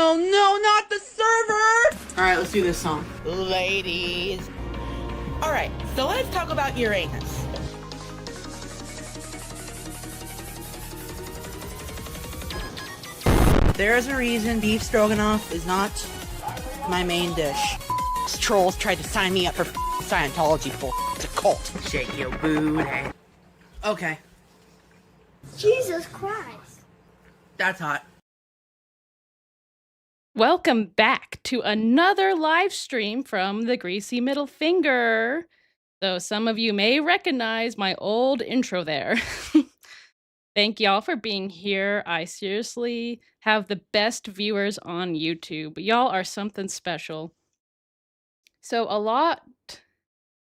Oh no, not the server! Alright, let's do this song. Ladies. Alright, so let's talk about Uranus. There's a reason beef stroganoff is not my main dish. Trolls tried to sign me up for Scientology bull. It's a cult. Shake your booty. Okay. Jesus Christ. That's hot. Welcome back to another live stream from the Greasy Middle Finger. Though some of you may recognize my old intro there. Thank y'all for being here. I seriously have the best viewers on YouTube. Y'all are something special. So a lot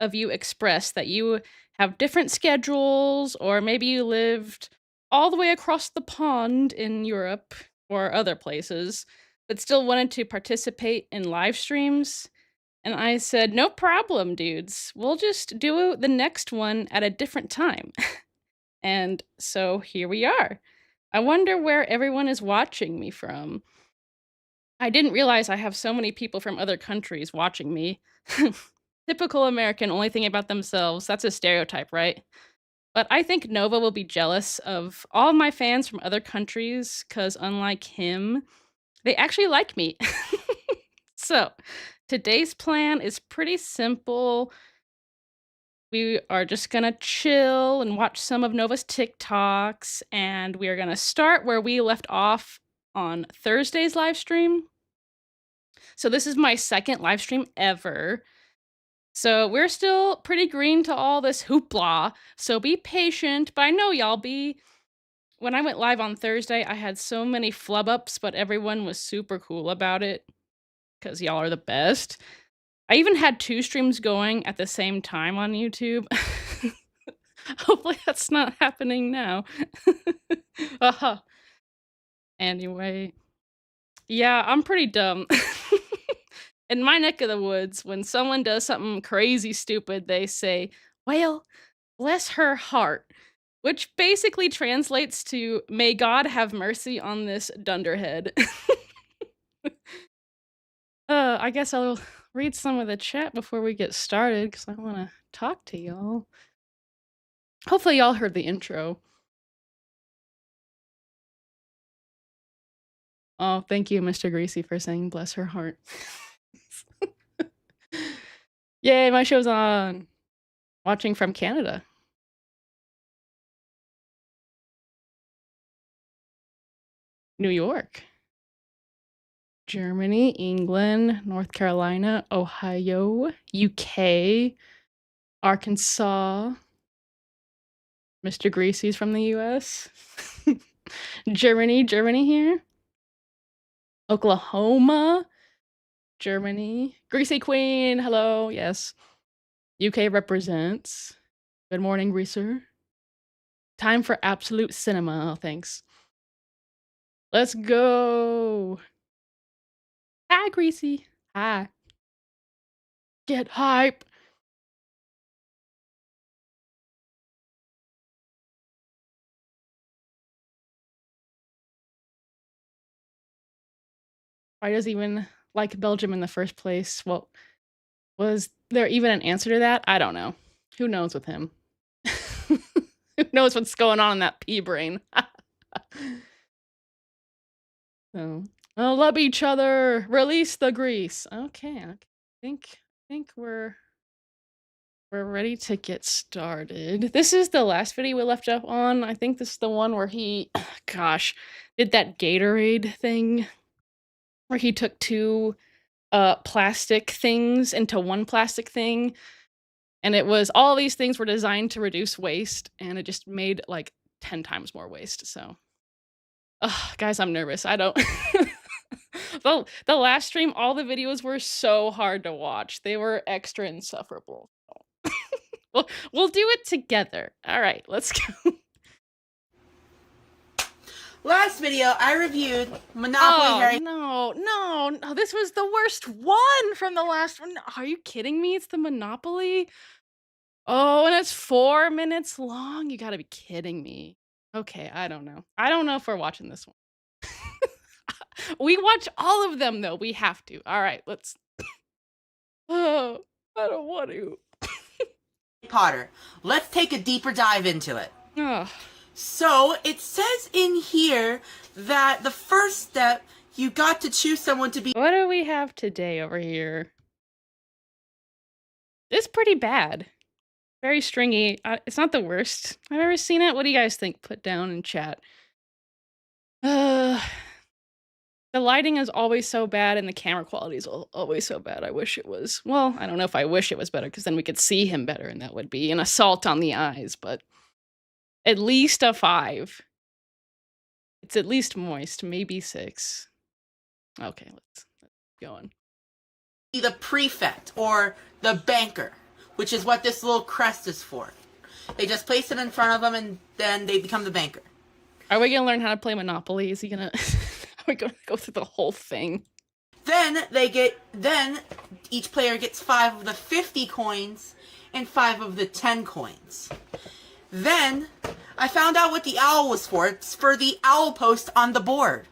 of you expressed that you have different schedules, or maybe you lived all the way across the pond in Europe or other places, but still wanted to participate in live streams. And I said, no problem, dudes. We'll just do the next one at a different time. And so here we are. I wonder where everyone is watching me from. I didn't realize I have so many people from other countries watching me. Typical American, only thinking about themselves. That's a stereotype, right? But I think Nova will be jealous of all my fans from other countries, because unlike him, they actually like me. So, today's plan is pretty simple. We are just gonna chill and watch some of Nova's TikToks, and we are gonna start where we left off on Thursday's live stream. So this is my second live stream ever. So we're still pretty green to all this hoopla, so be patient, but I know y'all be. When I went live on Thursday, I had so many flub-ups, but everyone was super cool about it, because y'all are the best. I even had 2 streams going at the same time on YouTube. Hopefully that's not happening now. Anyway. Yeah, I'm pretty dumb. In my neck of the woods, when someone does something crazy stupid, they say, well, bless her heart. Which basically translates to, may God have mercy on this dunderhead. I guess I'll read some of the chat before we get started, because I want to talk to y'all. Hopefully y'all heard the intro. Oh, thank you, Mr. Greasy, for saying bless her heart. Yay, my show's on. Watching from Canada. New York. Germany, England, North Carolina, Ohio, UK, Arkansas. Mr. Greasy's from the US. Germany here. Oklahoma, Germany. Greasy Queen, hello, yes. UK represents. Good morning, Greaser. Time for absolute cinema, oh, thanks. Let's go. Hi, Greasy. Hi. Get hype. Why does he even like Belgium in the first place? Well, was there even an answer to that? I don't know. Who knows with him? Who knows what's going on in that pea brain? So, oh, love each other. Release the grease. Okay, I think we're ready to get started. This is the last video we left up on. I think this is the one where he, gosh, did that Gatorade thing, where he took 2 plastic things into one plastic thing, and it was all these things were designed to reduce waste, and it just made like 10 times more waste. So guys, I'm nervous. I don't the last stream, all the videos were so hard to watch. They were extra insufferable. We'll do it together. All right, let's go. Last video, I reviewed Monopoly Harry. No, this was the worst one from the last one. Are you kidding me? It's the Monopoly? Oh, and it's 4 minutes long? You gotta be kidding me. Okay, I don't know. I don't know if we're watching this one. We watch all of them, though. We have to. All right, let's. Oh, I don't want to. Potter. Let's take a deeper dive into it. Oh. So, it says in here that the first step, you got to choose someone to be... What do we have today over here? It's pretty bad. Very stringy. It's not the worst I've ever seen it. What do you guys think? Put down in chat. The lighting is always so bad and the camera quality is always so bad. I wish it was... Well, I don't know if I wish it was better, because then we could see him better and that would be an assault on the eyes, but... At least a 5. It's at least moist, maybe 6. Okay, let's go on. The prefect or the banker, which is what this little crest is for. They just place it in front of them and then they become the banker. Are we gonna learn how to play Monopoly? Is he gonna... Are we gonna go through the whole thing? Then each player gets 5 of the 50 coins and 5 of the 10 coins. Then I found out what the owl was for. It's for the owl post on the board.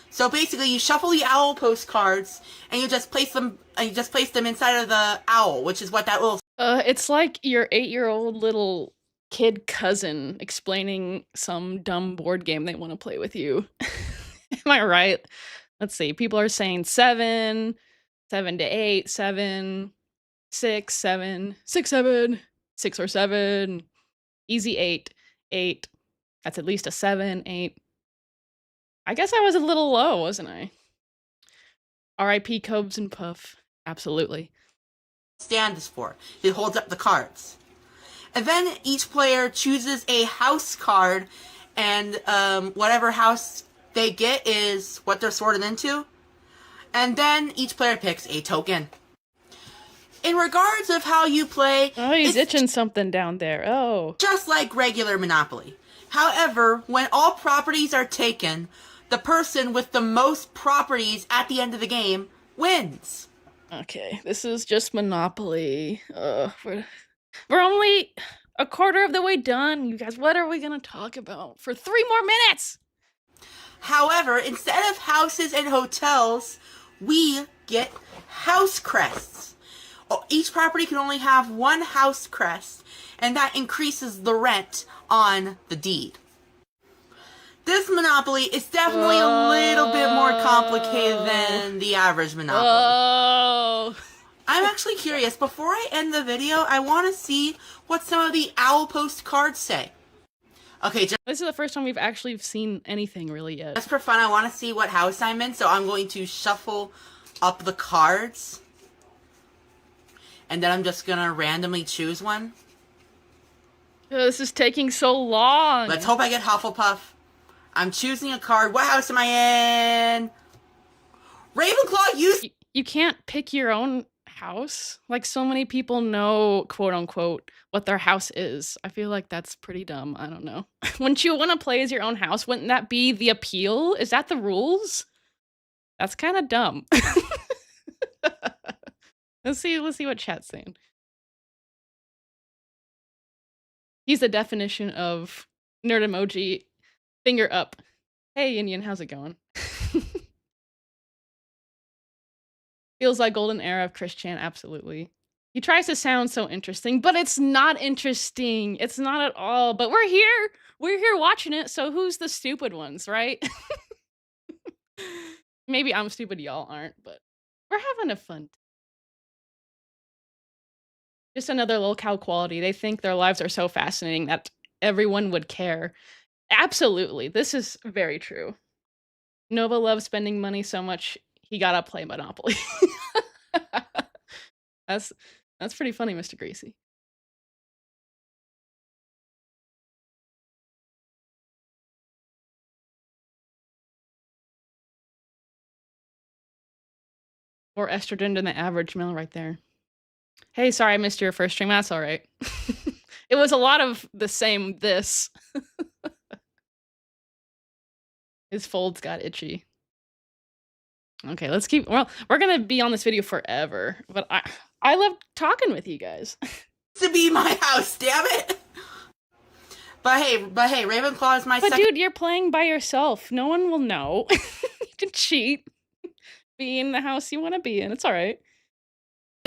So basically, you shuffle the owl post cards and you just place them. Inside of the owl, which is what that little... It's like your 8-year-old little kid cousin explaining some dumb board game they want to play with you. Am I right? Let's see. People are saying 7, 7 to 8, 7, 6, 7, 6, 7, 6 or 7. Easy 8, 8. That's at least a 7, 8. I guess I was a little low, wasn't I? R.I.P. Cobes and Puff. Absolutely. Stand is for. It holds up the cards. And then each player chooses a house card, and whatever house they get is what they're sorted into. And then each player picks a token. In regards of how you play... Oh, he's itching something down there. Oh. Just like regular Monopoly. However, when all properties are taken, the person with the most properties at the end of the game wins. Okay, this is just Monopoly. We're only a quarter of the way done, you guys. What are we gonna talk about for 3 more minutes? However, instead of houses and hotels, we get house crests. Each property can only have 1 house crest, and that increases the rent on the deed. This Monopoly is definitely a little bit more complicated than the average Monopoly. Oh. I'm actually curious. Before I end the video, I want to see what some of the owl post cards say. Okay, This is the first time we've actually seen anything really yet. just for fun, I want to see what house I'm in, so I'm going to shuffle up the cards. And then I'm just going to randomly choose one. This is taking so long. Let's hope I get Hufflepuff. I'm choosing a card. What house am I in? Ravenclaw, You can't pick your own house. Like, so many people know, quote unquote, what their house is. I feel like that's pretty dumb. I don't know. Wouldn't you want to play as your own house? Wouldn't that be the appeal? Is that the rules? That's kind of dumb. Let's see what chat's saying. He's the definition of nerd emoji. Finger up. Hey, Indian, how's it going? Feels like golden era of Chris Chan, absolutely. He tries to sound so interesting, but it's not interesting. It's not at all. But we're here. We're here watching it, so who's the stupid ones, right? Maybe I'm stupid, y'all aren't, but we're having a fun time. Just another locale quality. They think their lives are so fascinating that everyone would care. Absolutely. This is very true. Nova loves spending money so much, he gotta play Monopoly. That's pretty funny, Mr. Greasy. More estrogen than the average male right there. Hey, sorry I missed your first stream. That's all right. It was a lot of the same this. His folds got itchy. Okay, let's keep... Well, we're gonna be on this video forever, but I love talking with you guys. to be my house, damn it! But hey, Ravenclaw is my But second... dude, you're playing by yourself. No one will know. can cheat. Be in the house you want to be in. It's all right.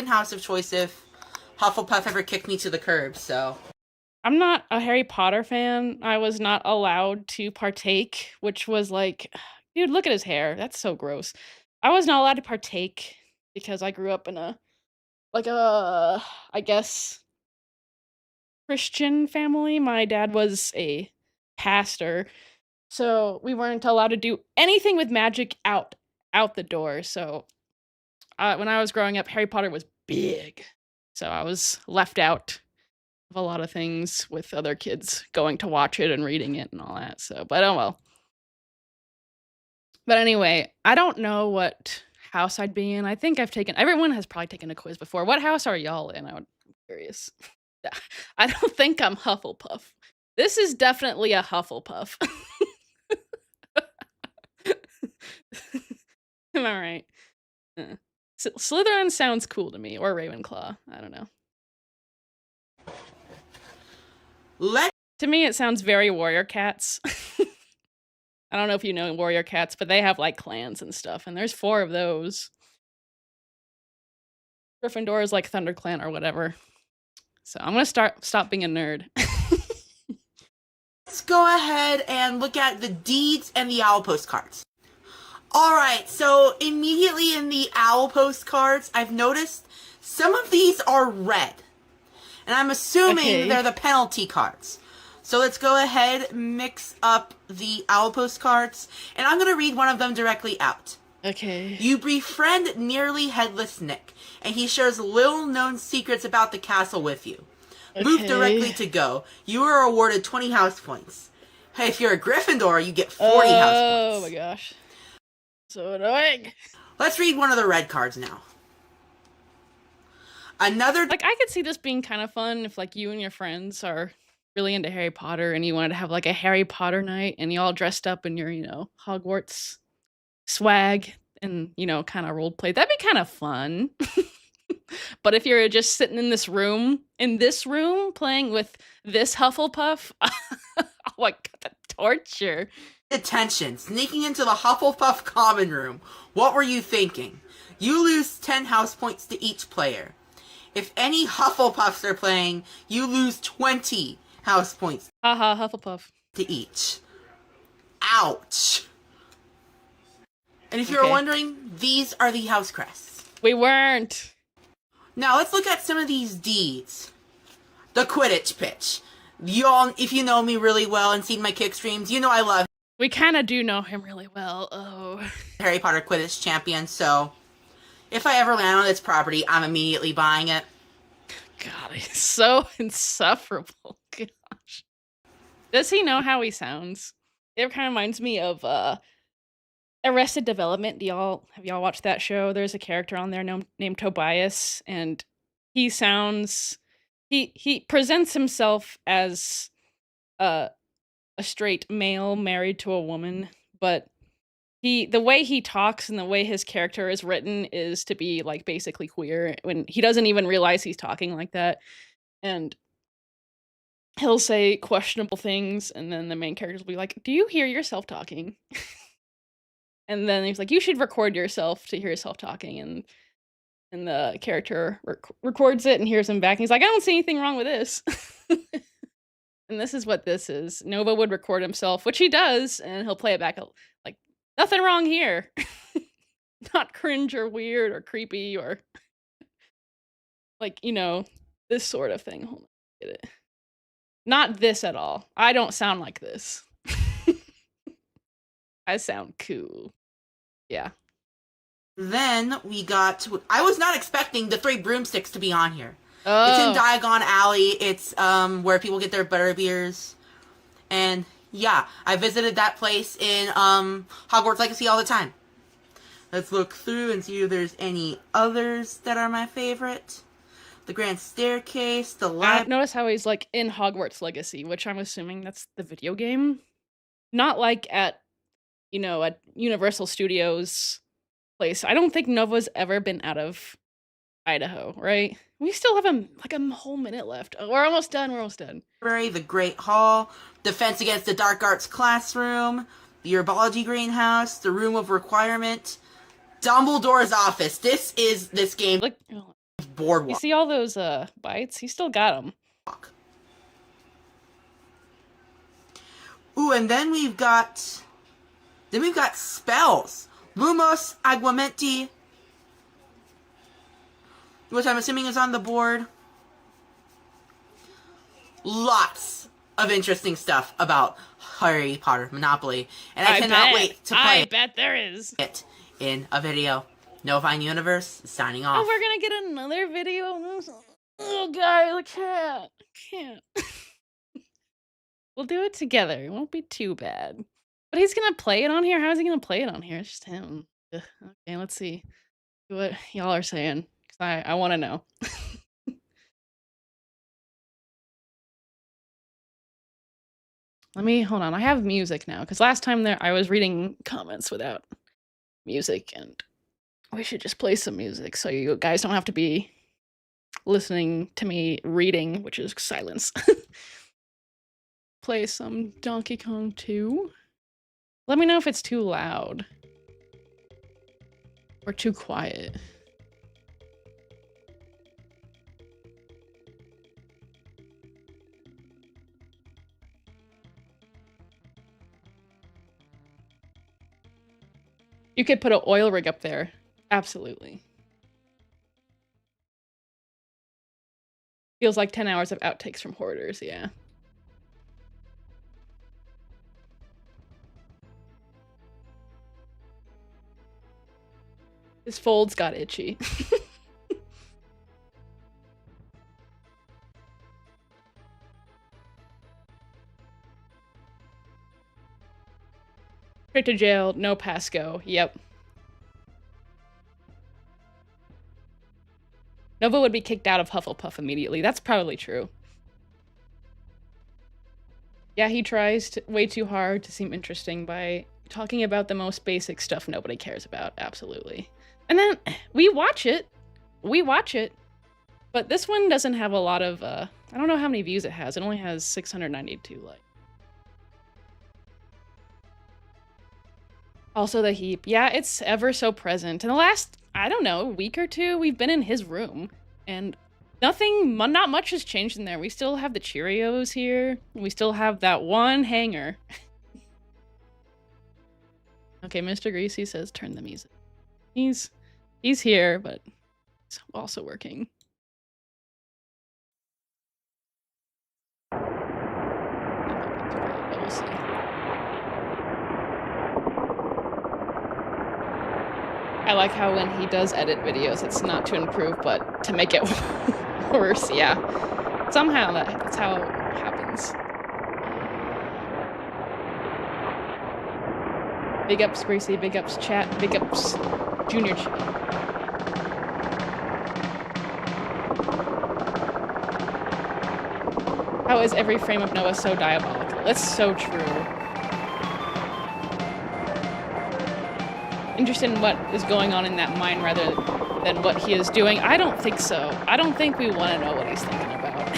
House of choice if Hufflepuff ever kicked me to the curb, so. I'm not a Harry Potter fan. I was not allowed to partake, which was like, dude, look at his hair. That's so gross. I was not allowed to partake because I grew up in I guess, Christian family. My dad was a pastor, so we weren't allowed to do anything with magic out the door. So when I was growing up, Harry Potter was big, so I was left out of a lot of things with other kids going to watch it and reading it and all that. So, but oh well. But anyway, I don't know what house I'd be in. I think everyone has probably taken a quiz before. What house are y'all in? I'm curious. I don't think I'm Hufflepuff. This is definitely a Hufflepuff. Am I right? Slytherin sounds cool to me, or Ravenclaw. I don't know. To me, it sounds very Warrior Cats. I don't know if you know Warrior Cats, but they have like clans and stuff, and there's 4 of those. Gryffindor is like ThunderClan or whatever. So I'm gonna stop being a nerd. Let's go ahead and look at the deeds and the owl postcards. Alright, so immediately in the owl postcards, I've noticed some of these are red. And I'm assuming they're the penalty cards. So let's go ahead, mix up the owl postcards, and I'm going to read one of them directly out. Okay. You befriend nearly headless Nick, and he shares little-known secrets about the castle with you. Okay. Move directly to go. You are awarded 20 house points. Hey, if you're a Gryffindor, you get 40 house points. Oh my gosh. So annoying. Let's read one of the red cards now. Another... Like, I could see this being kind of fun if, like, you and your friends are really into Harry Potter and you wanted to have, like, a Harry Potter night and you all dressed up in your, Hogwarts swag and, kind of role play. That'd be kind of fun. But if you're just sitting in this room, playing with this Hufflepuff, oh my god, the torture. Attention, sneaking into the Hufflepuff common room. What were you thinking? You lose 10 house points to each player. If any Hufflepuffs are playing, you lose 20 house points. Haha, Hufflepuff. To each. Ouch. And if you're wondering, these are the house crests. We weren't. Now let's look at some of these deeds. The Quidditch pitch. Y'all, if you know me really well and seen my kick streams, you know I love We kind of do know him really well. Oh. Harry Potter Quidditch champion, so if I ever land on this property, I'm immediately buying it. God, he's so insufferable. Gosh. Does he know how he sounds? It kind of reminds me of Arrested Development. Have y'all watched that show? There's a character on there named Tobias, and he presents himself as a straight male married to a woman, but the way he talks and the way his character is written is to be like basically queer when he doesn't even realize he's talking like that. And he'll say questionable things, and then the main characters will be like, "Do you hear yourself talking?" And then he's like, "You should record yourself to hear yourself talking." And the character records it and hears him back. And he's like, "I don't see anything wrong with this." And this is what this is. Nova would record himself, which he does, and he'll play it back like, "Nothing wrong here." Not cringe or weird or creepy or like, this sort of thing. Hold on, get it. Not this at all. I don't sound like this. I sound cool. Yeah. Then we got to, I was not expecting the 3 broomsticks to be on here. Oh. It's in Diagon Alley. It's where people get their butterbeers. And yeah, I visited that place in Hogwarts Legacy all the time. Let's look through and see if there's any others that are my favorite. The Grand Staircase, the Notice how he's like in Hogwarts Legacy, which I'm assuming that's the video game. Not like at, at Universal Studios place. I don't think Nova's ever been out of Idaho, right? We still have a whole minute left. Oh, we're almost done. The Great Hall, Defense Against the Dark Arts Classroom, the herbology greenhouse, the room of requirement, Dumbledore's office. This is this game Look, you boardwalk. see all those bites? He still got them. Ooh, and then we've got spells. Lumos Aguamenti, which I'm assuming is on the board. Lots of interesting stuff about Harry Potter Monopoly, and I cannot wait to play I bet there is. it in a video. Novine Universe is signing off. Oh, we're gonna get another video. Oh, guys, I can't. We'll do it together. It won't be too bad. But he's gonna play it on here? How is he gonna play it on here? It's just him. Ugh. Okay, let's see what y'all are saying. Because I want to know. Let me, hold on. I have music now. Because last time there, I was reading comments without music. And we should just play some music so you guys don't have to be listening to me reading, which is silence. Play some Donkey Kong 2. Let me know if it's too loud. Or too quiet. You could put an oil rig up there. Absolutely. Feels like 10 hours of outtakes from Hoarders, yeah. His folds got itchy. Straight to jail, no Pasco. Yep. Nova would be kicked out of Hufflepuff immediately. That's probably true. Yeah, he tries way too hard to seem interesting by talking about the most basic stuff nobody cares about. Absolutely. And then we watch it. But this one doesn't have a lot of, I don't know how many views it has. It only has 692 likes. Also the heap. Yeah, it's ever so present. In the last, I don't know, week or two, we've been in his room. And not much has changed in there. We still have the Cheerios here. We still have that one hanger. Okay, Mr. Greasy says turn the music. He's here, but he's also working. We'll see. I like how when he does edit videos, it's not to improve, but to make it worse, yeah. Somehow that's how it happens. Big ups, Greasy, big ups, chat, big ups, Junior Chat. How is every frame of Noah so diabolical? That's so true. Interested in what is going on in that mind rather than what he is doing? I don't think so. I don't think we want to know what he's thinking about.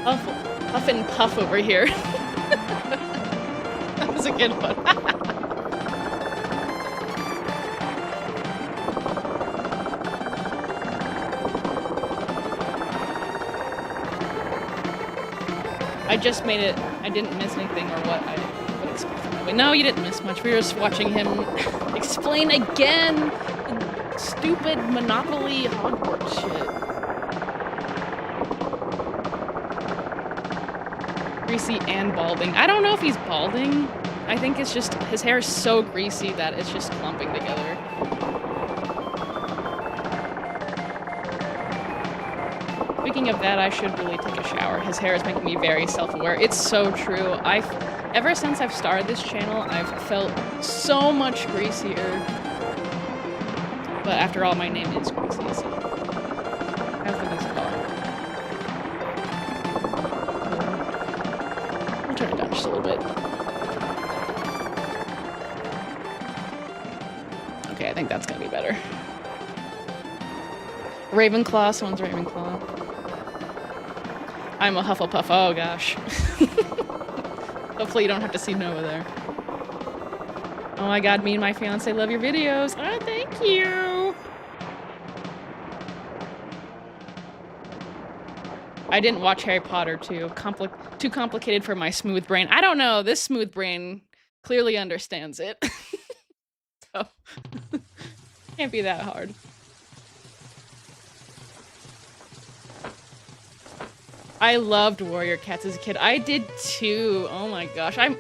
Huff and puff over here. That was a good one. I just made it. I didn't miss anything or what I would expect from it. Wait, no, you didn't miss much. We were just watching him explain again the stupid Monopoly Hogwarts shit. Greasy and balding. I don't know if he's balding. I think it's just his hair is so greasy that it's just clumping together. Speaking of that, I should really take a shower. His hair is making me very self-aware. It's so true. Ever since I've started this channel, I've felt so much greasier. But after all, my name is Greasy, so as the music on. I'll turn it down just a little bit. Okay, I think that's gonna be better. Ravenclaw, someone's Ravenclaw. I'm a Hufflepuff. Oh gosh. Hopefully you don't have to see Nova there. Oh my god, me and my fiance love your videos. Oh, thank you. I didn't watch Harry Potter too. Too complicated for my smooth brain. I don't know. This smooth brain clearly understands it. So, can't be that hard. I loved Warrior Cats as a kid. I did too. Oh my gosh. I'm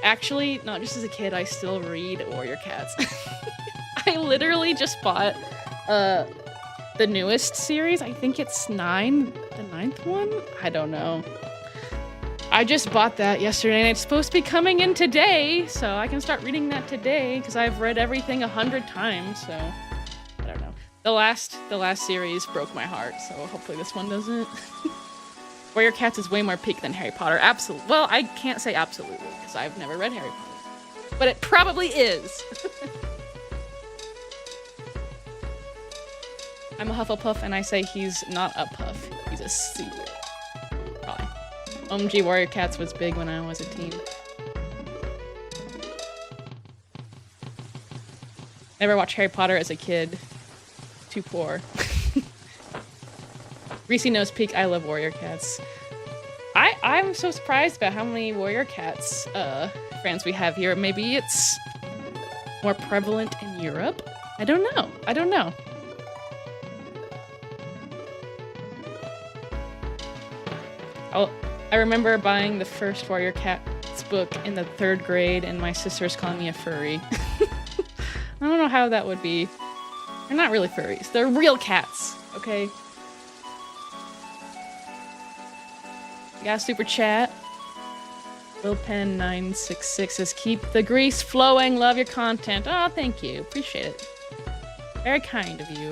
actually, not just as a kid, I still read Warrior Cats. I literally just bought the newest series. I think it's 9, the 9th one? I don't know. I just bought that yesterday and it's supposed to be coming in today, so I can start reading that today because I've read everything 100 times, so I don't know. The last series broke my heart, so hopefully this one doesn't. Warrior Cats is way more peak than Harry Potter. Absolutely. Well, I can't say absolutely because I've never read Harry Potter, but it probably is. I'm a Hufflepuff and I say he's not a puff. He's a secret. Probably. OMG Warrior Cats was big when I was a teen. Never watched Harry Potter as a kid. Too poor. Greasy knows peak. I love Warrior Cats. I'm so surprised about how many Warrior Cats fans we have here. Maybe it's more prevalent in Europe? I don't know. I don't know. I remember buying the first Warrior Cats book in the 3rd grade and my sister's calling me a furry. I don't know how that would be. They're not really furries. They're real cats, okay? We got a super chat. Willpen966 says, keep the grease flowing, love your content. Oh, thank you. Appreciate it. Very kind of you.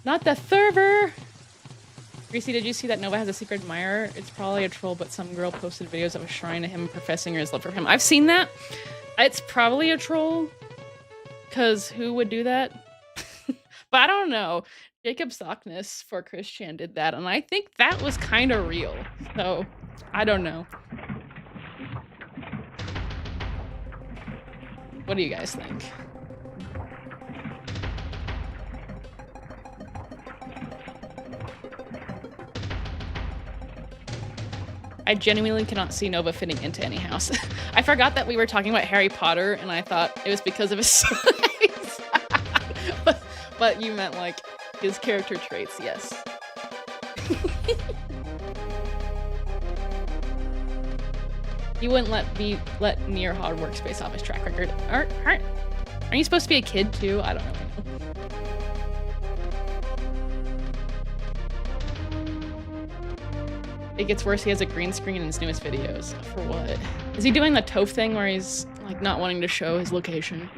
Not the server! Greasy, did you see that Nova has a secret admirer? It's probably a troll, but some girl posted videos of a shrine to him professing his love for him. I've seen that. It's probably a troll. Because who would do that? But I don't know. Jacob Sockness for Christian did that, and I think that was kind of real. So, I don't know. What do you guys think? I genuinely cannot see Nova fitting into any house. I forgot that we were talking about Harry Potter, and I thought it was because of his size. but you meant, like, his character traits, yes. You wouldn't let near hard workspace off his track record. Aren't you supposed to be a kid, too? I don't really know. It gets worse, he has a green screen in his newest videos. For what? Is he doing the Toph thing where he's, like, not wanting to show his location?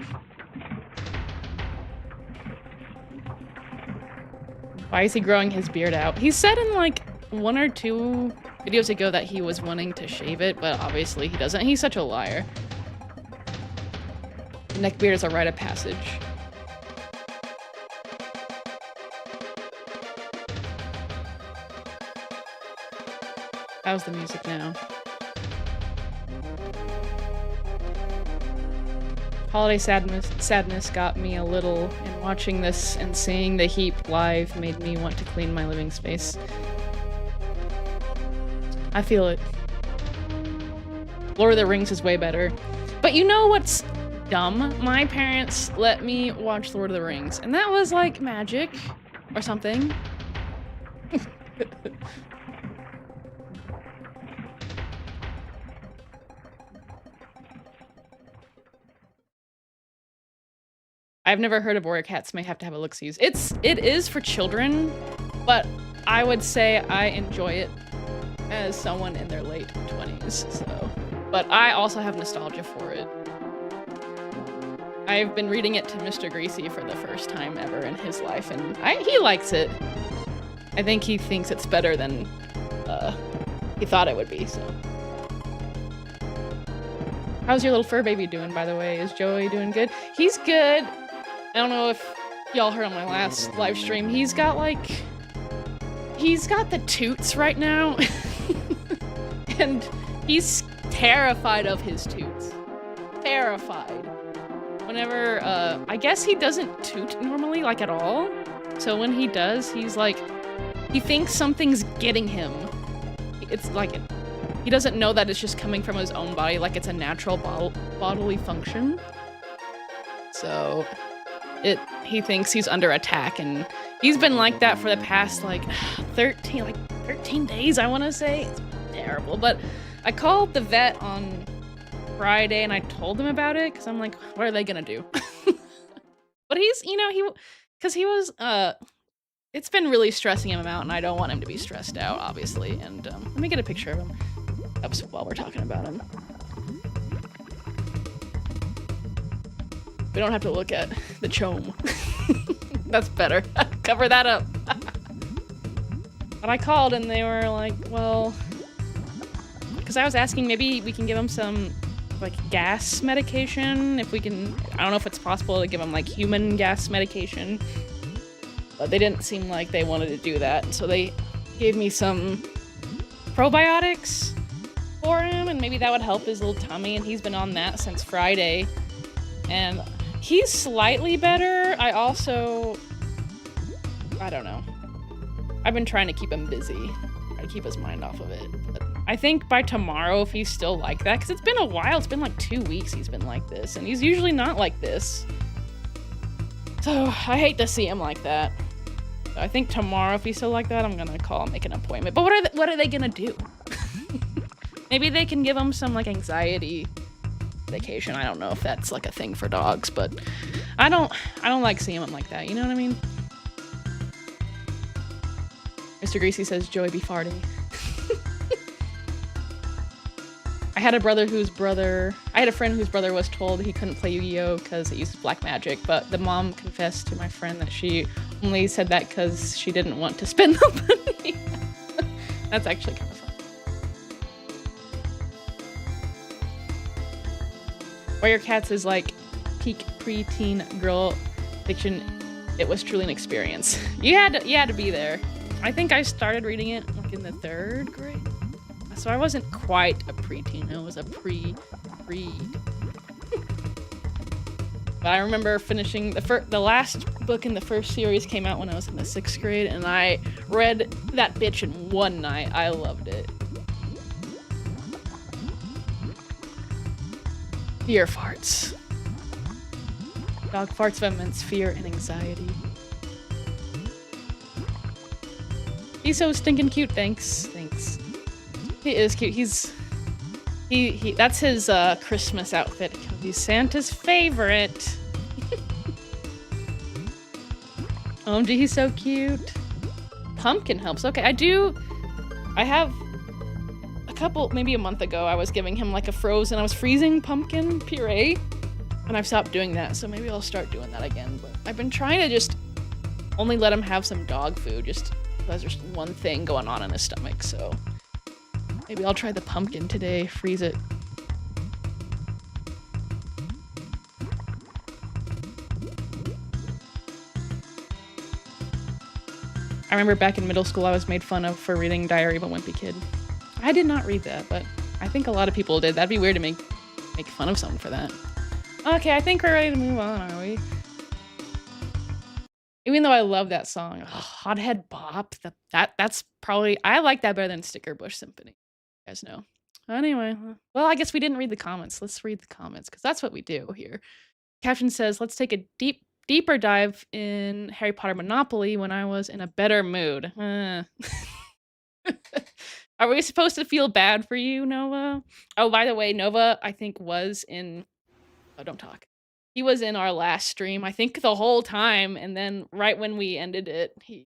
Why is he growing his beard out? He said in, like, 1 or 2 videos ago that he was wanting to shave it, but obviously he doesn't. He's such a liar. Neckbeard is a rite of passage. How's the music now? Holiday sadness got me a little, and watching this and seeing the heap live made me want to clean my living space. I feel it. Lord of the Rings is way better. But you know what's dumb? My parents let me watch Lord of the Rings, and that was like magic or something. I've never heard of Warrior Cats. May have to have a look-sees. It is for children, but I would say I enjoy it as someone in their late 20s. So, but I also have nostalgia for it. I've been reading it to Mr. Greasy for the first time ever in his life, and he likes it. I think he thinks it's better than he thought it would be. So. How's your little fur baby doing, by the way? Is Joey doing good? He's good. I don't know if y'all heard on my last live stream. He's got the toots right now. And he's terrified of his toots. Terrified. Whenever, I guess he doesn't toot normally, like at all. So when he does, he's like, he thinks something's getting him. It's like, he doesn't know that it's just coming from his own body, like it's a natural bodily function. So, he thinks he's under attack, and he's been like that for the past, 13 days, I want to say. It's terrible, but I called the vet on Friday, and I told him about it, because I'm like, what are they gonna do? But he's, because he was, it's been really stressing him out, and I don't want him to be stressed out, obviously, and, let me get a picture of him up while we're talking about him. We don't have to look at the chome. That's better. Cover that up. But I called and they were like, well, because I was asking maybe we can give him some gas medication, if we can. I don't know if it's possible to give him human gas medication, but they didn't seem like they wanted to do that, so they gave me some probiotics for him, and maybe that would help his little tummy, and he's been on that since Friday, and he's slightly better. I don't know. I've been trying to keep him busy, try to keep his mind off of it, but I think by tomorrow, if he's still like that, because it's been a while, it's been 2 weeks he's been like this, and he's usually not like this, so I hate to see him like that. So I think tomorrow, if he's still like that, I'm gonna call and make an appointment. But what are they gonna do? Maybe they can give him some anxiety medication. I don't know if that's a thing for dogs, but I don't like seeing him like that. You know what I mean? Mr. Greasy says Joey be farting. I had a friend whose brother was told he couldn't play Yu-Gi-Oh because it uses black magic, but the mom confessed to my friend that she only said that because she didn't want to spend the money. That's actually kind of fun. Warrior Cats is peak preteen girl fiction. It was truly an experience. You had to be there. I think I started reading it in the 3rd grade. So I wasn't quite a preteen. It was a pre-read. But I remember finishing the last book in the first series came out when I was in the 6th grade, and I read that bitch in one night. I loved it. Fear farts. Dog farts of immense fear and anxiety. He's so stinking cute. Thanks. He is cute. He that's his Christmas outfit. He's Santa's favorite. OMG, he's so cute. Pumpkin helps. Okay, I have a couple, maybe a month ago, I was giving him I was freezing pumpkin puree, and I've stopped doing that, so maybe I'll start doing that again. But I've been trying to just only let him have some dog food, just because there's one thing going on in his stomach, so maybe I'll try the pumpkin today, freeze it. I remember back in middle school I was made fun of for reading Diary of a Wimpy Kid. I did not read that, but I think a lot of people did. That'd be weird to make fun of someone for that. Okay, I think we're ready to move on, are we? Even though I love that song, Hothead Bop, that's probably, I like that better than Sticker Bush Symphony. You guys know. Anyway, well, I guess we didn't read the comments. Let's read the comments, because that's what we do here. Caption says, let's take a deeper dive in Harry Potter Monopoly when I was in a better mood. Are we supposed to feel bad for you, Nova? Oh, by the way, Nova, I think was in... Oh, don't talk. He was in our last stream, I think the whole time, and then right when we ended it, he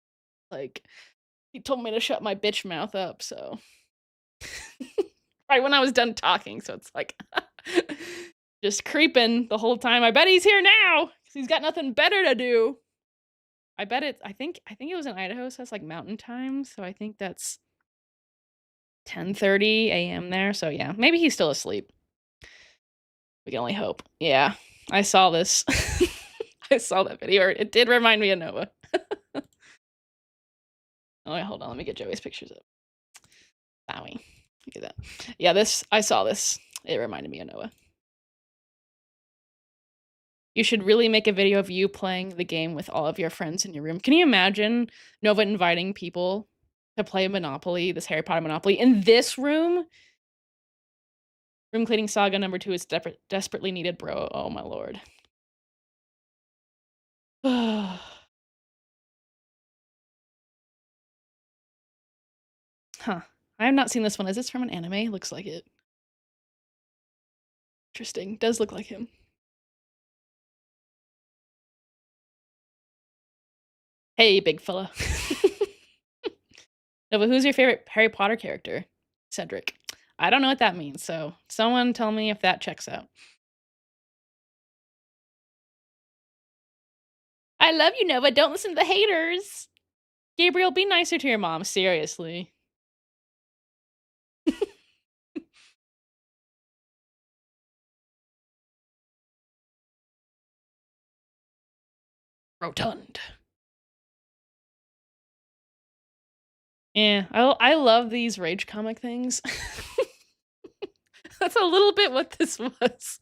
told me to shut my bitch mouth up, so... right when I was done talking, so it's just creeping the whole time. I bet he's here now, because he's got nothing better to do. I think it was in Idaho, so that's mountain time, so I think that's 10:30 a.m. there, so yeah, maybe he's still asleep. We can only hope. Yeah, I saw this. I saw that video. It did remind me of Noah. Oh, wait, hold on. Let me get Joey's pictures up. Wowie. Look at that. Yeah, I saw this. It reminded me of Noah. You should really make a video of you playing the game with all of your friends in your room. Can you imagine Nova inviting people to play Monopoly, this Harry Potter Monopoly, in this room? Room cleaning saga number 2 is desperately needed, bro. Oh my lord. Huh. I have not seen this one. Is this from an anime? Looks like it. Interesting. Does look like him. Hey, big fella. No, but who's your favorite Harry Potter character? Cedric. I don't know what that means, so someone tell me if that checks out. I love you, Nova. Don't listen to the haters. Gabriel, be nicer to your mom. Seriously. Rotund. Yeah, I love these rage comic things. That's a little bit what this was.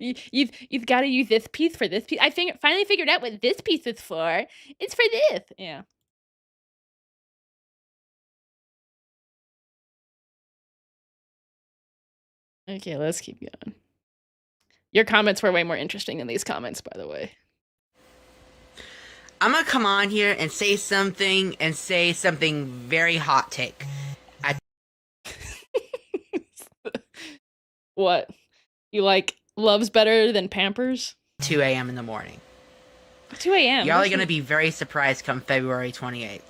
You've got to use this piece for this piece. I finally figured out what this piece is for. It's for this. Yeah. Okay, let's keep going. Your comments were way more interesting than these comments, by the way. I'm gonna come on here and say something very hot take. What? You like loves better than Pampers? 2 a.m. in the morning. 2 a.m. Y'all are gonna be very surprised come February 28th.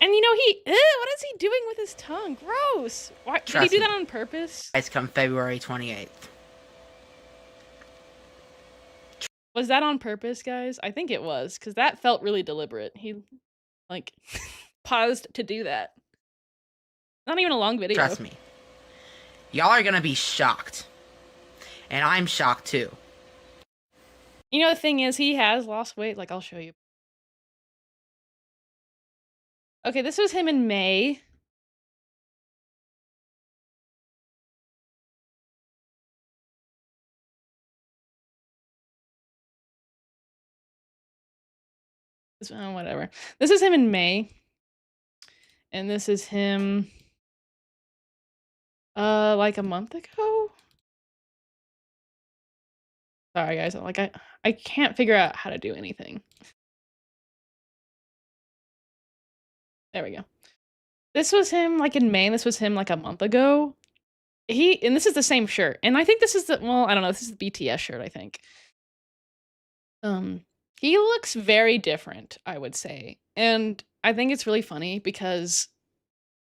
And you know what is he doing with his tongue? Gross. Why, did he do that on purpose? Guys, come February 28th. Was that on purpose, guys? I think it was, because that felt really deliberate. He, like, paused to do that. Not even a long video. Trust me. Y'all are gonna be shocked. And I'm shocked too. You know, the thing is, he has lost weight. Like, I'll show you. Okay, this was him in May. Whatever. This is him in May. And this is him like a month ago. Sorry guys, like I can't figure out how to do anything. There we go. This was him like in May, and this was him like a month ago. And this is the same shirt. And I think this is well, I don't know, this is the BTS shirt, I think. He looks very different, I would say. And I think it's really funny because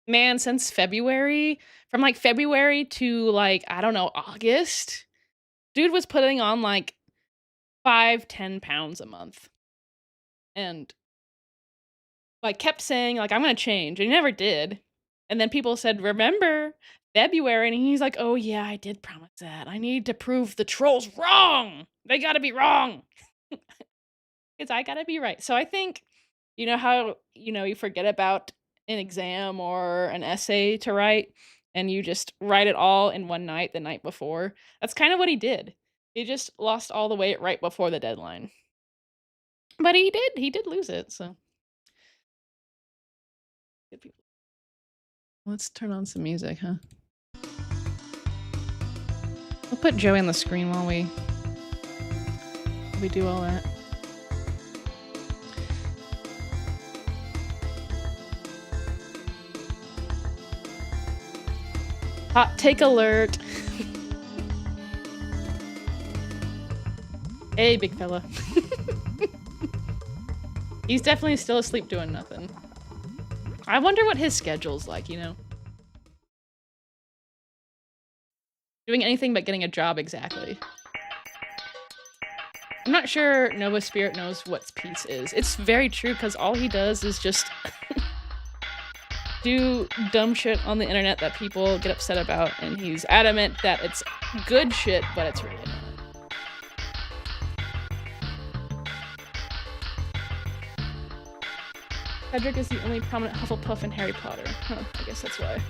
man, since February, from like February to like, I don't know, August, dude was putting on like 5-10 pounds a month. And like kept saying like, I'm gonna change, and he never did. And then people said, remember February? And he's like, oh yeah, I did promise that. I need to prove the trolls wrong. They gotta be wrong. Because I gotta be right. So I think, you know how, you forget about an exam or an essay to write, and you just write it all in one night the night before? That's kind of what he did. He just lost all the weight right before the deadline. But he did lose it, so. Good people. Let's turn on some music, huh? We'll put Joey on the screen while we do all that. Hot take alert. Hey, big fella. He's definitely still asleep doing nothing. I wonder what his schedule's like, Doing anything but getting a job, exactly. I'm not sure Nova Spirit knows what peace is. It's very true, because all he does is just do dumb shit on the internet that people get upset about, and he's adamant that it's good shit, but it's really not. Cedric is the only prominent Hufflepuff in Harry Potter. Huh, I guess that's why.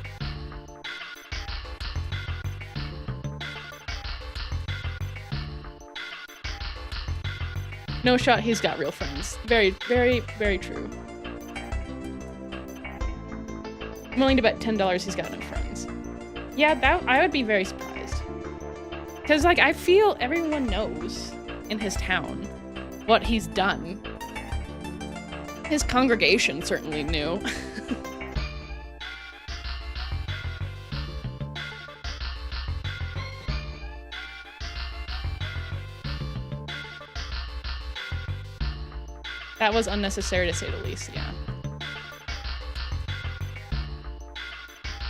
No shot he's got real friends. Very, very, very true. I'm willing to bet $10 he's got no friends. Yeah, that I would be very surprised. Because, like, I feel everyone knows in his town what he's done. His congregation certainly knew. That was unnecessary to say the least, yeah.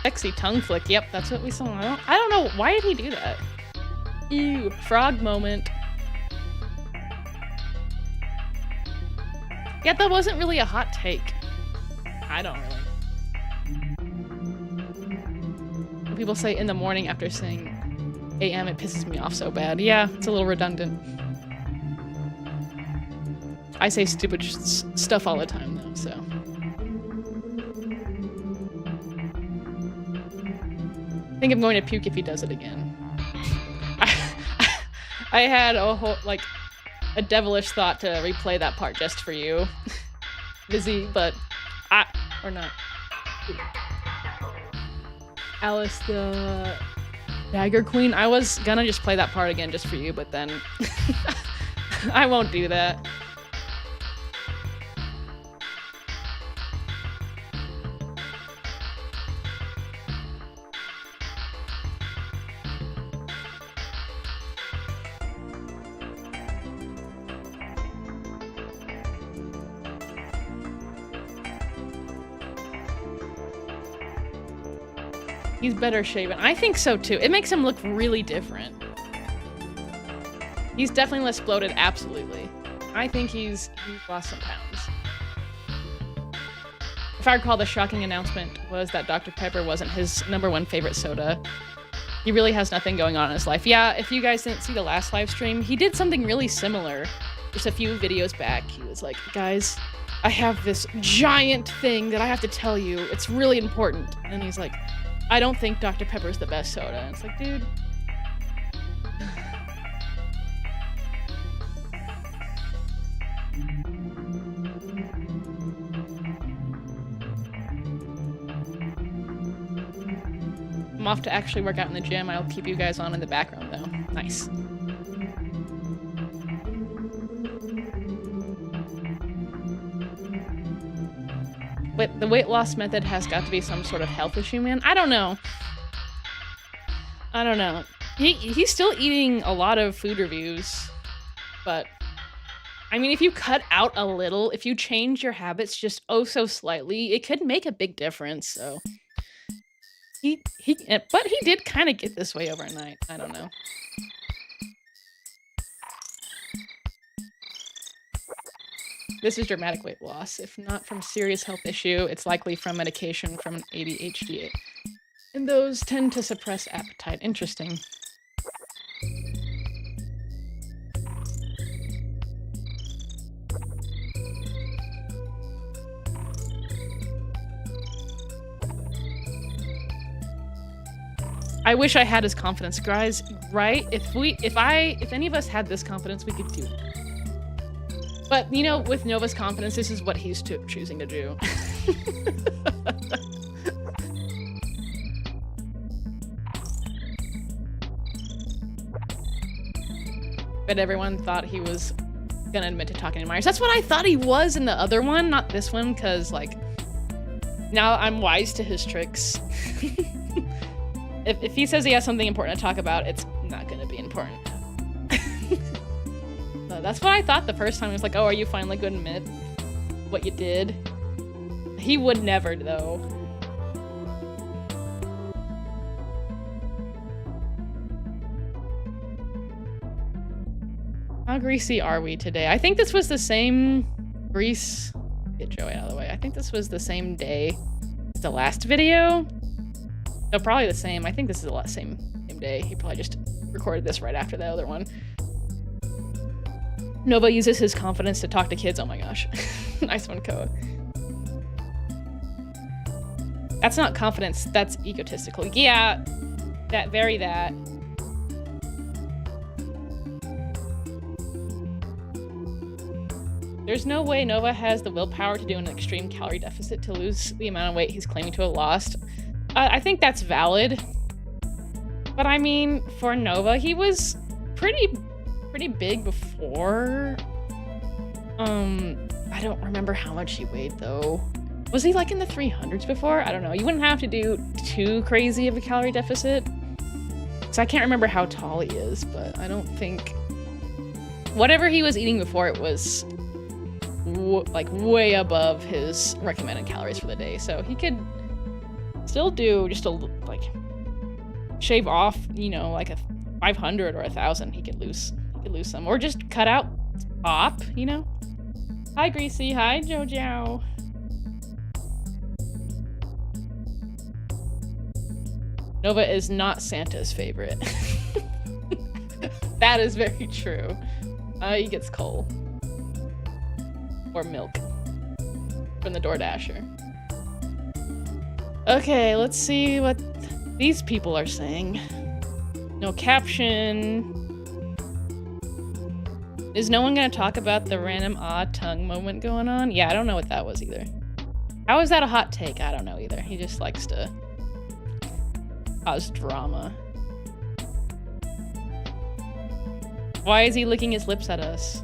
Sexy tongue flick, yep, that's what we saw. I don't know, why did he do that? Ew, frog moment. Yeah, that wasn't really a hot take. I don't really. When people say in the morning after saying AM, it pisses me off so bad. Yeah, it's a little redundant. I say stupid stuff all the time, though, so. I think I'm going to puke if he does it again. I had a whole, like, a devilish thought to replay that part just for you, Vizzy, but or not. Alice the Dagger Queen. I was gonna just play that part again just for you, but then I won't do that. He's better shaven. I think so too. It makes him look really different. He's definitely less bloated, absolutely. I think he's lost some pounds. If I recall, the shocking announcement was that Dr. Pepper wasn't his #1 favorite soda. He really has nothing going on in his life. Yeah, if you guys didn't see the last live stream, he did something really similar. Just a few videos back, he was like, guys, I have this giant thing that I have to tell you. It's really important. And he's like, I don't think Dr. Pepper's the best soda. And it's like, dude. I'm off to actually work out in the gym. I'll keep you guys on in the background, though. Nice. But the weight loss method has got to be some sort of health issue, man. I don't know. I don't know. He's still eating a lot of food reviews, but I mean, if you cut out a little, if you change your habits just oh so slightly, it could make a big difference. So but he did kind of get this way overnight. I don't know. This is dramatic weight loss. If not from serious health issue, it's likely from medication from an ADHD. And those tend to suppress appetite. Interesting. I wish I had his confidence, guys, right? If any of us had this confidence, we could do it. But, you know, with Nova's confidence, this is what he's choosing to do. But everyone thought he was gonna admit to talking to Myers. That's what I thought he was in the other one, not this one, because, like, now I'm wise to his tricks. If he says he has something important to talk about, it's not gonna be important. So that's what I thought the first time. I was like, oh, are you finally going to admit what you did? He would never, though. How greasy are we today? I think this was the same Get Joey out of the way. I think this was the same day the last video. No, probably the same. I think this is the same day. He probably just recorded this right after the other one. Nova uses his confidence to talk to kids. Oh my gosh. Nice one, Koa. That's not confidence, that's egotistical. Yeah, that. There's no way Nova has the willpower to do an extreme calorie deficit to lose the amount of weight he's claiming to have lost. I think that's valid. But I mean, for Nova, he was pretty big before. I don't remember how much he weighed though. Was he like in the 300s before? I don't know. You wouldn't have to do too crazy of a calorie deficit. So I can't remember how tall he is, but I don't think... Whatever he was eating before, it was like way above his recommended calories for the day. So he could still do just like shave off, you know, like a 500 or 1,000. He could lose some, or just cut out pop, you know. Hi Greasy, hi Jojo. Nova is not Santa's favorite. That is very true. He gets coal. Or milk. From the DoorDasher. Okay, let's see what these people are saying. No caption. Is no one gonna talk about the random odd tongue moment going on? Yeah, I don't know what that was either. How is that a hot take? I don't know either. He just likes to cause drama. Why is he licking his lips at us?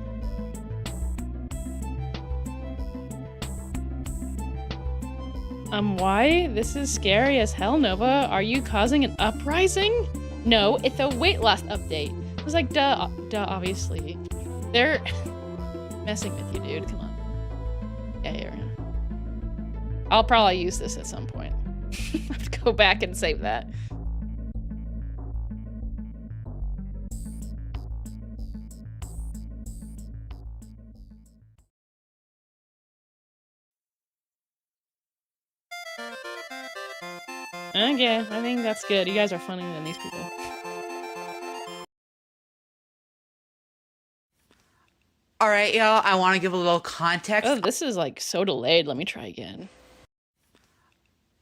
Why? This is scary as hell, Nova. Are you causing an uprising? No, it's a weight loss update. I was like, duh, obviously. They're messing with you, dude. Come on. Yeah, here. I'll probably use this at some point. I have to go back and save that. Okay, I think that's good. You guys are funnier than these people. All right, y'all, I want to give a little context. Oh, this is like so delayed. Let me try again.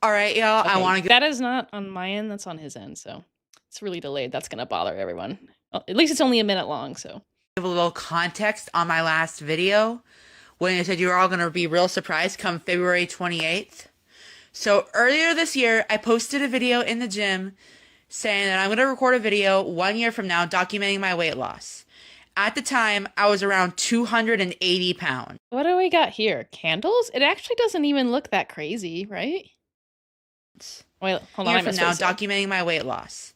All right, y'all, Okay, I want to give... That is not on my end, that's on his end, so it's really delayed. That's gonna bother everyone. Well, at least it's only a minute long, so. Give a little context on my last video when I said you were all going to be real surprised come February 28th. So earlier this year, I posted a video in the gym saying that I'm going to record a video 1 year from now documenting my weight loss. At the time, I was around 280 pounds. What do we got here? Candles? It actually doesn't even look that crazy, right? Wait, hold on. A year from now, documenting my weight loss.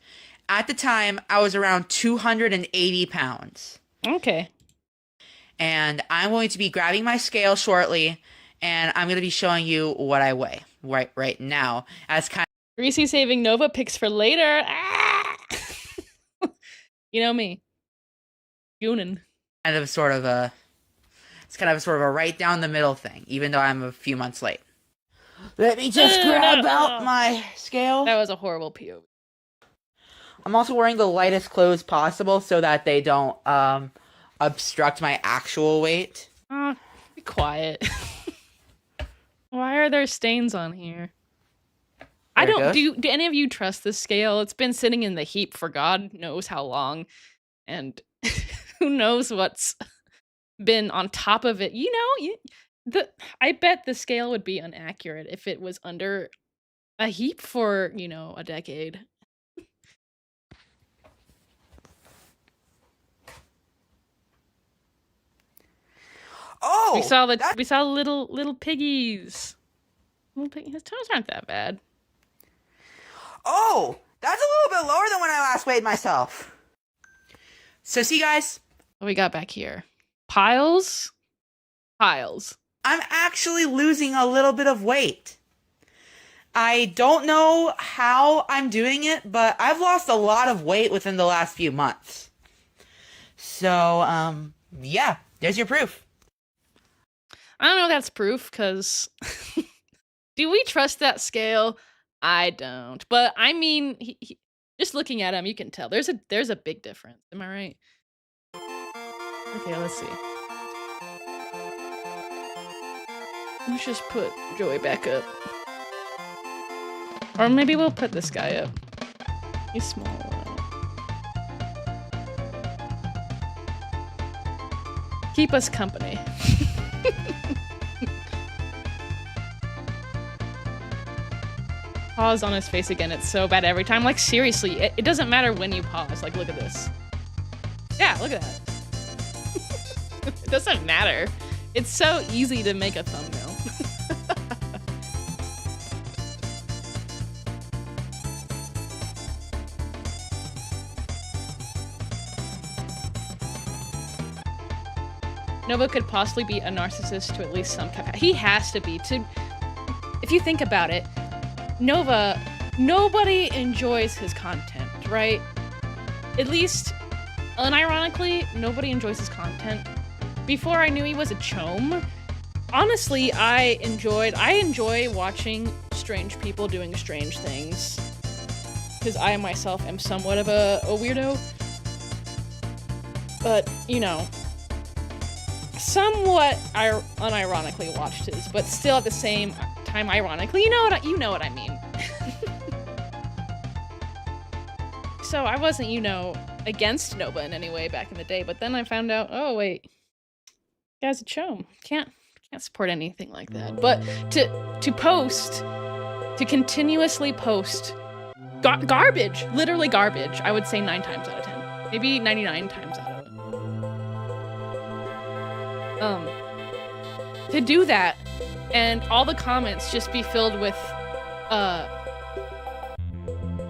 At the time, I was around 280 pounds. Okay. And I'm going to be grabbing my scale shortly, and I'm going to be showing you what I weigh right now. As kind of... Greasy saving Nova picks for later. Ah! You know me. Goonin. Kind of sort of a... It's kind of sort of a right down the middle thing, even though I'm a few months late. Let me just grab out my scale. That was a horrible POV. I'm also wearing the lightest clothes possible so that they don't obstruct my actual weight. Be quiet. Why are there stains on here? I don't do any of you trust this scale? It's been sitting in the heap for God knows how long, and who knows what's been on top of it. You know, I bet the scale would be inaccurate if it was under a heap for, you know, a decade. Oh, we saw little piggies. His toes aren't that bad. Oh, that's a little bit lower than when I last weighed myself. So see, guys, What we got back here? Piles. I'm actually losing a little bit of weight. I don't know how I'm doing it, but I've lost a lot of weight within the last few months. So, yeah, there's your proof. I don't know if that's proof, because Do we trust that scale? I don't. But I mean, just looking at him, you can tell there's a big difference. Am I right? Okay, let's see. Let's just put Joey back up. Or maybe we'll put this guy up. He's small. Keep us company. Pause on his face again. It's so bad every time. Like, seriously, it doesn't matter when you pause. Like, look at this. Yeah, look at that. It doesn't matter. It's so easy to make a thumbnail. Nova could possibly be a narcissist to at least some capacity. He has to be. If you think about it, Nova, nobody enjoys his content, right? At least, unironically, nobody enjoys his content. Before I knew he was a chome, honestly, I enjoy watching strange people doing strange things. Because I myself am somewhat of a weirdo. But, you know, somewhat unironically watched his, but still at the same time ironically. You know what I mean. So I wasn't, against Nova in any way back in the day, but then I found out, oh wait, guy's a chome. Can't support anything like that. But to continuously post garbage, literally garbage, I would say 9 times out of 10. Maybe 99 times out of it. To do that, and all the comments just be filled with,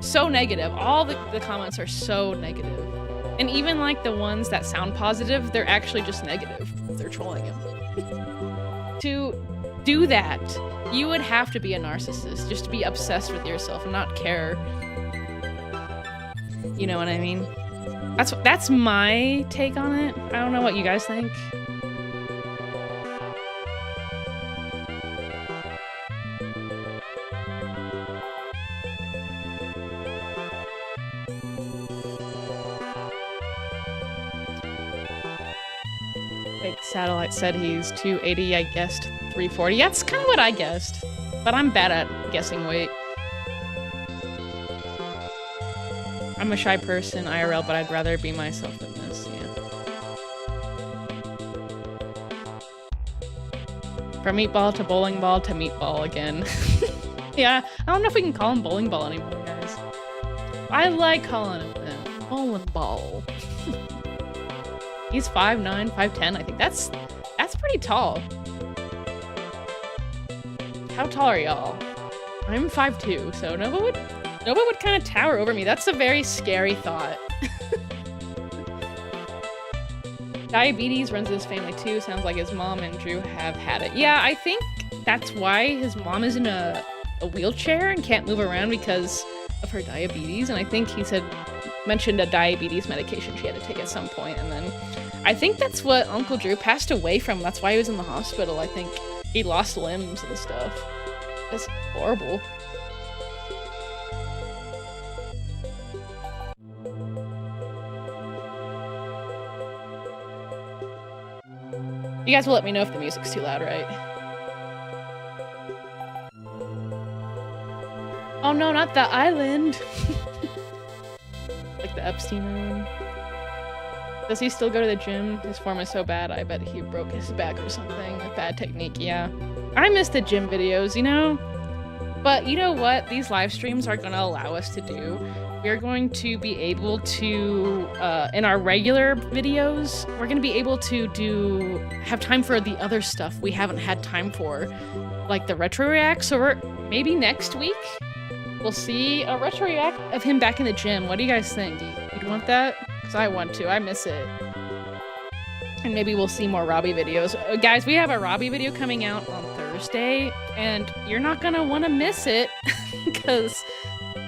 so negative. All the comments are so negative. And even like the ones that sound positive, they're actually just negative. They're trolling him. To do that, you would have to be a narcissist, just to be obsessed with yourself and not care. You know what I mean? That's my take on it. I don't know what you guys think. Satellite said he's 280, I guessed 340. That's kind of what I guessed. But I'm bad at guessing weight. I'm a shy person, IRL, but I'd rather be myself than this, yeah. From meatball to bowling ball to meatball again. Yeah, I don't know if we can call him bowling ball anymore, guys. I like calling him that. Bowling ball. He's 5'9", 5'10", I think. That's pretty tall. How tall are y'all? I'm 5'2", so Nova would kind of tower over me. That's a very scary thought. Diabetes runs in his family too. Sounds like his mom and Drew have had it. Yeah, I think that's why his mom is in a wheelchair and can't move around because of her diabetes. And I think he mentioned a diabetes medication she had to take at some point, and then I think that's what Uncle Drew passed away from. That's why he was in the hospital. I think he lost limbs and stuff. That's horrible. You guys will let me know if the music's too loud, right? Oh no, not the island! Like the Epstein Island. Does he still go to the gym? His form is so bad, I bet he broke his back or something. A bad technique, yeah. I miss the gym videos, But you know what? These live streams are gonna allow us to do. We're going to be able to, in our regular videos, we're gonna be able to have time for the other stuff we haven't had time for. Like the retro reacts, or maybe next week, we'll see a retro react of him back in the gym. What do you guys think? You'd want that? Because I want to. I miss it. And maybe we'll see more Robbie videos. Guys, we have a Robbie video coming out on Thursday, and you're not gonna want to miss it, because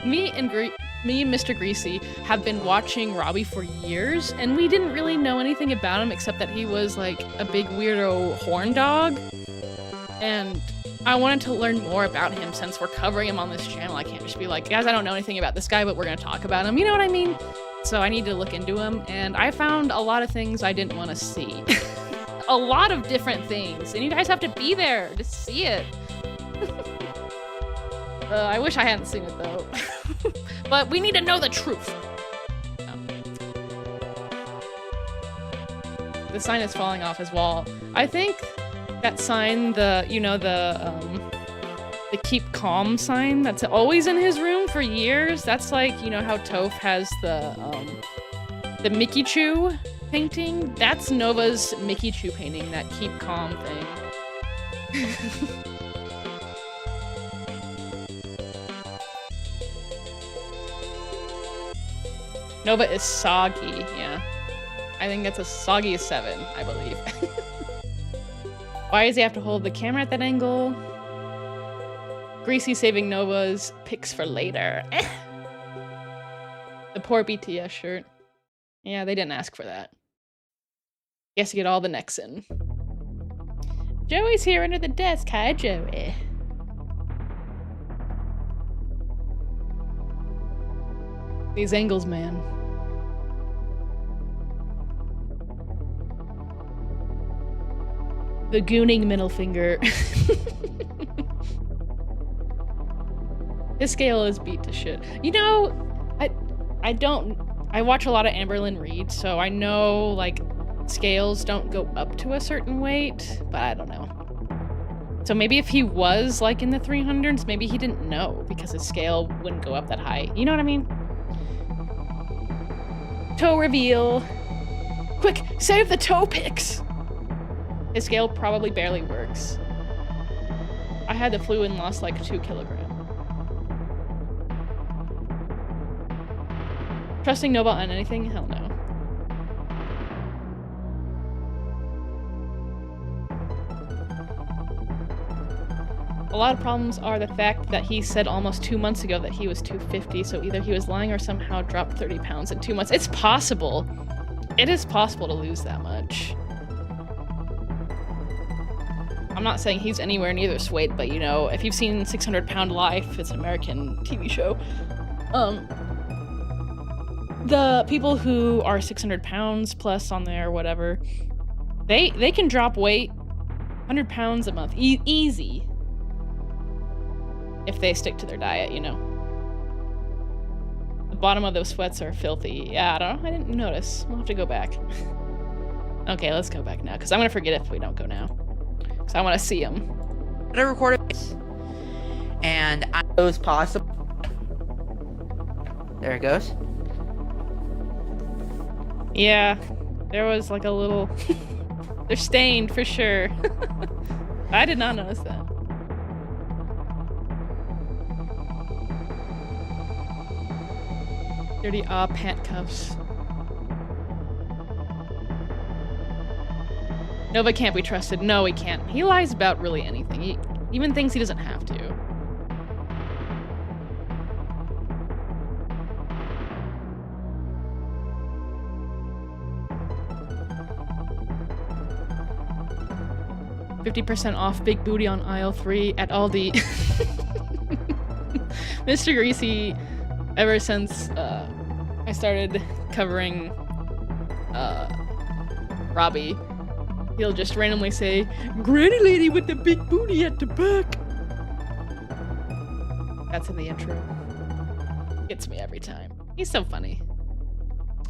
me and Mr. Greasy have been watching Robbie for years, and we didn't really know anything about him except that he was like a big weirdo horn dog. And I wanted to learn more about him since we're covering him on this channel. I can't just be like, guys, I don't know anything about this guy, but we're gonna talk about him. You know what I mean? So I need to look into him, and I found a lot of things I didn't want to see. A lot of different things, and you guys have to be there to see it. I wish I hadn't seen it though. But we need to know the truth. The sign is falling off his wall. I think that sign, the keep calm sign that's always in his room for years. That's like, you know how Toph has the Mickey Chew painting? That's Nova's Mickey Chew painting, that keep calm thing. Nova is soggy, yeah. I think it's a soggy 7, I believe. Why does he have to hold the camera at that angle? Greasy saving Nova's pics for later. The poor BTS shirt. Yeah, they didn't ask for that. Guess you get all the necks in. Joey's here under the desk. Hi, Joey. These angles, man. The gooning middle finger. His scale is beat to shit. You know, I watch a lot of Amberlynn Reed, so I know, like, scales don't go up to a certain weight, but I don't know. So maybe if he was, like, in the 300s, maybe he didn't know, because his scale wouldn't go up that high. You know what I mean? Toe reveal. Quick, save the toe pics! His scale probably barely works. I had the flu and lost like 2 kilograms. Trusting Nova on anything? Hell no. A lot of problems are the fact that he said almost 2 months ago that he was 250, so either he was lying or somehow dropped 30 pounds in 2 months. It's possible. It is possible to lose that much. I'm not saying he's anywhere near this weight, but you know, if you've seen 600 Pound Life, it's an American TV show. The people who are 600 pounds plus on there, whatever, they can drop weight 100 pounds a month, easy, if they stick to their diet, you know. The bottom of those sweats are filthy. Yeah, I don't know, I didn't notice. We'll have to go back. Okay, let's go back now, because I'm gonna forget if we don't go now. Because I want to see him. I recorded it, and I know it's possible. There it goes. Yeah, there was like a little... They're stained for sure. I did not notice that. Dirty pant cuffs. Nova can't be trusted. No, he can't. He lies about really anything. He even thinks he doesn't have to. $50% off Big Booty on aisle 3 at Aldi. Mr. Greasy, ever since I started covering Robbie, he'll just randomly say, "Granny lady with the big booty at the back." That's in the intro. Gets me every time. He's so funny.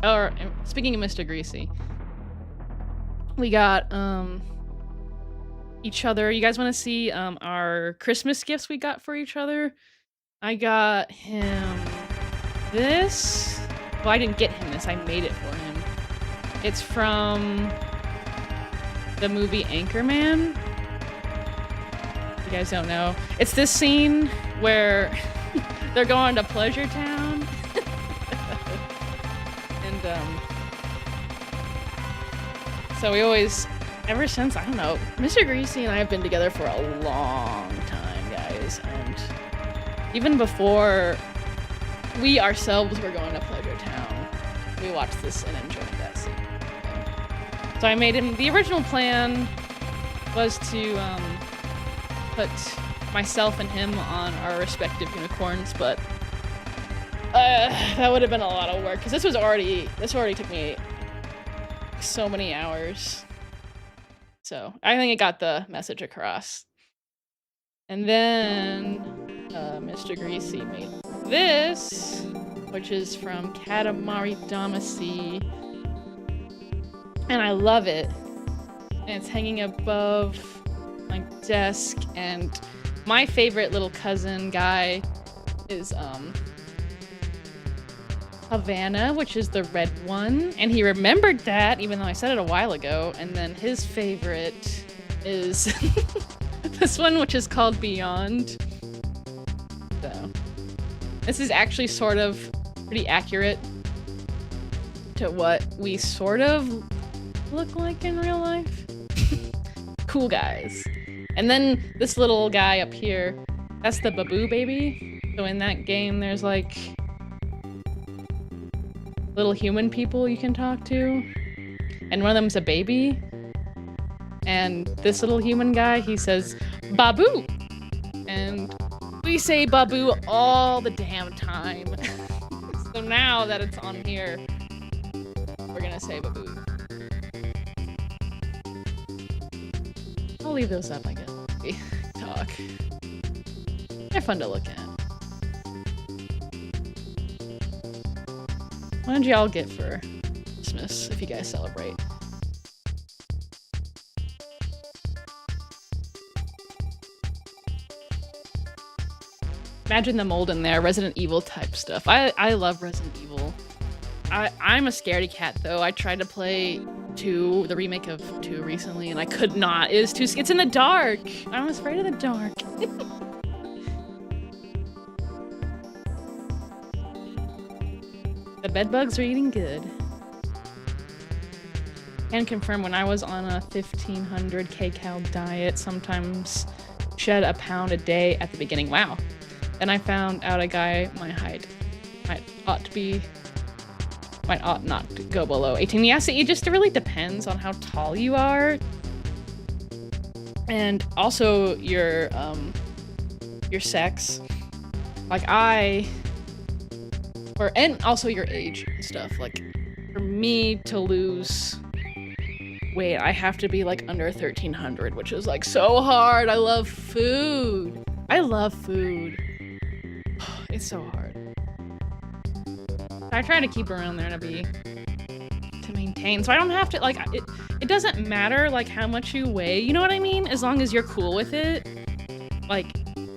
Or, speaking of Mr. Greasy, we got, each other. You guys want to see, our Christmas gifts we got for each other? I got him this. Well, I didn't get him this. I made it for him. It's from the movie Anchorman. You guys don't know. It's this scene where they're going to Pleasure Town. And so we always, ever since, I don't know, Mr. Greasy and I have been together for a long time, guys. And even before we ourselves were going to Pleasure Town, we watched this and enjoyed that scene. So I made him, the original plan was to put myself and him on our respective unicorns, but that would have been a lot of work because this already took me so many hours. So I think it got the message across. And then Mr. Greasy made this, which is from Katamari Damacy, and I love it. And it's hanging above my desk, and my favorite little cousin guy is Havana, which is the red one, and he remembered that even though I said it a while ago. And then his favorite is this one, which is called Beyond. So this is actually sort of pretty accurate to what we sort of look like in real life. Cool guys. And then this little guy up here, that's the Baboo baby. So in that game, there's like little human people you can talk to, and one of them's a baby. And this little human guy, he says Baboo, and we say Baboo all the damn time. So now that it's on here, we're gonna say Baboo. I'll leave those up, I guess. We talk. They're fun to look at. What did y'all get for Christmas, if you guys celebrate? Imagine the mold in there, Resident Evil type stuff. I love Resident Evil. I'm a scaredy cat though. I tried to play 2, the remake of 2 recently, and I could not. It's in the dark. I'm afraid of the dark. The bedbugs are eating good. Can confirm when I was on a 1500 kcal diet, sometimes shed a pound a day at the beginning. Wow. Then I found out a guy my height might ought not to go below 18. Yes, it just really depends on how tall you are, and also your sex. Like and also your age and stuff. Like for me to lose weight, I have to be like under 1300, which is like so hard. I love food. It's so hard. I try to keep around there to maintain, so I don't have to like it doesn't matter like how much you weigh, you know what I mean, as long as you're cool with it, like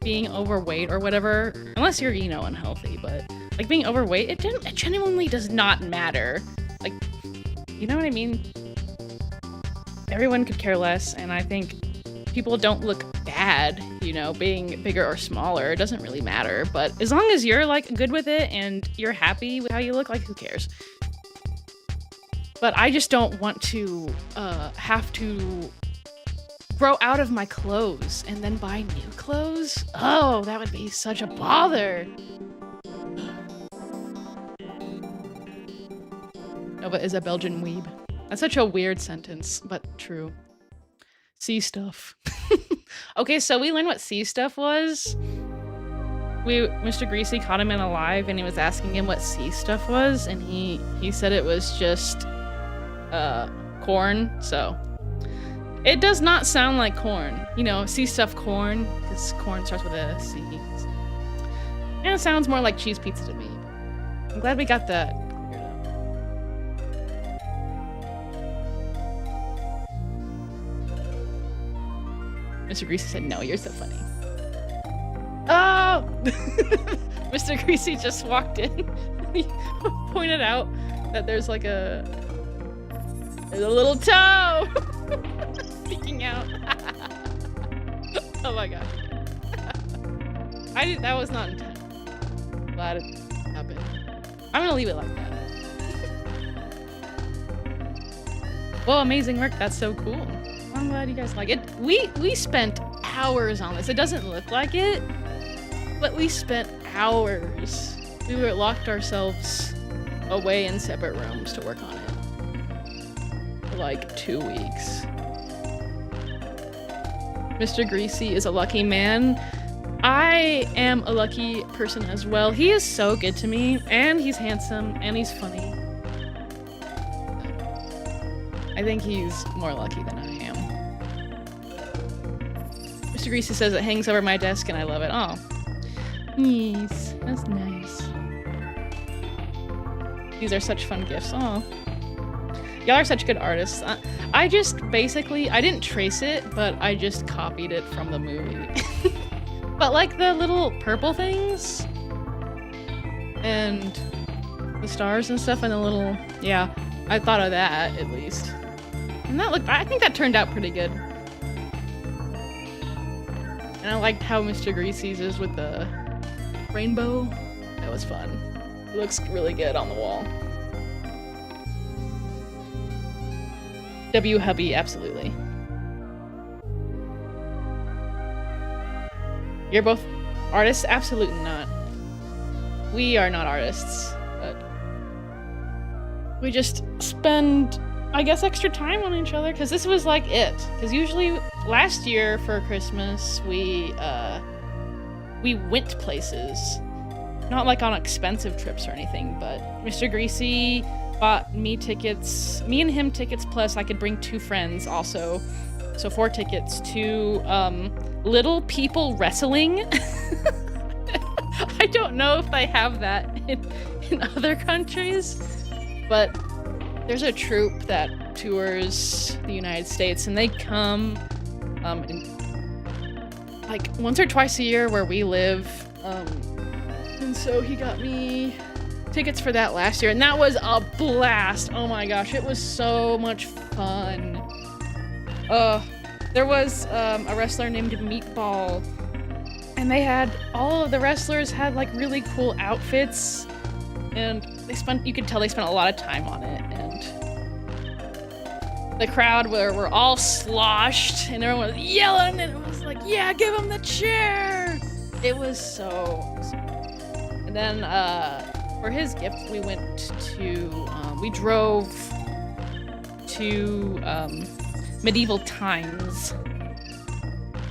being overweight or whatever, unless you're, you know, unhealthy. But like being overweight, it genuinely does not matter, like, you know what I mean. Everyone could care less, and I think people don't look bad, you know, being bigger or smaller. It doesn't really matter, but as long as you're like good with it and you're happy with how you look, like who cares? But I just don't want to have to grow out of my clothes and then buy new clothes. Oh, that would be such a bother. Nova is a Belgian weeb. That's such a weird sentence, but true. Sea stuff. Okay, so we learned what sea stuff was. Mr. Greasy caught him in a live, and he was asking him what sea stuff was, and he said it was just corn. So it does not sound like corn. You know, sea stuff corn, because corn starts with a C. And it sounds more like cheese pizza to me. I'm glad we got that cleared up. Mr. Greasy said, "No, you're so funny." Oh! Mr. Greasy just walked in. He pointed out that there's like there's a little toe sticking out. Oh my gosh. That was not intent. Glad it happened. I'm gonna leave it like that. Well, amazing work. That's so cool. I'm glad you guys like it. We spent hours on this. It doesn't look like it, but we spent hours. We were locked ourselves away in separate rooms to work on it for like 2 weeks. Mr. Greasy is a lucky man. I am a lucky person as well. He is so good to me, and he's handsome, and he's funny. I think he's more lucky than I am. Mr. Greasy says it hangs over my desk, and I love it. Oh. Yes, that's nice. These are such fun gifts. Oh. Y'all are such good artists. I just basically, I didn't trace it, but I just copied it from the movie. But like the little purple things and the stars and stuff and the little, yeah, I thought of that at least. And that looked, I think that turned out pretty good. And I liked how Mr. Greasy's is with the rainbow. That was fun. It looks really good on the wall. W Hubby, absolutely. You're both artists? Absolutely not. We are not artists, but we just spend, I guess, extra time on each other, because this was like it. Because usually last year for Christmas, we went places. Not like on expensive trips or anything, but Mr. Greasy bought me and him tickets, plus I could bring 2 friends also. So 4 tickets to Little People Wrestling. I don't know if they have that in other countries, but there's a troupe that tours the United States, and they come like once or twice a year where we live. And so he got me tickets for that last year, and that was a blast. Oh my gosh, it was so much fun. There was a wrestler named Meatball, and they had, all of the wrestlers had like really cool outfits, and you could tell they spent a lot of time on it, and the crowd were all sloshed, and everyone was yelling, and it was like, yeah, give him the chair! It was so and then, for his gift, we went to, we drove to, Medieval Times.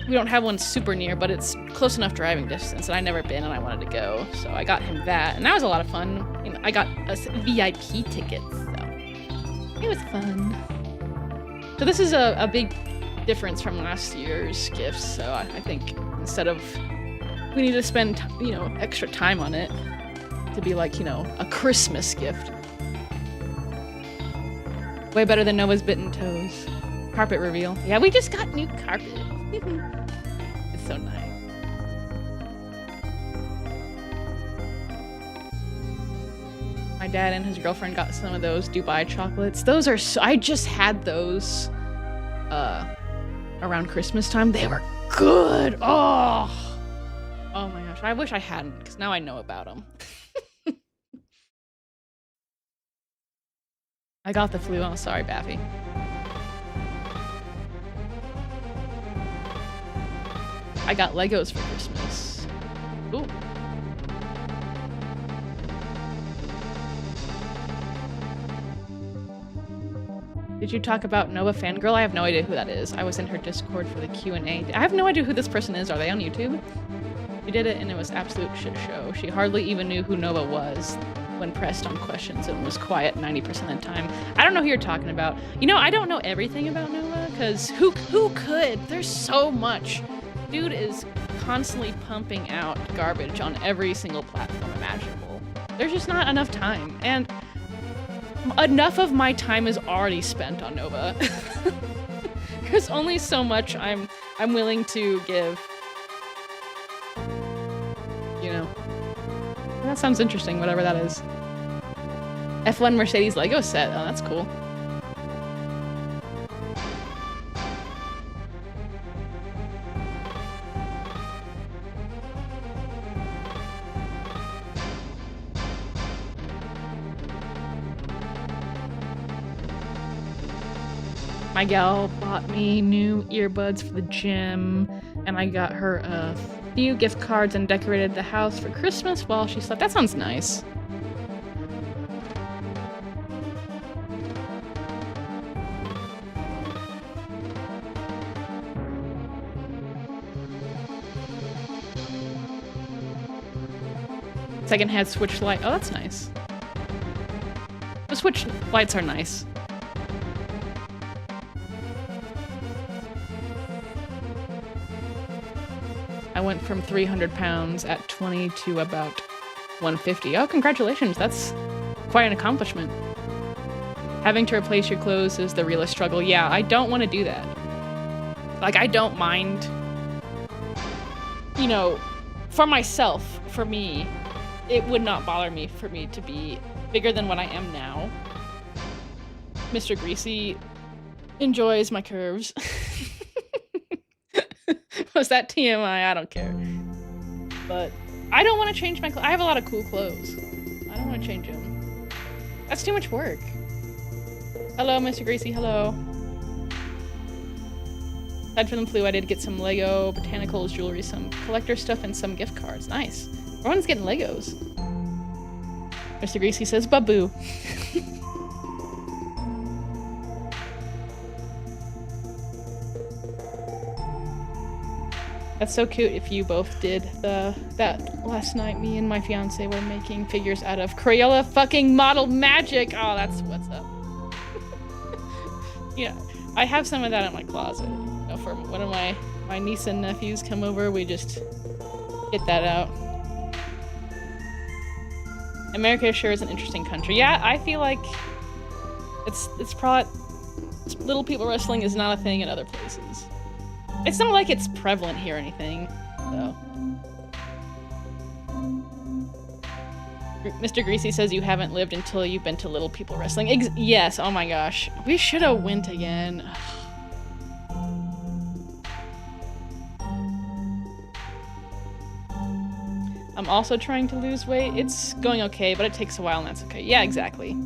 We don't have one super near, but it's close enough driving distance, and I'd never been and I wanted to go, so I got him that, and that was a lot of fun. You know, I got us VIP tickets, so it was fun. So this is a big difference from last year's gifts, so I think instead of, we need to spend, you know, extra time on it to be like, you know, a Christmas gift. Way better than Nova's Bitten Toes. Carpet reveal. Yeah, we just got new carpet. It's so nice. My dad and his girlfriend got some of those Dubai chocolates. Those are so, I just had those around Christmas time. They were good. Oh my gosh. I wish I hadn't, because now I know about them. I got the flu. Oh, sorry, Baffy. I got Legos for Christmas. Ooh. Did you talk about Nova Fangirl? I have no idea who that is. I was in her Discord for the Q&A. I have no idea who this person is. Are they on YouTube? She did it and it was absolute shit show. She hardly even knew who Nova was when pressed on questions and was quiet 90% of the time. I don't know who you're talking about. You know, I don't know everything about Nova, because who could? There's so much. Dude is constantly pumping out garbage on every single platform imaginable. There's just not enough time, and enough of my time is already spent on Nova. There's only so much I'm willing to give. You know. That sounds interesting, whatever that is. F1 Mercedes Lego set. Oh, that's cool. My gal bought me new earbuds for the gym, and I got her a few gift cards and decorated the house for Christmas while she slept. That sounds nice. Secondhand Switch light. Oh, that's nice. The Switch lights are nice. I went from 300 pounds at 20 to about 150. Oh, congratulations. That's quite an accomplishment. Having to replace your clothes is the realest struggle. Yeah, I don't want to do that. Like, I don't mind, you know, for myself, for me, it would not bother me for me to be bigger than what I am now. Mr. Greasy enjoys my curves. Was that TMI? I don't care. But I don't want to change my clothes. I have a lot of cool clothes. I don't want to change them. That's too much work. Hello, Mr. Greasy. Hello. Aside from the flu, I did get some Lego, botanicals, jewelry, some collector stuff, and some gift cards. Nice. Everyone's getting Legos. Mr. Greasy says, Babu. That's so cute if you both did that last night. Me and my fiance were making figures out of Crayola fucking model magic. Oh, that's what's up. Yeah, I have some of that in my closet. You know, for one of my niece and nephews come over, we just get that out. America sure is an interesting country. Yeah, I feel like it's probably little people wrestling is not a thing in other places. It's not like it's prevalent here or anything, so. Mr. Greasy says you haven't lived until you've been to little people wrestling. Yes, oh my gosh. We should have went again. I'm also trying to lose weight. It's going okay, but it takes a while and that's okay. Yeah, exactly.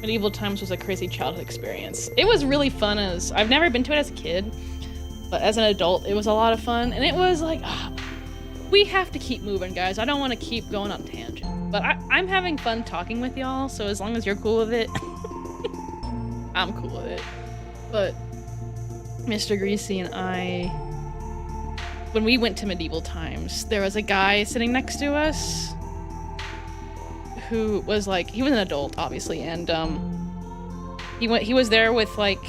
Medieval Times was a crazy childhood experience. It was really fun I've never been to it as a kid, but as an adult, it was a lot of fun. And it was like, we have to keep moving, guys. I don't want to keep going on tangents. But I'm having fun talking with y'all, so as long as you're cool with it, I'm cool with it. But Mr. Greasy and I, when we went to Medieval Times, there was a guy sitting next to us who was like, he was an adult, obviously, and he was there with like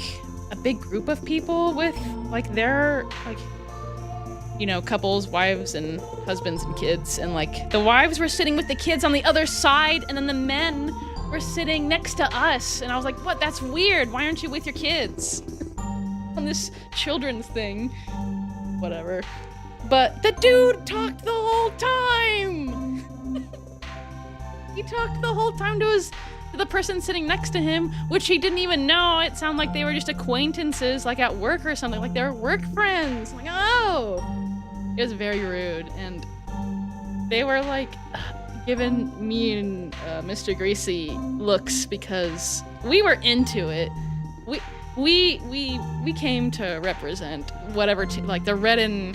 a big group of people with like their like, you know, couples, wives and husbands and kids, and like the wives were sitting with the kids on the other side, and then the men were sitting next to us, and I was like, what? That's weird. Why aren't you with your kids on this children's thing? Whatever. But the dude talked the whole time. He talked the whole time to the person sitting next to him, which he didn't even know. It sounded like they were just acquaintances, like at work or something, like they were work friends. I'm like, oh, it was very rude, and they were like giving me and Mr. Greasy looks because we were into it. We came to represent whatever like the red and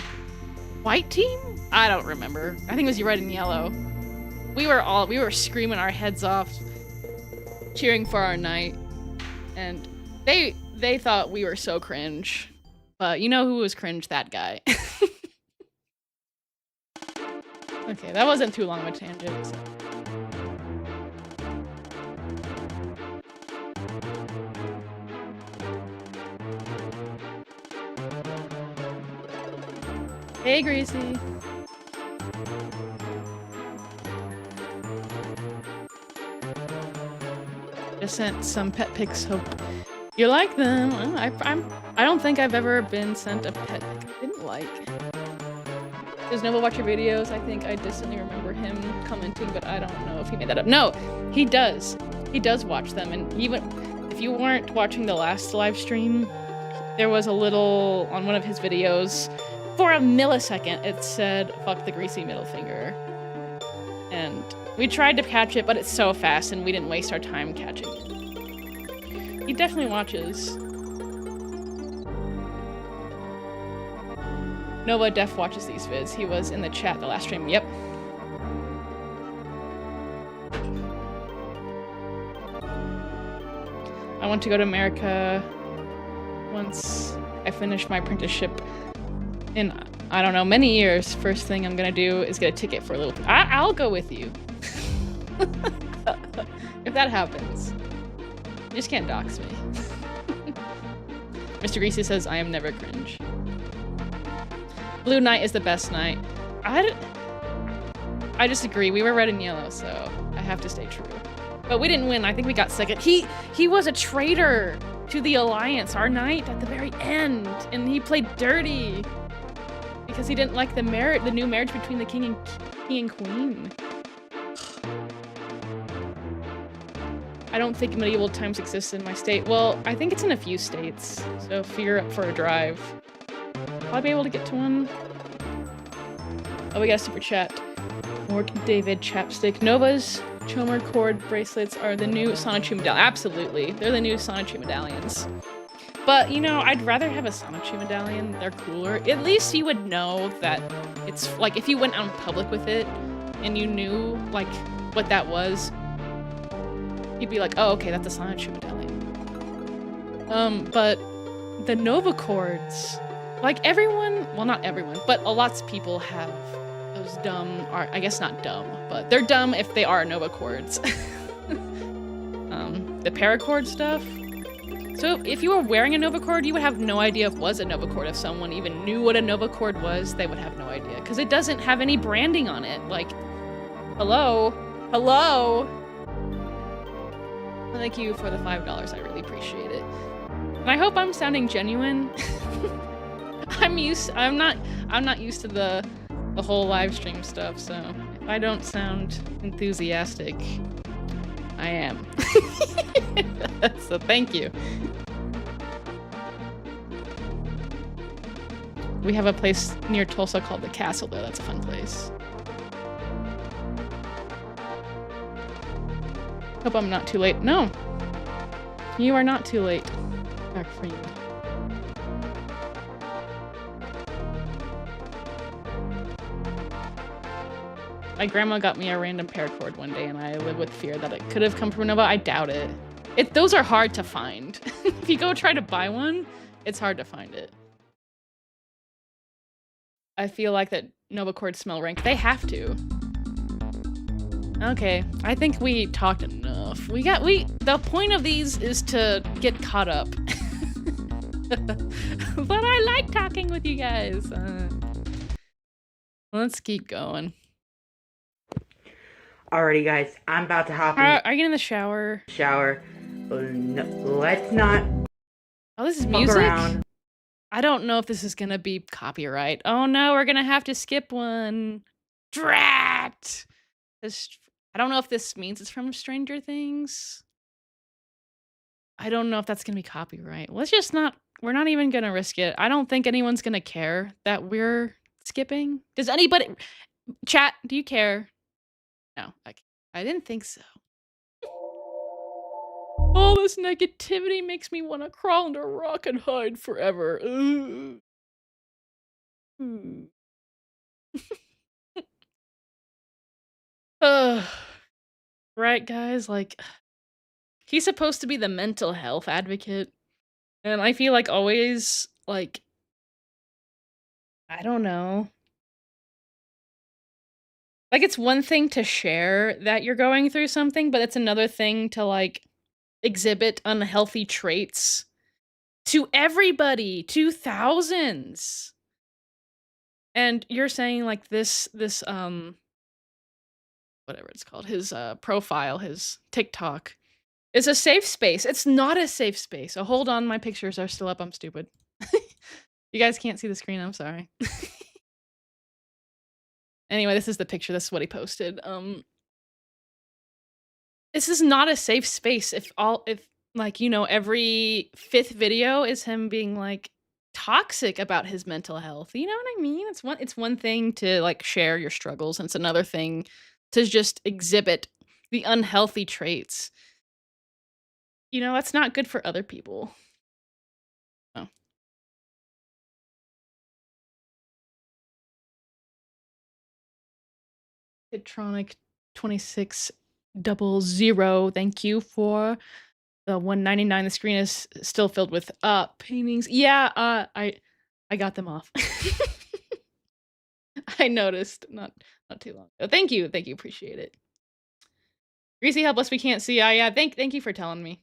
white team. I don't remember. I think it was red and yellow. We were screaming our heads off, cheering for our knight, and they thought we were so cringe. But you know who was cringe? That guy. Okay, that wasn't too long of a tangent. So. Hey, Greasy. Just sent some pet pics. Hope you like them. I don't think I've ever been sent a pet pic I didn't like. Does Nova watch your videos? I think I distantly remember him commenting, but I don't know if he made that up. No, he does. He does watch them, and even if you weren't watching the last live stream, there was a little on one of his videos. For a millisecond, it said, "Fuck the greasy middle finger," and we tried to catch it, but it's so fast, and we didn't waste our time catching it. He definitely watches. Nova Def watches these vids. He was in the chat the last stream. Yep. I want to go to America once I finish my apprenticeship in, I don't know, many years. First thing I'm gonna do is get a ticket for a little. I'll go with you. If that happens. You just can't dox me. Mr. Greasy says, I am never cringe. Blue Knight is the best knight. I disagree. We were red and yellow, so I have to stay true. But we didn't win. I think we got second. He was a traitor to the Alliance, our knight, at the very end. And he played dirty. Because he didn't like the new marriage between the king and queen. I don't think medieval times exist in my state. Well, I think it's in a few states. So if you're up for a drive, I'll be able to get to one. Oh, we got a super chat. Mort David Chapstick. Nova's Chomer cord bracelets are the new Sonichu medallion. Absolutely. They're the new Sonichu medallions. But, you know, I'd rather have a Sonichu medallion. They're cooler. At least you would know that it's, like, if you went out in public with it and you knew, like, what that was, you'd be like, oh, okay, that's a Sonichu medallion. But the Nova cords, like everyone, well, not everyone, but lots of people have those dumb, or I guess not dumb, but they're dumb if they are Nova cords. The paracord stuff. So if you were wearing a Nova cord, you would have no idea if it was a Nova cord. If someone even knew what a Nova cord was, they would have no idea. Because it doesn't have any branding on it. Like, hello? Hello? Thank you for the $5. I really appreciate it. And I hope I'm sounding genuine. I'm not used to the whole live stream stuff, so if I don't sound enthusiastic, I am. So thank you. We have a place near Tulsa called the Castle, though. That's a fun place. Hope I'm not too late. No. You are not too late. Back for you. My grandma got me a random paracord one day, and I live with fear that it could have come from Nova. I doubt it. Those are hard to find. If you go try to buy one, it's hard to find it. I feel like that Nova cords smell rank. They have to. Okay, I think we talked enough. The point of these is to get caught up. But I like talking with you guys. Let's keep going. Alrighty, guys, I'm about to hop in. Are you in the shower? No, let's not. Oh, this is fuck music? around. I don't know if this is gonna be copyright. Oh no, we're gonna have to skip one. Drat! I don't know if this means it's from Stranger Things. I don't know if that's gonna be copyright. Let's just not. We're not even gonna risk it. I don't think anyone's gonna care that we're skipping. Does anybody? Chat, do you care? No, I didn't think so. All this negativity makes me want to crawl under a rock and hide forever. Right, guys? Like, he's supposed to be the mental health advocate. And I feel like always, like, I don't know. Like, it's one thing to share that you're going through something, but it's another thing to, like, exhibit unhealthy traits to everybody, to thousands. And you're saying, like, this whatever it's called, his profile, his TikTok, is a safe space. It's not a safe space. So hold on, my pictures are still up. I'm stupid. You guys can't see the screen. I'm sorry. Anyway, this is the picture. This is what he posted. This is not a safe space. If like, you know, every 5th video is him being like toxic about his mental health. You know what I mean? It's one thing to like share your struggles, and it's another thing to just exhibit the unhealthy traits. You know, that's not good for other people. Oh. Kidtronic 2600, thank you for The 199, the screen is still filled with paintings. Yeah, I got them off. I noticed not too long ago. Thank you, appreciate it. Greasy, help us, we can't see. Yeah, thank you for telling me.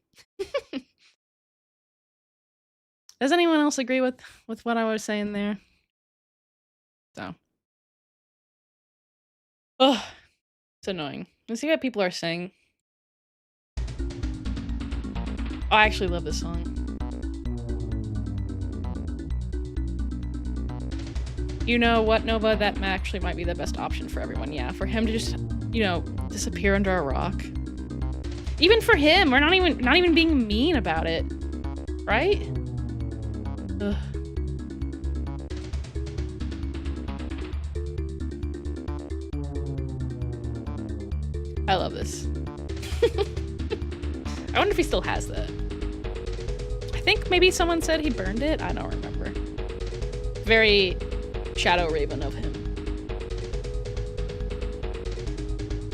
Does anyone else agree with what I was saying there? So. Oh, it's annoying. Let's see what people are saying. Oh, I actually love this song. You know what, Nova? That actually might be the best option for everyone. Yeah, for him to just, you know, disappear under a rock. Even for him, we're not even being mean about it, right? Ugh. I love this. I wonder if he still has that. I think maybe someone said he burned it. I don't remember. Very Shadow Raven of him.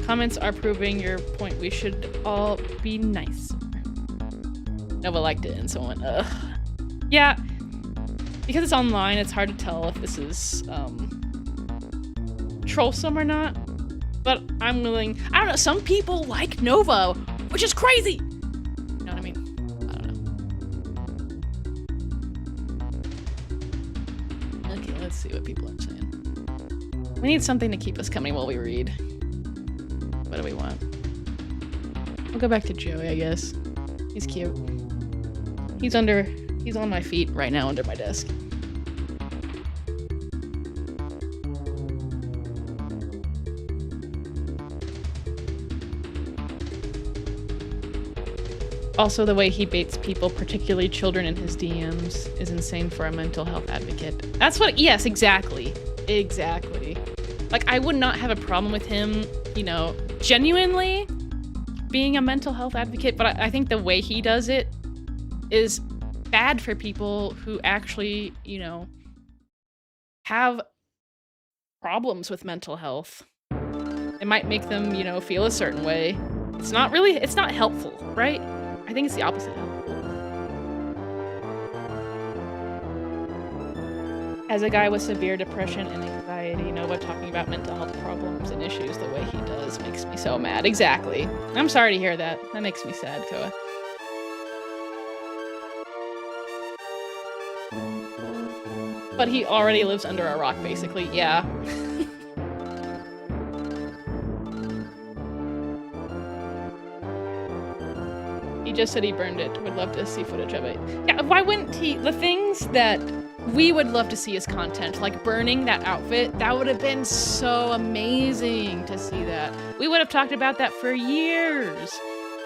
Comments are proving your point. We should all be nice. Nova liked it and someone, ugh. Yeah, because it's online, it's hard to tell if this is trollsome or not. But I'm willing. I don't know. Some people like Nova, which is crazy. You know what I mean? I don't know. Okay, let's see what people are saying. We need something to keep us coming while we read. What do we want? We'll go back to Joey, I guess. He's cute. He's on my feet right now under my desk. Also, the way he baits people, particularly children in his DMs, is insane for a mental health advocate. That's what, yes, exactly. Exactly. Like, I would not have a problem with him, you know, genuinely being a mental health advocate, but I think the way he does it is bad for people who actually, you know, have problems with mental health. It might make them, you know, feel a certain way. It's not helpful, right? I think it's the opposite of helpful. As a guy with severe depression and anxiety, Nova talking about mental health problems and issues the way he does makes me so mad. Exactly. I'm sorry to hear that. That makes me sad, Koa. But he already lives under a rock, basically. Yeah. He just said he burned it. Would love to see footage of it. Yeah, why wouldn't he? The things that we would love to see as content, like burning that outfit, that would have been so amazing to see that. We would have talked about that for years.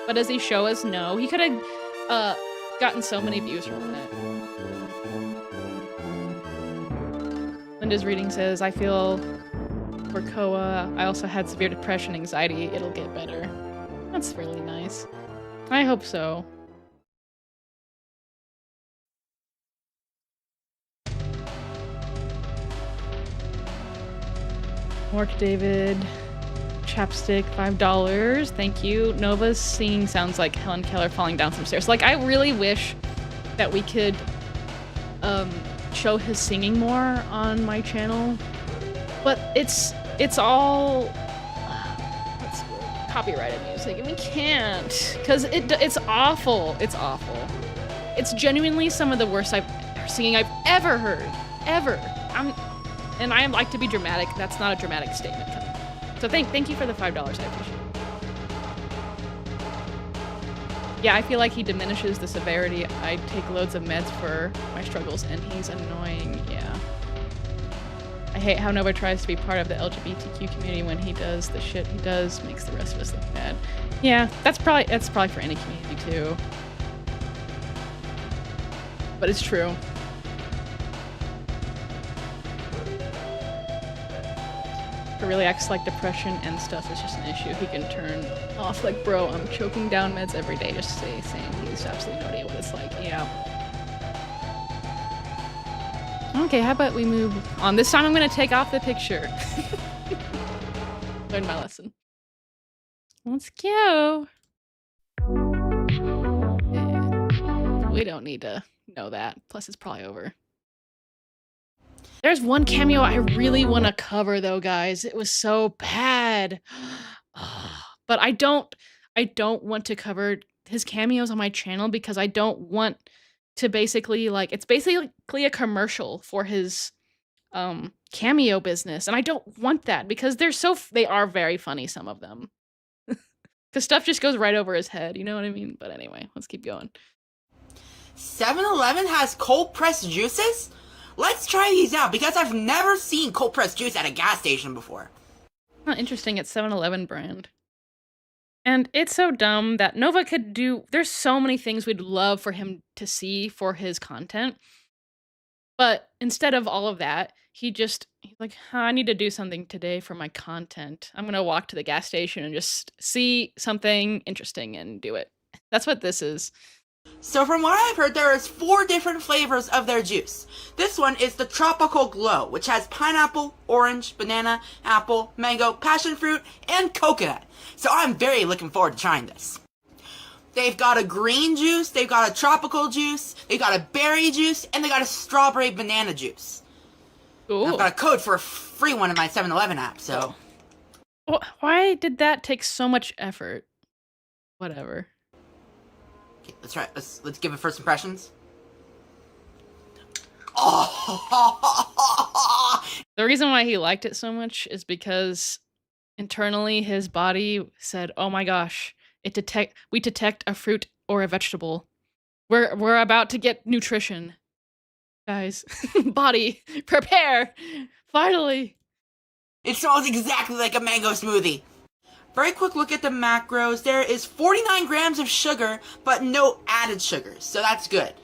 But does he show us? No. He could have gotten so many views from it. Linda's reading says, I feel for Koa. I also had severe depression, anxiety. It'll get better. That's really nice. I hope so. Mark David, Chapstick, $5. Thank you. Nova's singing sounds like Helen Keller falling down some stairs. Like, I really wish that we could show his singing more on my channel, but it's all copyrighted music, and we can't, because it's awful. It's awful. It's genuinely some of the worst singing I've ever heard, ever. And I like to be dramatic. That's not a dramatic statement. So thank you for the $5. I appreciate it. Yeah, I feel like he diminishes the severity. I take loads of meds for my struggles, and he's annoying. Yeah. I hate how Nova tries to be part of the LGBTQ community when he does the shit he does, makes the rest of us look bad. Yeah, that's probably for any community too. But it's true. If it really acts like depression and stuff is just an issue, he can turn off like, bro, I'm choking down meds every day just saying he's absolutely no idea what it's like. Yeah. Okay, how about we move on? This time I'm gonna take off the picture. Learned my lesson. Let's go. We don't need to know that. Plus, it's probably over. There's one cameo I really want to cover, though, guys. It was so bad. But I don't want to cover his cameos on my channel because I don't want to basically, like, it's basically a commercial for his cameo business, and I don't want that because they are very funny, some of them. Because stuff just goes right over his head, you know what I mean? But anyway, let's keep going. 7-Eleven has cold pressed juices? Let's try these out because I've never seen cold pressed juice at a gas station before. Not interesting, it's 7-Eleven brand. And it's so dumb that Nova could do, there's so many things we'd love for him to see for his content. But instead of all of that, he's like, I need to do something today for my content. I'm going to walk to the gas station and just see something interesting and do it. That's what this is. So from what I've heard, there is 4 different flavors of their juice. This one is the Tropical Glow, which has pineapple, orange, banana, apple, mango, passion fruit, and coconut. So I'm very looking forward to trying this. They've got a green juice, they've got a tropical juice, they've got a berry juice, and they got a strawberry banana juice. Ooh. I've got a code for a free one in my 7-Eleven app, so... Why did that take so much effort? Whatever. Okay, let's try it. Let's give it first impressions. Oh! The reason why he liked it so much is because internally his body said, "Oh my gosh, we detect a fruit or a vegetable. We're about to get nutrition. Guys, body, prepare. Finally." It smells exactly like a mango smoothie. Very quick look at the macros. There is 49 grams of sugar, but no added sugars, so that's good.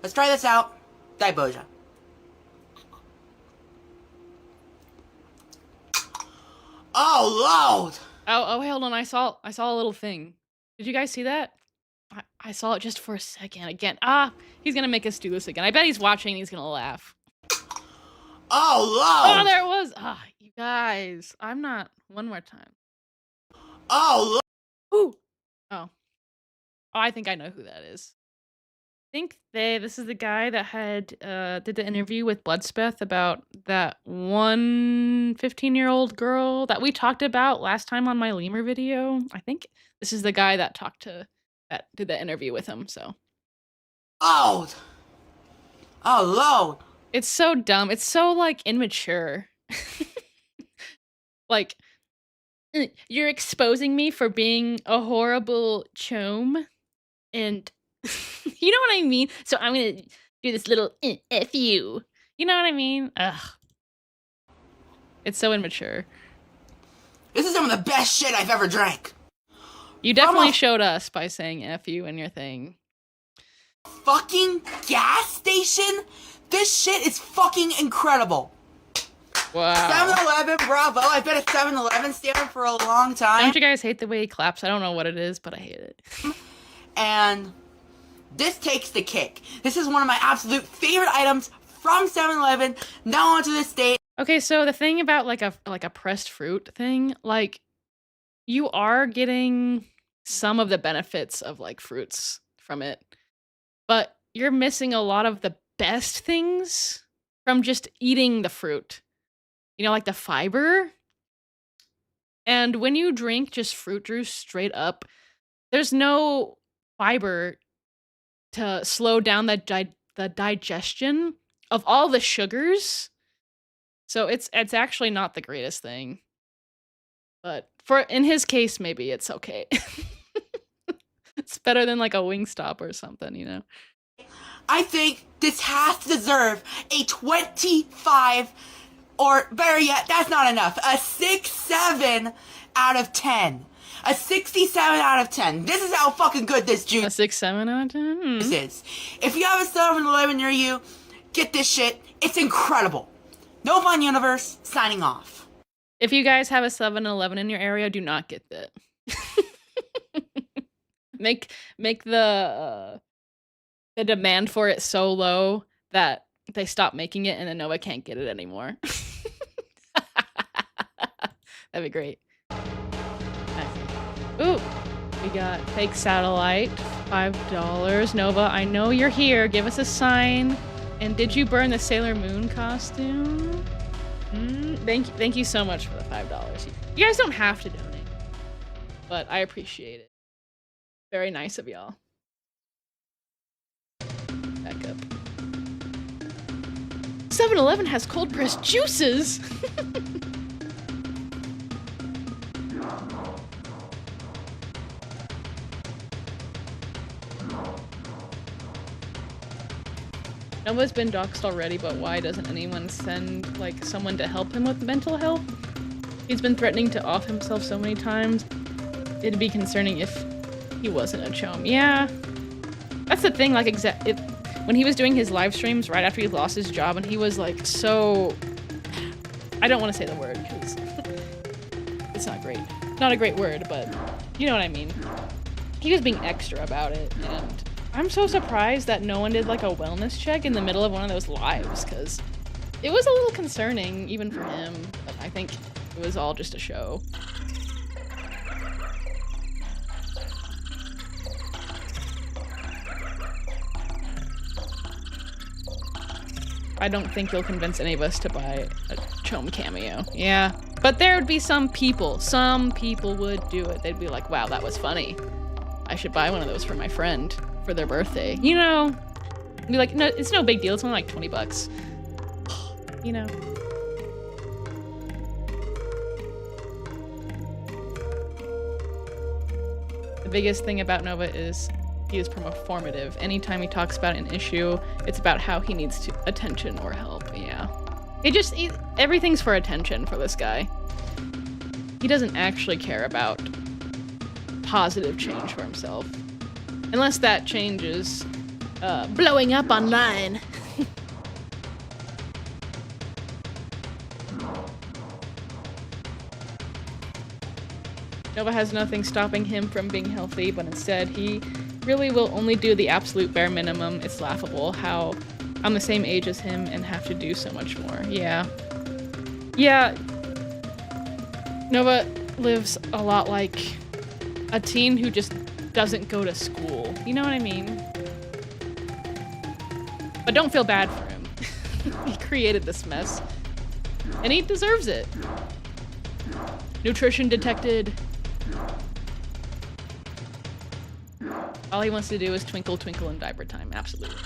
Let's try this out. Daiboja. Oh, Lord! Oh, hold on. I saw a little thing. Did you guys see that? I saw it just for a second. Again. He's gonna make us do this again. I bet he's watching and he's gonna laugh. Oh, Lord! Oh, there it was. You guys. I'm not. One more time. Oh, Lord! Ooh. Oh, I think I know who that is. I think this is the guy that had did the interview with Bloodspeth about that one 15-year-old girl that we talked about last time on my lemur video. I think this is the guy that did the interview with him, so. Oh, Lord! It's so dumb. It's so, like, immature. Like, you're exposing me for being a horrible chome, and you know what I mean? So I'm gonna do this little F you. You know what I mean? Ugh. It's so immature. This is some of the best shit I've ever drank. You definitely showed us by saying F you in your thing. Fucking gas station? This shit is fucking incredible. Wow. 7-Eleven, bravo. I've been a 7-Eleven stand for a long time. Don't you guys hate the way he claps? I don't know what it is, but I hate it. And this takes the cake. This is one of my absolute favorite items from 7-Eleven. Now onto this date. Okay, so the thing about like a pressed fruit thing, like you are getting some of the benefits of like fruits from it, but you're missing a lot of the best things from just eating the fruit. You know, like the fiber. And when you drink just fruit juice straight up, there's no fiber to slow down the digestion of all the sugars. So it's actually not the greatest thing. But in his case, maybe it's okay. It's better than like a Wingstop or something, you know? I think this has to deserve a 25, or better yet, that's not enough, a 6-7 out of 10. A 67 out of 10. This is how fucking good this juice A 6-7 out of 10? is. If you have a 7-Eleven near you, get this shit. It's incredible. No Fun Universe, signing off. If you guys have a 7-Eleven in your area, do not get that. Make the demand for it so low that they stop making it and then Nova can't get it anymore. That'd be great. Okay. Ooh, we got fake satellite $5. Nova, I know you're here. Give us a sign. And did you burn the Sailor Moon costume? Thank you so much for the $5. You guys don't have to donate, but I appreciate it. Very nice of y'all. Back up. 7-Eleven has cold pressed juices. Nova's been doxxed already, but why doesn't anyone send, like, someone to help him with mental health? He's been threatening to off himself so many times. It'd be concerning if he wasn't a chum. Yeah. That's the thing, like, when he was doing his live streams right after he lost his job, and he was, like, so... I don't want to say the word, because it's not great. Not a great word, but you know what I mean. He was being extra about it, and I'm so surprised that no one did, like, a wellness check in the middle of one of those lives, because it was a little concerning, even for him, but I think it was all just a show. I don't think you'll convince any of us to buy a Chom cameo. Yeah, but there would be some people would do it. They'd be like, wow, that was funny. I should buy one of those for my friend for their birthday. You know, be like, no, it's no big deal. It's only like 20 bucks. You know. The biggest thing about Nova is he is performative. Anytime he talks about an issue, it's about how he needs attention or help. Yeah. Everything's for attention for this guy. He doesn't actually care about positive change for himself. Unless that change is blowing up online. Nova has nothing stopping him from being healthy, but instead he really will only do the absolute bare minimum. It's laughable how I'm the same age as him and have to do so much more. Yeah. Yeah. Nova lives a lot like a teen who just doesn't go to school. You know what I mean? But don't feel bad for him. He created this mess. And he deserves it. Nutrition detected. All he wants to do is twinkle, twinkle in diaper time. Absolutely.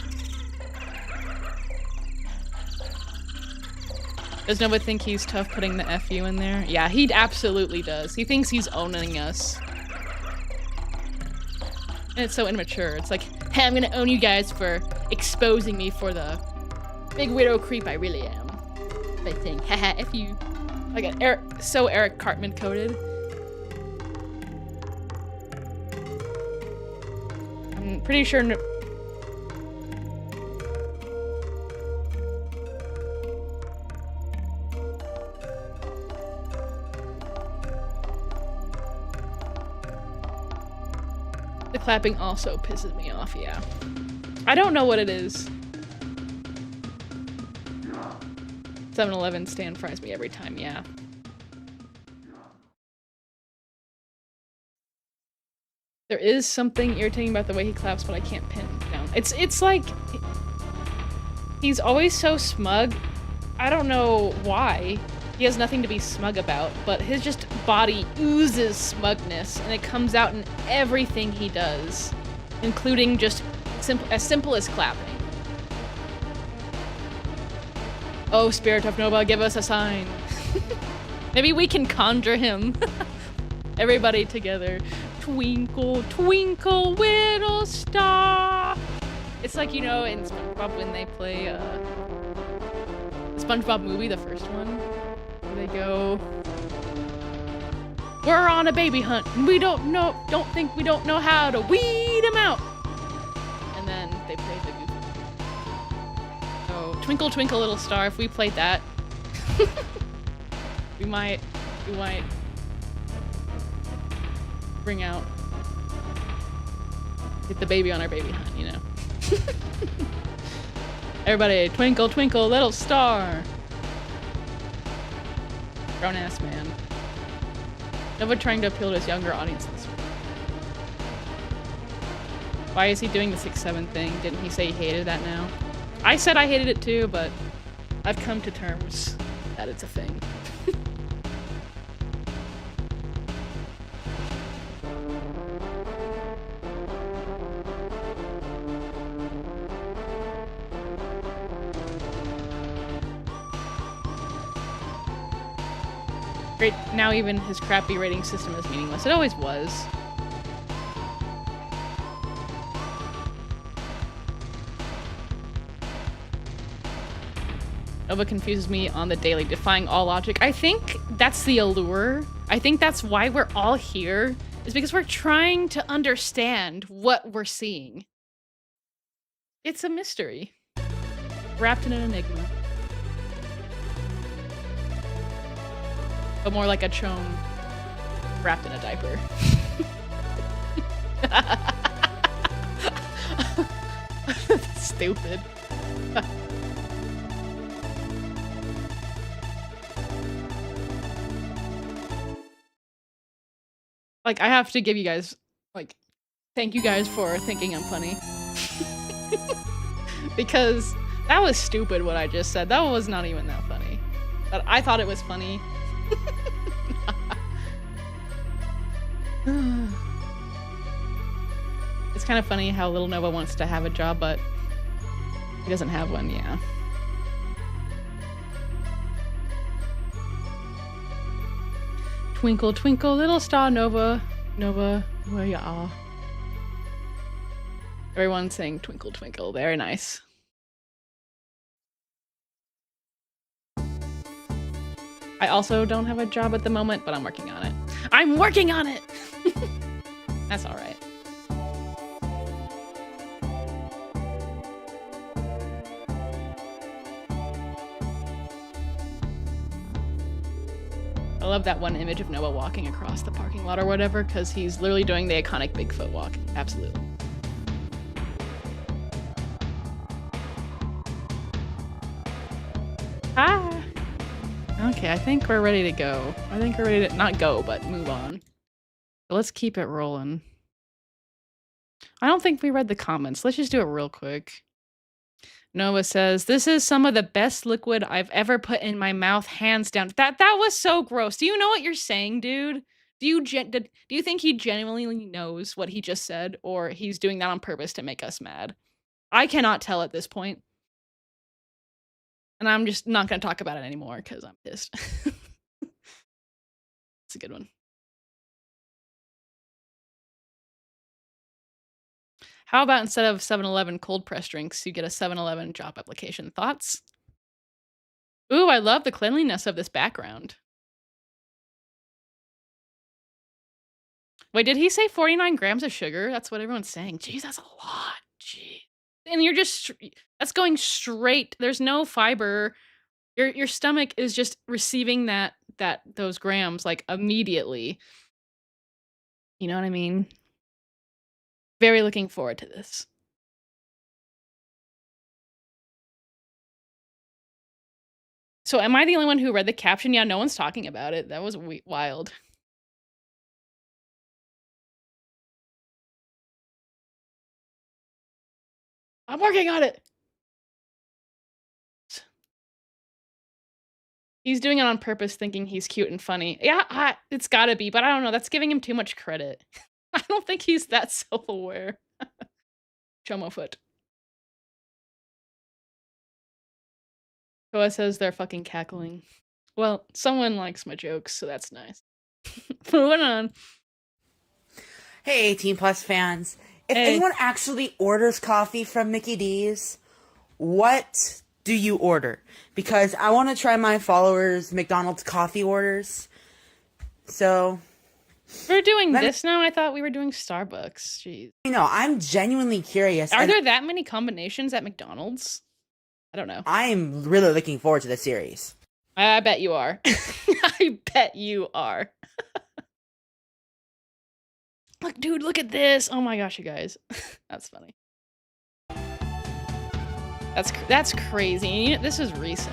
Does Nova think he's tough putting the FU in there? Yeah, he absolutely does. He thinks he's owning us. And it's so immature. It's like, hey, I'm gonna own you guys for exposing me for the big widow creep I really am. They think, haha, F you. Like, so Eric Cartman coded. I'm pretty sure... The clapping also pisses me off, yeah. I don't know what it is. 7-Eleven stand fries me every time, yeah. There is something irritating about the way he claps, but I can't pin him down. It's like... He's always so smug. I don't know why. He has nothing to be smug about, but his just body oozes smugness, and it comes out in everything he does, including just as simple as clapping. Oh, Spirit of Nova, give us a sign. Maybe we can conjure him. Everybody together. Twinkle, twinkle, little star. It's like, you know, in SpongeBob when they play SpongeBob movie, the first one. They go, we're on a baby hunt and we don't know how to weed him out. And then they play the goofy. So Twinkle Twinkle Little Star, if we played that, we might bring out, get the baby on our baby hunt, you know. Everybody, twinkle twinkle little star. Grown ass man. Nova trying to appeal to his younger audience this week. Why is he doing the 6-7 thing? Didn't he say he hated that now? I said I hated it too, but I've come to terms that it's a thing. Great, now even his crappy rating system is meaningless. It always was. Nova confuses me on the daily, defying all logic. I think that's the allure. I think that's why we're all here, is because we're trying to understand what we're seeing. It's a mystery, wrapped in an enigma. But more like a chone wrapped in a diaper. That's stupid. Like, I have to give you guys, like, thank you guys for thinking I'm funny. Because that was stupid what I just said. That was not even that funny. But I thought it was funny. It's kind of funny how little Nova wants to have a job, but he doesn't have one, yeah. Twinkle, twinkle, little star, Nova. Nova, where you are. Everyone's saying twinkle, twinkle. Very nice. I also don't have a job at the moment, but I'm working on it. I'm working on it! That's alright. I love that one image of Noah walking across the parking lot or whatever, because he's literally doing the iconic Bigfoot walk. Absolutely. Hi! Okay, I think we're ready to go. I think we're ready to not go, but move on. So let's keep it rolling. I don't think we read the comments. Let's just do it real quick. Noah says, "This is some of the best liquid I've ever put in my mouth, hands down." That was so gross. Do you know what you're saying, dude? Do you think he genuinely knows what he just said, or he's doing that on purpose to make us mad? I cannot tell at this point. And I'm just not going to talk about it anymore because I'm pissed. It's a good one. How about instead of 7-Eleven cold press drinks, you get a 7-Eleven job application? Thoughts? Ooh, I love the cleanliness of this background. Wait, did he say 49 grams of sugar? That's what everyone's saying. Jeez, that's a lot. Jeez. And you're just, that's going straight. There's no fiber. Your stomach is just receiving those grams like immediately. You know what I mean? Very looking forward to this. So am I the only one who read the caption? Yeah, no one's talking about it. That was wild. I'm working on it. He's doing it on purpose, thinking he's cute and funny. Yeah, it's gotta be, but I don't know. That's giving him too much credit. I don't think he's that self-aware. Chomofoot. Koa says they're fucking cackling. Well, someone likes my jokes, so that's nice. Moving on. Hey, 18 Plus fans. If anyone actually orders coffee from Mickey D's, what do you order? Because I want to try my followers' McDonald's coffee orders. So... We're doing this now? I thought we were doing Starbucks. Jeez. You know, I'm genuinely curious. Are there that many combinations at McDonald's? I don't know. I'm really looking forward to the series. I bet you are. I bet you are. Look, dude, look at this. Oh my gosh, you guys. That's funny. That's crazy. You know, this is recent.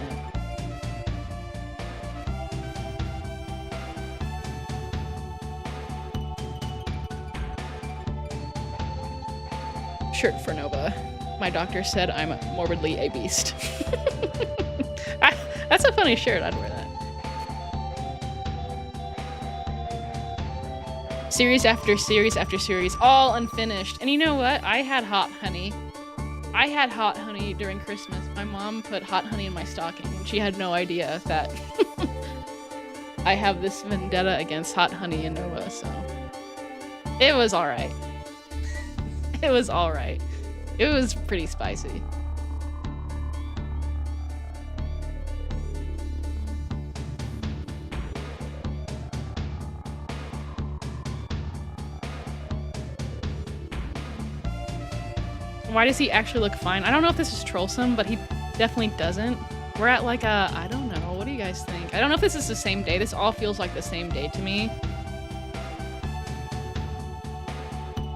shirt for Nova. My doctor said I'm morbidly a beast. That's a funny shirt. I'd wear that. Series after series after series, all unfinished. And you know what? I had hot honey. I had hot honey during Christmas. My mom put hot honey in my stocking, and she had no idea that I have this vendetta against hot honey and Nova, so it was alright. It was alright. It was pretty spicy. Why does he actually look fine? I don't know if this is trollsome, but he definitely doesn't. We're at like a, I don't know. What do you guys think? I don't know if this is the same day. This all feels like the same day to me.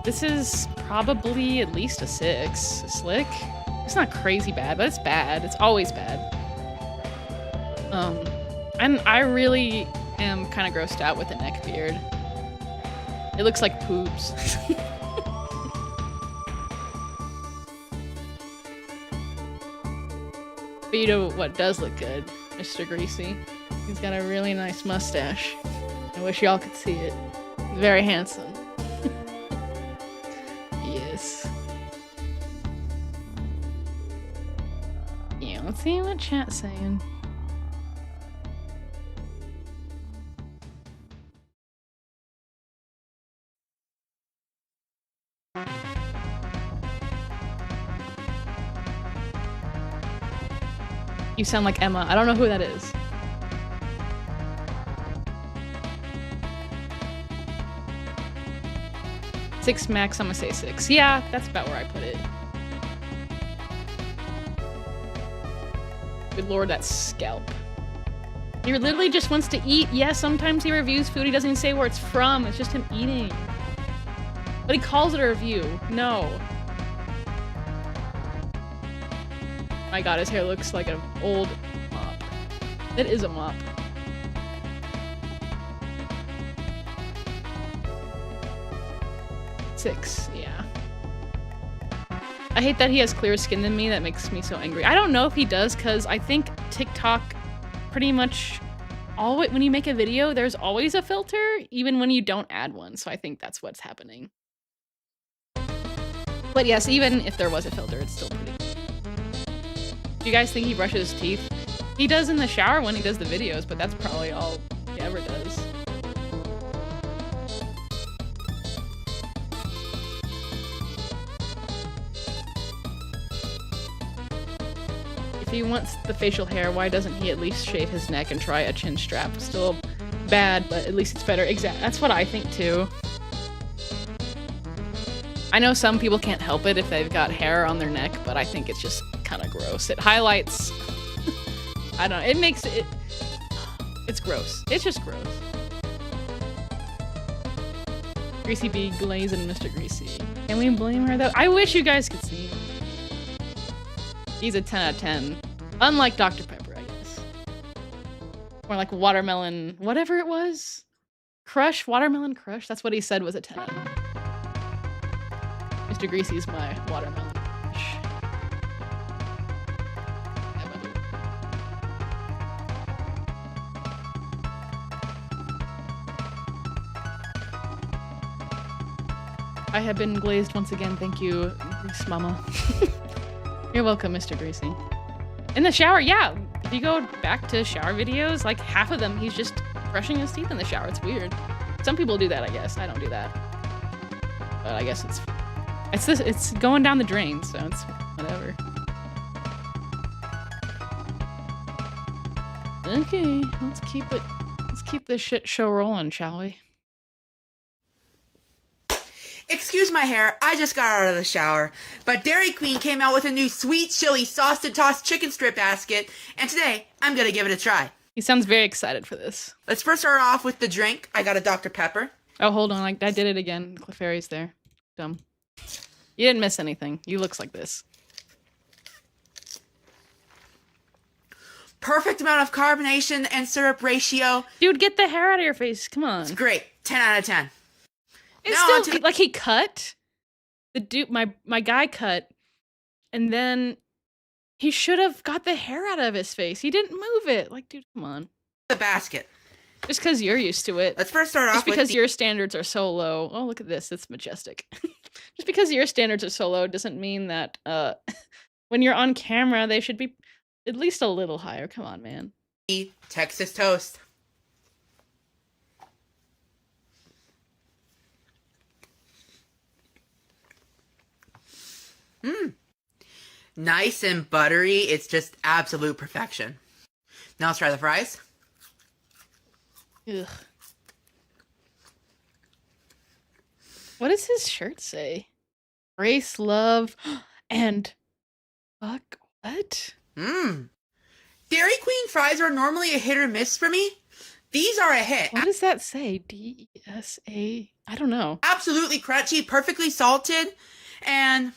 This is probably at least a 6. A slick? It's not crazy bad, but it's bad. It's always bad. And I really am kind of grossed out with the neck beard. It looks like poops. But you know what does look good? Mr. Greasy. He's got a really nice mustache. I wish y'all could see it. He's very handsome. Yes. Yeah, let's see what chat's saying. You sound like Emma. I don't know who that is. Six max, I'm gonna say 6. Yeah, that's about where I put it. Good lord, that scalp. He literally just wants to eat. Yeah, sometimes he reviews food. He doesn't even say where it's from. It's just him eating. But he calls it a review. No. My god, his hair looks like an old mop. It is a mop. Six, yeah. I hate that he has clearer skin than me. That makes me so angry. I don't know if he does, because I think TikTok pretty much when you make a video, there's always a filter, even when you don't add one. So I think that's what's happening. But yes, even if there was a filter, it's still pretty. Do you guys think he brushes his teeth? He does in the shower when he does the videos, but that's probably all he ever does. If he wants the facial hair, why doesn't he at least shave his neck and try a chin strap? Still bad, but at least it's better. Exactly. That's what I think too. I know some people can't help it if they've got hair on their neck, but I think it's just kind of gross. It highlights... I don't know. It makes it... It's gross. It's just gross. Greasy B glazing Mr. Greasy. Can we blame her though? I wish you guys could see him. He's a 10 out of 10. Unlike Dr. Pepper, I guess. Or like watermelon... Whatever it was? Crush? Watermelon Crush? That's what he said was a 10 out of 10. Mr. Greasy's my watermelon crush. I have been glazed once again. Thank you, Grease Mama. You're welcome, Mr. Greasy. In the shower, yeah. If you go back to shower videos, like half of them, he's just brushing his teeth in the shower. It's weird. Some people do that, I guess. I don't do that. But I guess it's going down the drain, so it's whatever. Okay, let's keep this shit show rolling, shall we? Excuse my hair, I just got out of the shower, but Dairy Queen came out with a new sweet chili sauce and tossed chicken strip basket, and today I'm gonna give it a try. He sounds very excited for this. Let's first start off with the drink. I got a Dr. Pepper. Oh, hold on, I did it again. Clefairy's there. Dumb. You didn't miss anything. You looks like this. Perfect amount of carbonation and syrup ratio. Dude, get the hair out of your face. Come on. It's great. 10 out of 10. It's Now still, like he cut? the dude, my guy cut, and then he should have got the hair out of his face. He didn't move it. Like, dude, come on. The basket. Just because you're used to it. Let's first start off Just with because your standards are so low. Oh, look at this. It's majestic. Just because your standards are so low doesn't mean that when you're on camera, they should be at least a little higher. Come on, man. the Texas toast. Nice and buttery. It's just absolute perfection. Now let's try the fries. Ugh. What does his shirt say? Grace, love, and fuck what? Dairy Queen fries are normally a hit or miss for me. These are a hit. What does that say? DSA? I don't know. Absolutely crunchy, perfectly salted, and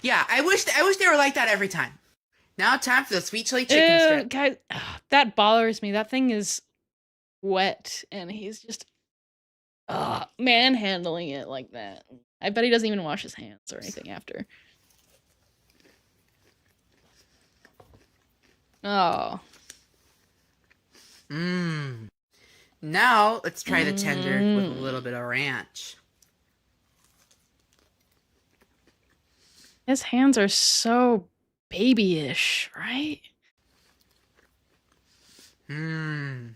yeah, I wish they were like that every time. Now time for the sweet chili chicken strip. Guys, that bothers me. That thing is wet, and he's just manhandling it like that. I bet he doesn't even wash his hands or anything after. Oh. Now let's try the tender with a little bit of ranch. His hands are so babyish, right? The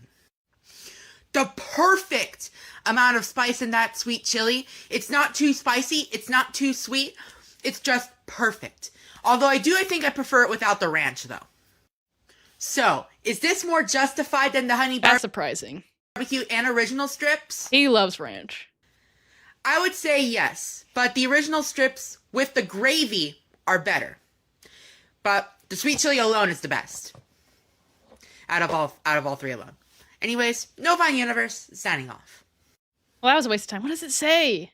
perfect amount of spice in that sweet chili. It's not too spicy. It's not too sweet. It's just perfect. Although I think I prefer it without the ranch, though. So, is this more justified than the honey That's surprising. barbecue and original strips? He loves ranch. I would say yes, but the original strips with the gravy are better. But the sweet chili alone is the best. Out of all three alone. Anyways, No Vine Universe, signing off. Well, that was a waste of time. What does it say?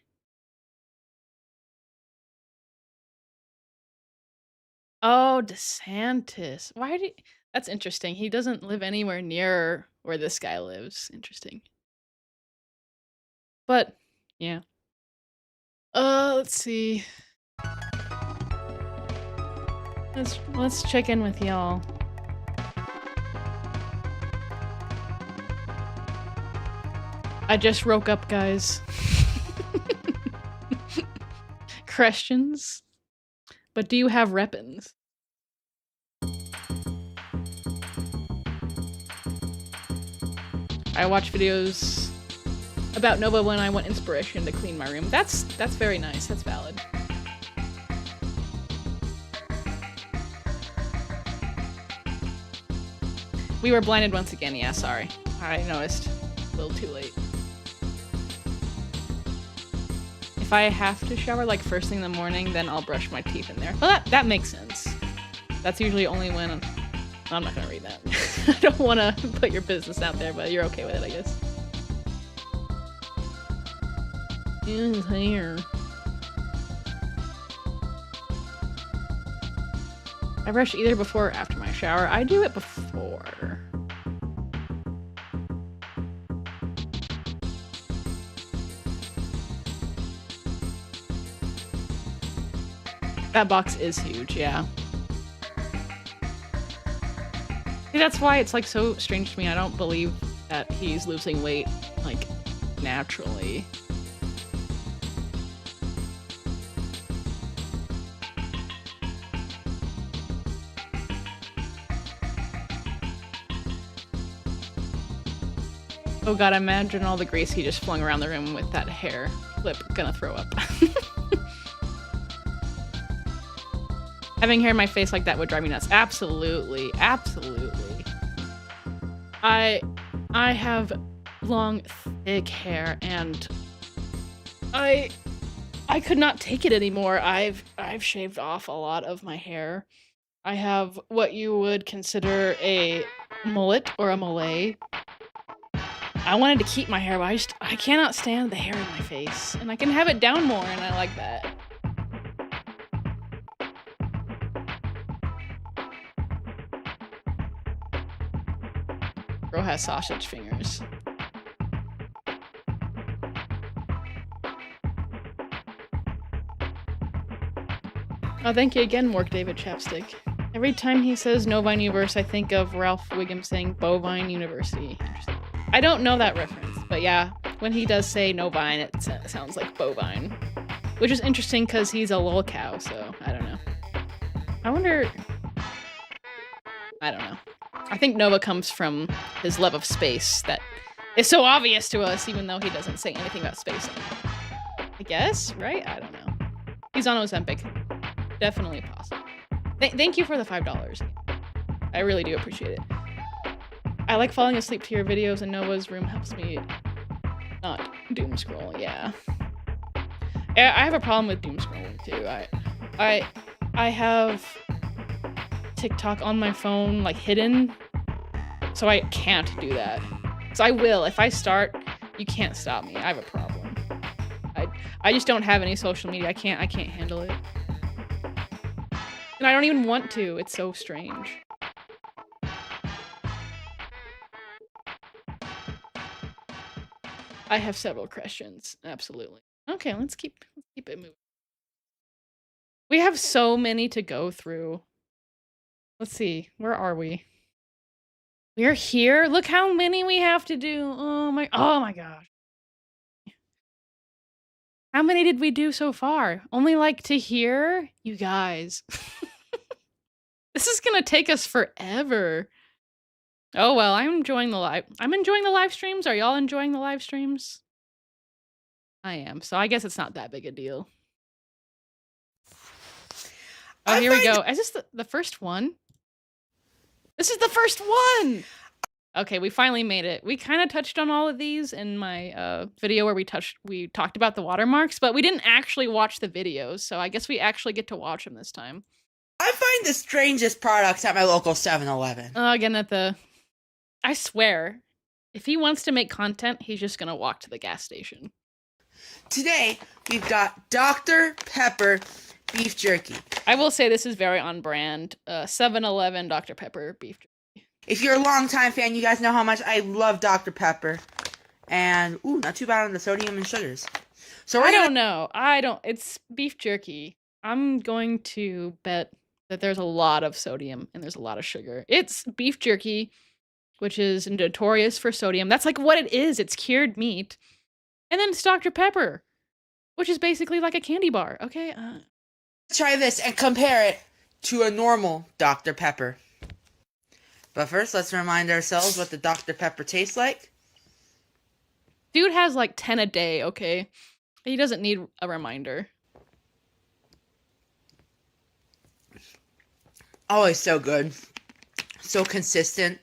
Oh, DeSantis. Why did... That's interesting. He doesn't live anywhere near where this guy lives. Interesting. But, yeah. Let's see. Let's check in with y'all. I just woke up, guys. Questions? But do you have weapons? I watch videos about Nova when I want inspiration to clean my room. That's very nice. That's valid. We were blinded once again. Yeah, sorry. I noticed. A little too late. If I have to shower like first thing in the morning, then I'll brush my teeth in there. Well, that makes sense. That's usually only when I'm not gonna read that. I don't want to put your business out there, but you're okay with it, I guess. His hair. I brush either before or after my shower. I do it before. That box is huge, yeah. See, that's why it's like so strange to me. I don't believe that he's losing weight like naturally. Oh god, imagine all the grease he just flung around the room with that hair clip. Gonna throw up. Having hair in my face like that would drive me nuts. Absolutely. Absolutely. I have long, thick hair, and I could not take it anymore. I've shaved off a lot of my hair. I have what you would consider a mullet or a mullet. I wanted to keep my hair, but I cannot stand the hair in my face. And I can have it down more, and I like that. Bro has sausage fingers. Oh, thank you again, Mork David Chapstick. Every time he says Novine Universe, I think of Ralph Wiggum saying Bovine University. Interesting. I don't know that reference, but yeah, when he does say Novine, it sounds like bovine. Which is interesting because he's a lol cow, so I don't know. I wonder... I don't know. I think Nova comes from his love of space that is so obvious to us, even though he doesn't say anything about space. I guess, right? I don't know. He's on Ozempic. Definitely possible. Thank you for the $5. I really do appreciate it. I like falling asleep to your videos, and Nova's room helps me not doom scroll. Yeah. I have a problem with doom scrolling too. I have TikTok on my phone like hidden, so I can't do that. So I will. If I start, you can't stop me. I have a problem. I just don't have any social media. I can't handle it. And I don't even want to. It's so strange. I have several questions. Absolutely. Okay, let's keep it moving. We have so many to go through. Let's see. Where are we? We're here. Look how many we have to do. Oh my gosh. How many did we do so far? Only like to here? You guys. This is gonna take us forever. Oh well, I'm enjoying the live streams. Are y'all enjoying the live streams? I am, so I guess it's not that big a deal. Oh, here we go. Is this the first one? This is the first one! Okay, we finally made it. We kind of touched on all of these in my video where we talked about the watermarks, but we didn't actually watch the videos, so I guess we actually get to watch them this time. I find the strangest products at my local 7-Eleven. Again, I swear, if he wants to make content, he's just gonna walk to the gas station. Today, we've got Dr. Pepper beef jerky. I will say this is very on brand. 7-Eleven Dr. Pepper beef jerky. If you're a longtime fan, you guys know how much I love Dr. Pepper. And, ooh, not too bad on the sodium and sugars. So I don't know. It's beef jerky. I'm going to bet that there's a lot of sodium and there's a lot of sugar. It's beef jerky, which is notorious for sodium. That's like what it is. It's cured meat. And then it's Dr. Pepper, which is basically like a candy bar. Okay. Try this and compare it to a normal Dr. Pepper. But first, let's remind ourselves what the Dr. Pepper tastes like. Dude has like 10 a day, okay? He doesn't need a reminder. Oh, it's so good. So consistent.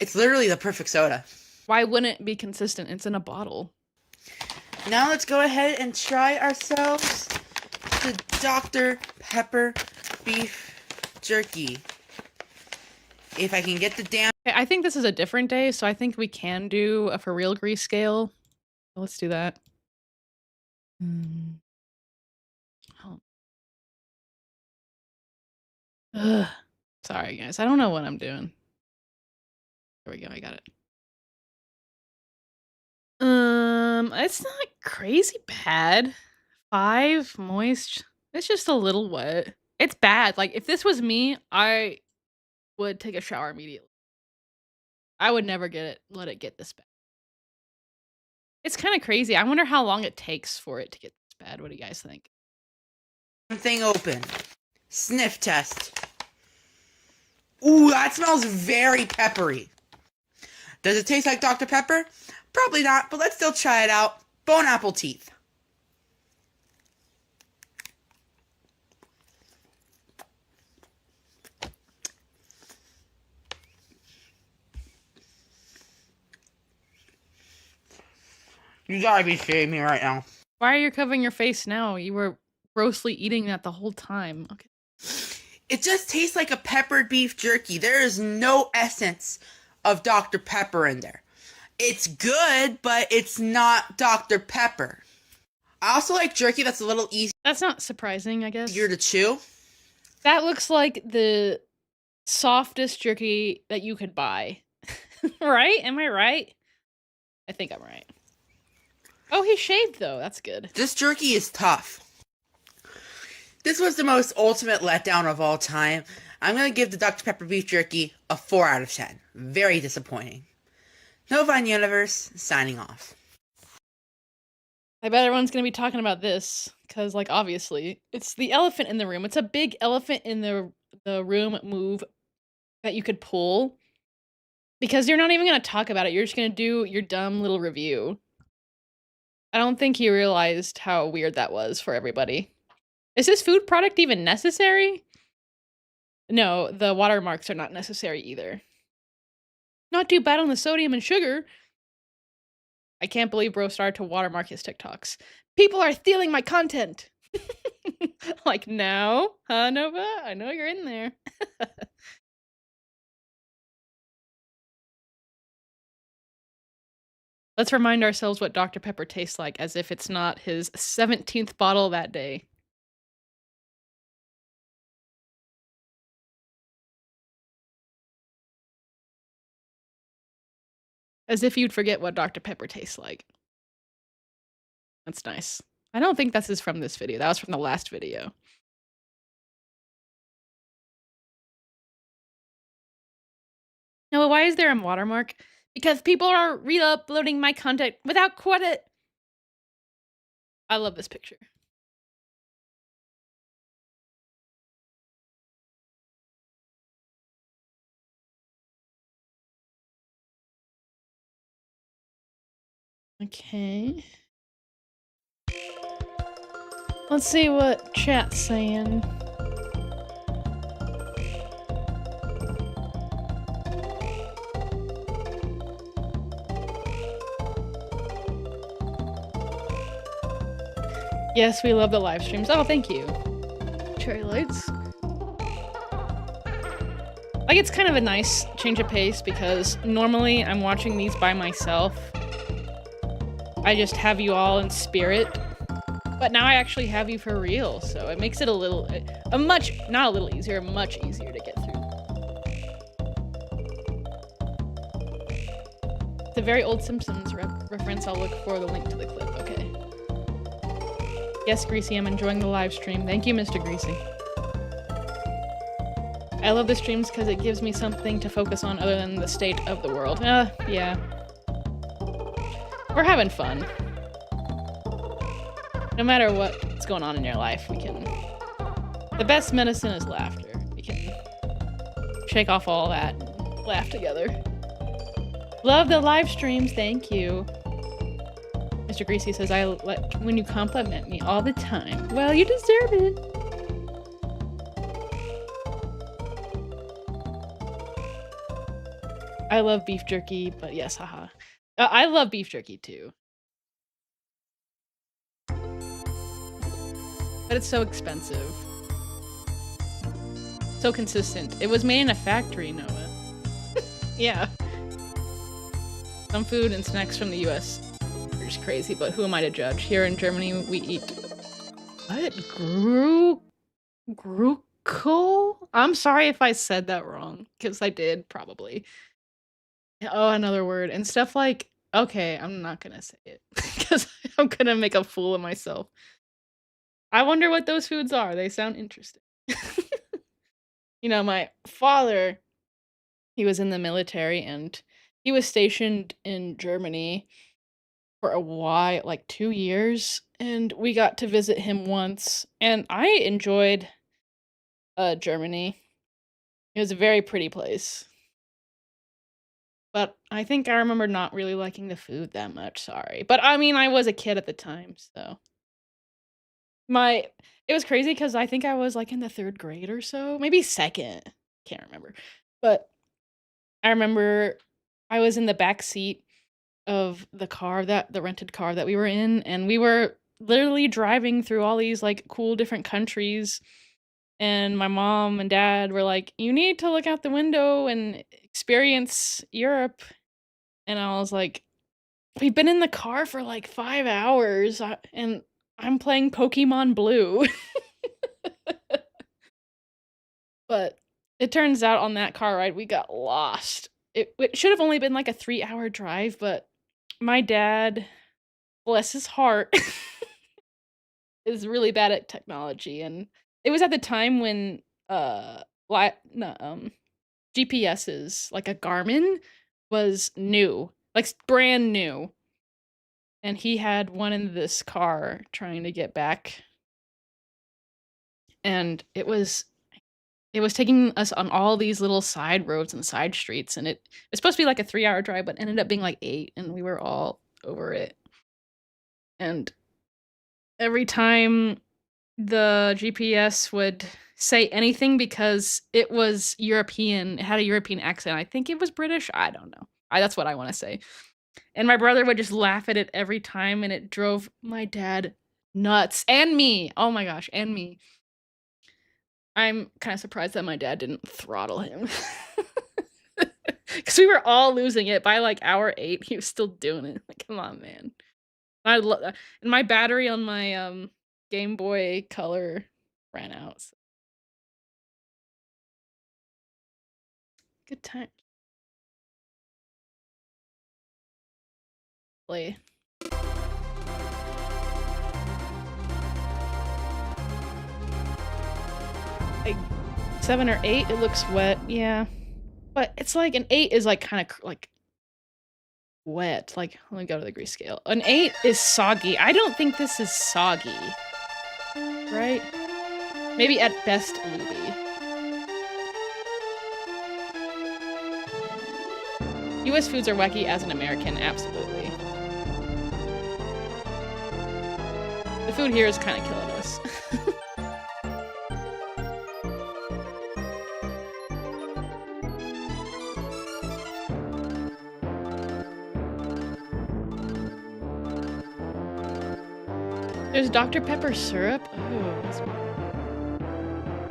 It's literally the perfect soda. Why wouldn't it be consistent? It's in a bottle. Now let's go ahead and try ourselves the Dr. Pepper beef jerky. If I can get the damn... Okay, I think this is a different day, so I think we can do a for real grease scale. Let's do that. Oh. Ugh. Sorry, guys. I don't know what I'm doing. There we go. I got it. It's not crazy bad. 5 moist. It's just a little wet. It's bad. Like, if this was me, I would take a shower immediately. I would never let it get this bad. It's kind of crazy. I wonder how long it takes for it to get this bad. What do you guys think? Thing open. Sniff test. Ooh, that smells very peppery. Does it taste like Dr. Pepper? Probably not, but let's still try it out. Bone apple teeth. You gotta be shitting me right now. Why are you covering your face now? You were grossly eating that the whole time. Okay. It just tastes like a peppered beef jerky. There is no essence of Dr. Pepper in there. It's good, but it's not Dr. Pepper. I also like jerky that's a little easier. That's not surprising, I guess. Easier to chew. That looks like the softest jerky that you could buy. Right? Am I right? I think I'm right. Oh, he shaved though. That's good. This jerky is tough. This was the most ultimate letdown of all time. I'm going to give the Dr. Pepper beef jerky a 4 out of 10. Very disappointing. Novine Universe, signing off. I bet everyone's gonna be talking about this, because, like, obviously, it's the elephant in the room. It's a big elephant in the room move that you could pull, because you're not even gonna talk about it. You're just gonna do your dumb little review. I don't think he realized how weird that was for everybody. Is this food product even necessary? No, the watermarks are not necessary either. Not too bad on the sodium and sugar. I can't believe bro started to watermark his TikToks. People are stealing my content. Like, no, huh, Nova? I know you're in there. Let's remind ourselves what Dr. Pepper tastes like, as if it's not his 17th bottle that day. As if you'd forget what Dr. Pepper tastes like. That's nice. I don't think this is from this video. That was from the last video. No, why is there a watermark? Because people are re-uploading my content without credit. I love this picture. Okay. Let's see what chat's saying. Yes, we love the live streams. Oh, thank you. Cherry lights. Like, it's kind of a nice change of pace, because normally I'm watching these by myself. I just have you all in spirit. But now I actually have you for real, so it makes it not a little easier, much easier to get through. It's a very old Simpsons reference. I'll look for the link to the clip. Okay. Yes, Greasy, I'm enjoying the live stream. Thank you, Mr. Greasy. I love the streams because it gives me something to focus on other than the state of the world. Yeah. We're having fun. No matter what's going on in your life, the best medicine is laughter. We can shake off all that and laugh together. Love the live streams, thank you. Mr. Greasy says, I like when you compliment me all the time. Well, you deserve it. I love beef jerky, but yes, haha. I love beef jerky too. But it's so expensive. So consistent. It was made in a factory, Noah. Yeah. Some food and snacks from the US are just crazy, but who am I to judge? Here in Germany, we eat... What? Grukel? I'm sorry if I said that wrong, because I did, probably. Oh, another word. And stuff like... Okay, I'm not gonna say it, because I'm gonna make a fool of myself. I wonder what those foods are. They sound interesting. You know, my father, he was in the military, and he was stationed in Germany for a while, like 2 years, and we got to visit him once, and I enjoyed Germany. It was a very pretty place. But I think I remember not really liking the food that much, sorry. But I mean, I was a kid at the time, so. It was crazy because I think I was like in the 3rd grade or so, maybe 2nd, can't remember. But I remember I was in the back seat of the rented car that we were in, and we were literally driving through all these like cool different countries, and my mom and dad were like, you need to look out the window and experience Europe. And I was like, we've been in the car for like 5 hours, and I'm playing Pokemon Blue. But it turns out on that car ride, we got lost. It should have only been like a 3-hour drive, but my dad, bless his heart, is really bad at technology, and it was at the time when no, GPSs, like a Garmin, was new, like brand new. And he had one in this car trying to get back. And it was taking us on all these little side roads and side streets, and it's supposed to be like a 3-hour drive, but ended up being like 8, and we were all over it. And every time the GPS would say anything, because it was European, it had a European accent. I think it was British. I don't know. That's what I want to say. And my brother would just laugh at it every time, and it drove my dad nuts. And me. Oh my gosh, and me. I'm kind of surprised that my dad didn't throttle him. Because we were all losing it by like hour 8. He was still doing it. Like, come on, man. And my battery on my Game Boy Color ran out. So. Good time. Play. Like 7 or 8, it looks wet. Yeah. But it's like an 8 is like kind of like wet. Like, let me go to the Grease scale. An 8 is soggy. I don't think this is soggy. Right? Maybe at best lubey. US foods are wacky as an American, absolutely. The food here is kind of killing us. There's Dr. Pepper syrup? Ooh.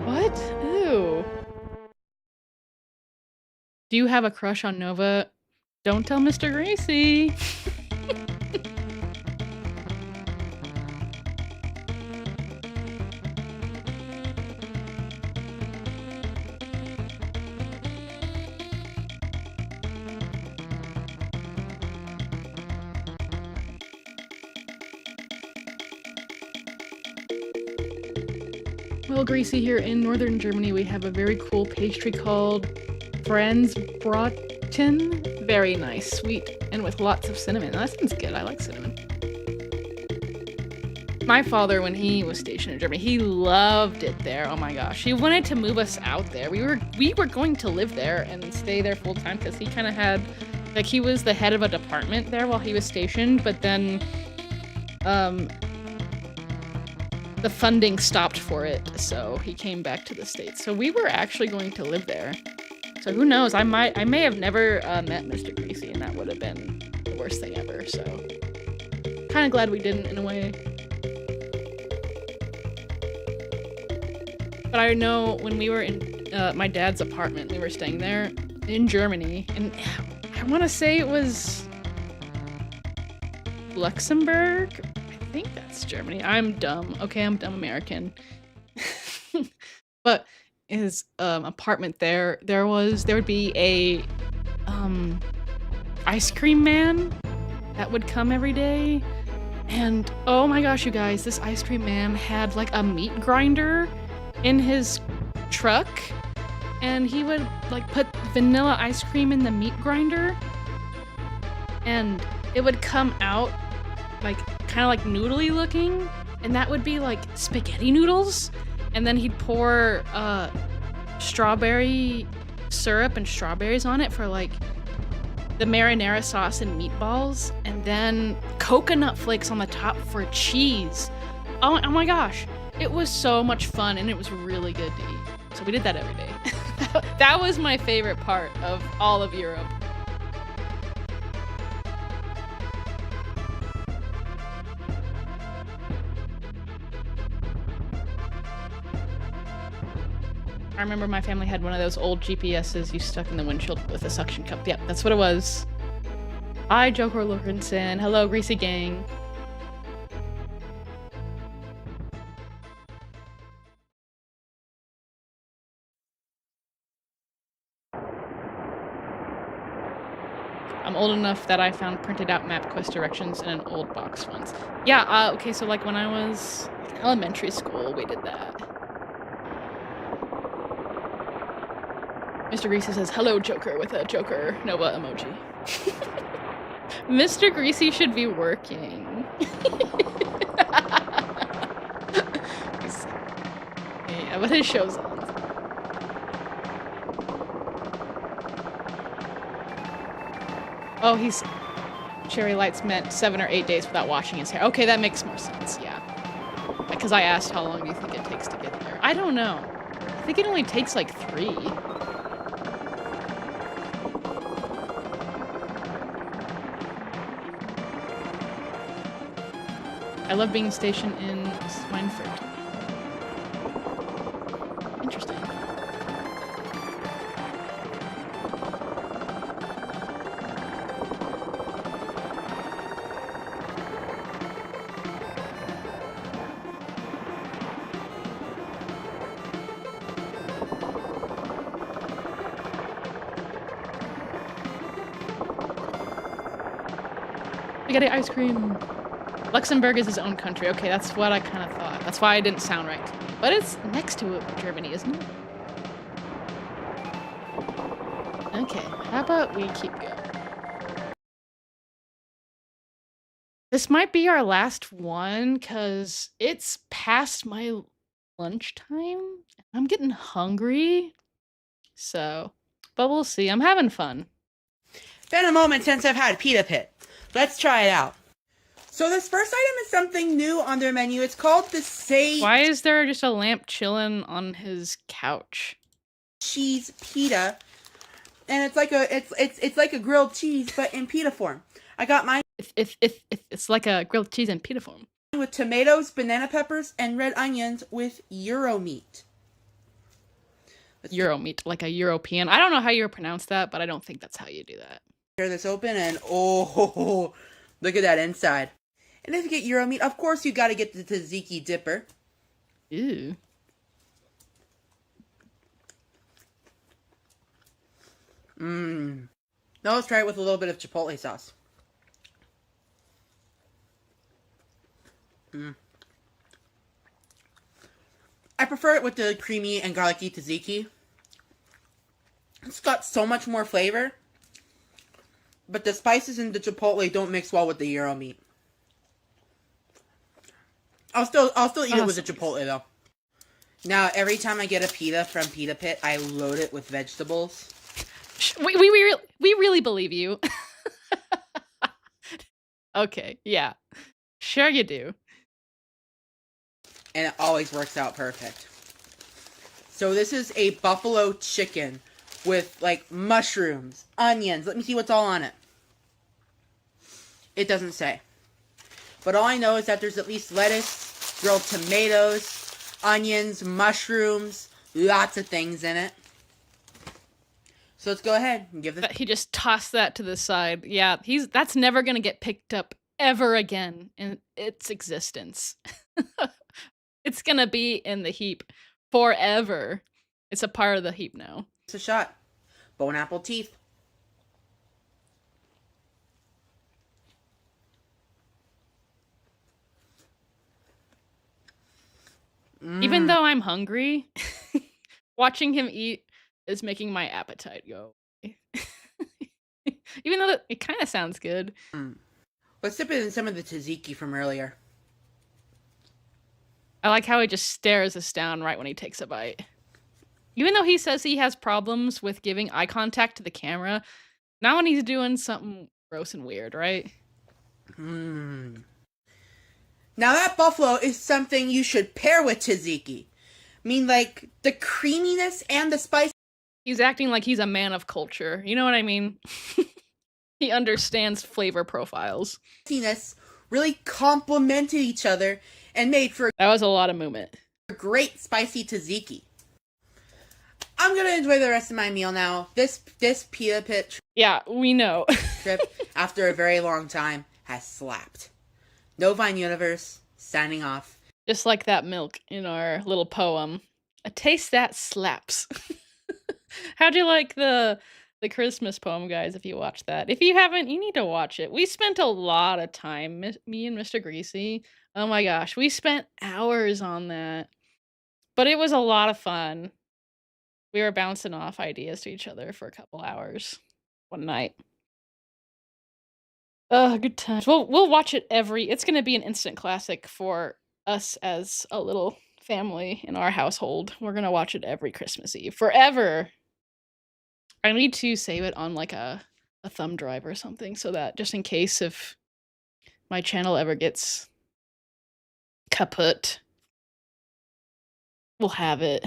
What? Ew. Do you have a crush on Nova? Don't tell Mr. Greasy. Well, Greasy, here in northern Germany, we have a very cool pastry called Franzbraten. Very nice, sweet, and with lots of cinnamon. That sounds good. I like cinnamon. My father, when he was stationed in Germany, he loved it there. Oh my gosh, he wanted to move us out there. We were going to live there and stay there full time, because he kind of had, like, he was the head of a department there while he was stationed, but then the funding stopped for it, so he came back to the States. So we were actually going to live there. So who knows? I may have never met Mr. Greasy, and that would have been the worst thing ever. So kind of glad we didn't, in a way. But I know when we were in my dad's apartment, we were staying there in Germany, and I want to say it was Luxembourg. I think that's Germany. I'm dumb. Okay, I'm dumb American. But his apartment there would be a ice cream man that would come every day. And oh my gosh, you guys, this ice cream man had like a meat grinder in his truck, and he would like put vanilla ice cream in the meat grinder, and it would come out like kind of like noodly looking, and that would be like spaghetti noodles. And then he'd pour strawberry syrup and strawberries on it for like the marinara sauce and meatballs, and then coconut flakes on the top for cheese. Oh my gosh, it was so much fun, and it was really good to eat. So we did that every day. That was my favorite part of all of Europe. I remember my family had one of those old GPSs you stuck in the windshield with a suction cup. Yep, that's what it was. Hi, Joker Lurkinson. Hello, Greasy Gang. I'm old enough that I found printed out MapQuest directions in an old box once. Yeah, okay, so like when I was in elementary school, we did that. Mr. Greasy says, hello, Joker, with a Joker Nova emoji. Mr. Greasy should be working. Yeah, but his show's on. Oh, he's... Cherry Lights meant 7 or 8 days without washing his hair. Okay, that makes more sense, yeah. Because I asked how long do you think it takes to get there. I don't know. I think it only takes like 3. I love being stationed in Swineford. Interesting. Spaghetti ice cream. Luxembourg is his own country. Okay, that's what I kind of thought. That's why it didn't sound right to me. But it's next to Germany, isn't it? Okay, how about we keep going? This might be our last one, because it's past my lunchtime. I'm getting hungry. So, but we'll see. I'm having fun. Been a moment since I've had Pita Pit. Let's try it out. So this first item is something new on their menu. It's called the Say Why is there just a lamp chilling on his couch? Cheese Pita, and it's like a grilled cheese, but in pita form. I got mine It's like a grilled cheese in pita form. with tomatoes, banana peppers, and red onions with Euro meat. Euro meat, like a European. I don't know how you pronounce that, but I don't think that's how you do that. Tear this open and oh, look at that inside. And if you get Euro meat, of course you got to get the tzatziki dipper. Ew. Now let's try it with a little bit of chipotle sauce. I prefer it with the creamy and garlicky tzatziki. It's got so much more flavor, but the spices and the chipotle don't mix well with the Euro meat. I'll still eat it with the chipotle though. Now every time I get a pita from Pita Pit, I load it with vegetables. We really believe you. Okay, yeah. Sure you do. And it always works out perfect. So this is a buffalo chicken with like mushrooms, onions. Let me see what's all on it. It doesn't say. But all I know is that there's at least lettuce, grilled tomatoes, onions, mushrooms, lots of things in it. So let's go ahead and give this. He just tossed that to the side. Yeah, that's never gonna get picked up ever again in its existence. It's gonna be in the heap forever. It's a part of the heap now. It's a shot. Bone apple teeth. Even though I'm hungry, watching him eat is making my appetite go away. Even though it kind of sounds good. Let's dip it in some of the tzatziki from earlier. I like how he just stares us down right when he takes a bite. Even though he says he has problems with giving eye contact to the camera, not when he's doing something gross and weird, right? Now that buffalo is something you should pair with tzatziki. I mean, like, the creaminess and the spice. He's acting like he's a man of culture. You know what I mean? He understands flavor profiles. Spiciness really complemented each other and made for That was a lot of movement. a great spicy tzatziki. I'm gonna enjoy the rest of my meal now. This Pita Pit Yeah, we know. trip, after a very long time, has slapped. No Vine Universe, signing off. Just like that milk in our little poem. A taste that slaps. How'd you like the Christmas poem, guys, if you watched that? If you haven't, you need to watch it. We spent a lot of time, me and Mr. Greasy. Oh my gosh, we spent hours on that. But it was a lot of fun. We were bouncing off ideas to each other for a couple hours one night. Good times. We'll watch it it's gonna be an instant classic for us as a little family in our household. We're gonna watch it every Christmas Eve. Forever. I need to save it on like a thumb drive or something so that just in case if my channel ever gets kaput, we'll have it.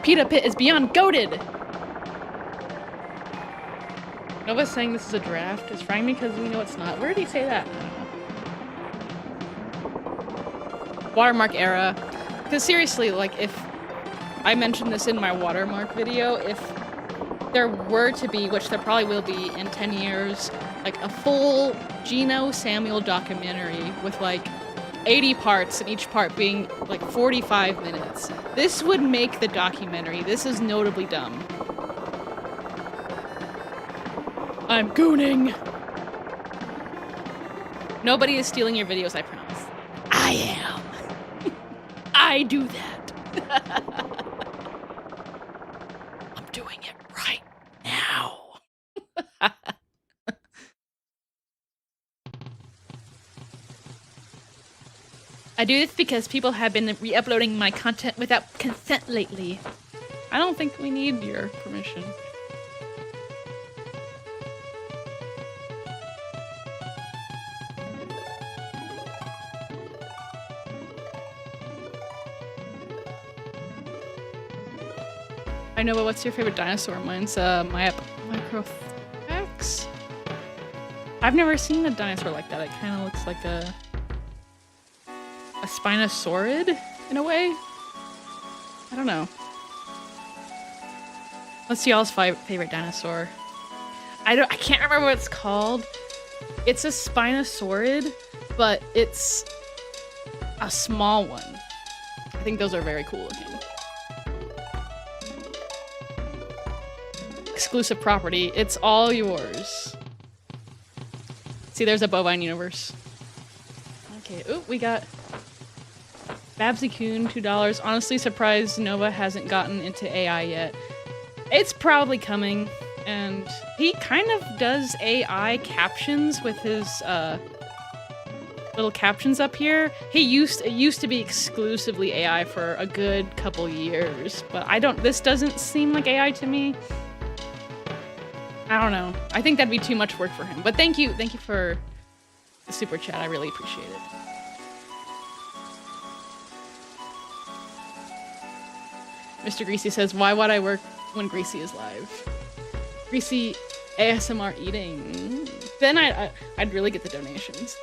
Pita Pit is beyond goated! Nova's saying this is a draft. It's frightening because we know it's not. Where did he say that? Watermark era. Because seriously, like, if I mentioned this in my watermark video, if there were to be, which there probably will be in 10 years, like a full Gino Samuel documentary with like 80 parts and each part being like 45 minutes. This would make the documentary. This is notably dumb. I'm gooning. Nobody is stealing your videos, I promise. I am. I do that. I'm doing it right now. I do this because people have been re-uploading my content without consent lately. I don't think we need your permission. I know, but what's your favorite dinosaur? Mine's Microthex. I've never seen a dinosaur like that. It kind of looks like a Spinosaurid in a way. I don't know. What's y'all's favorite dinosaur? I can't remember what it's called. It's a Spinosaurid, but it's a small one. I think those are very cool looking. Exclusive property. It's all yours. See, there's a bovine universe. Okay. Oh, we got Babsy Coon, $2. Honestly surprised Nova hasn't gotten into AI yet. It's probably coming, and he kind of does AI captions with his little captions up here. It used to be exclusively AI for a good couple years, but this doesn't seem like AI to me. I don't know. I think that'd be too much work for him. But thank you for the super chat. I really appreciate it. Mr. Greasy says, why would I work when Greasy is live? Greasy ASMR eating. Then I'd really get the donations.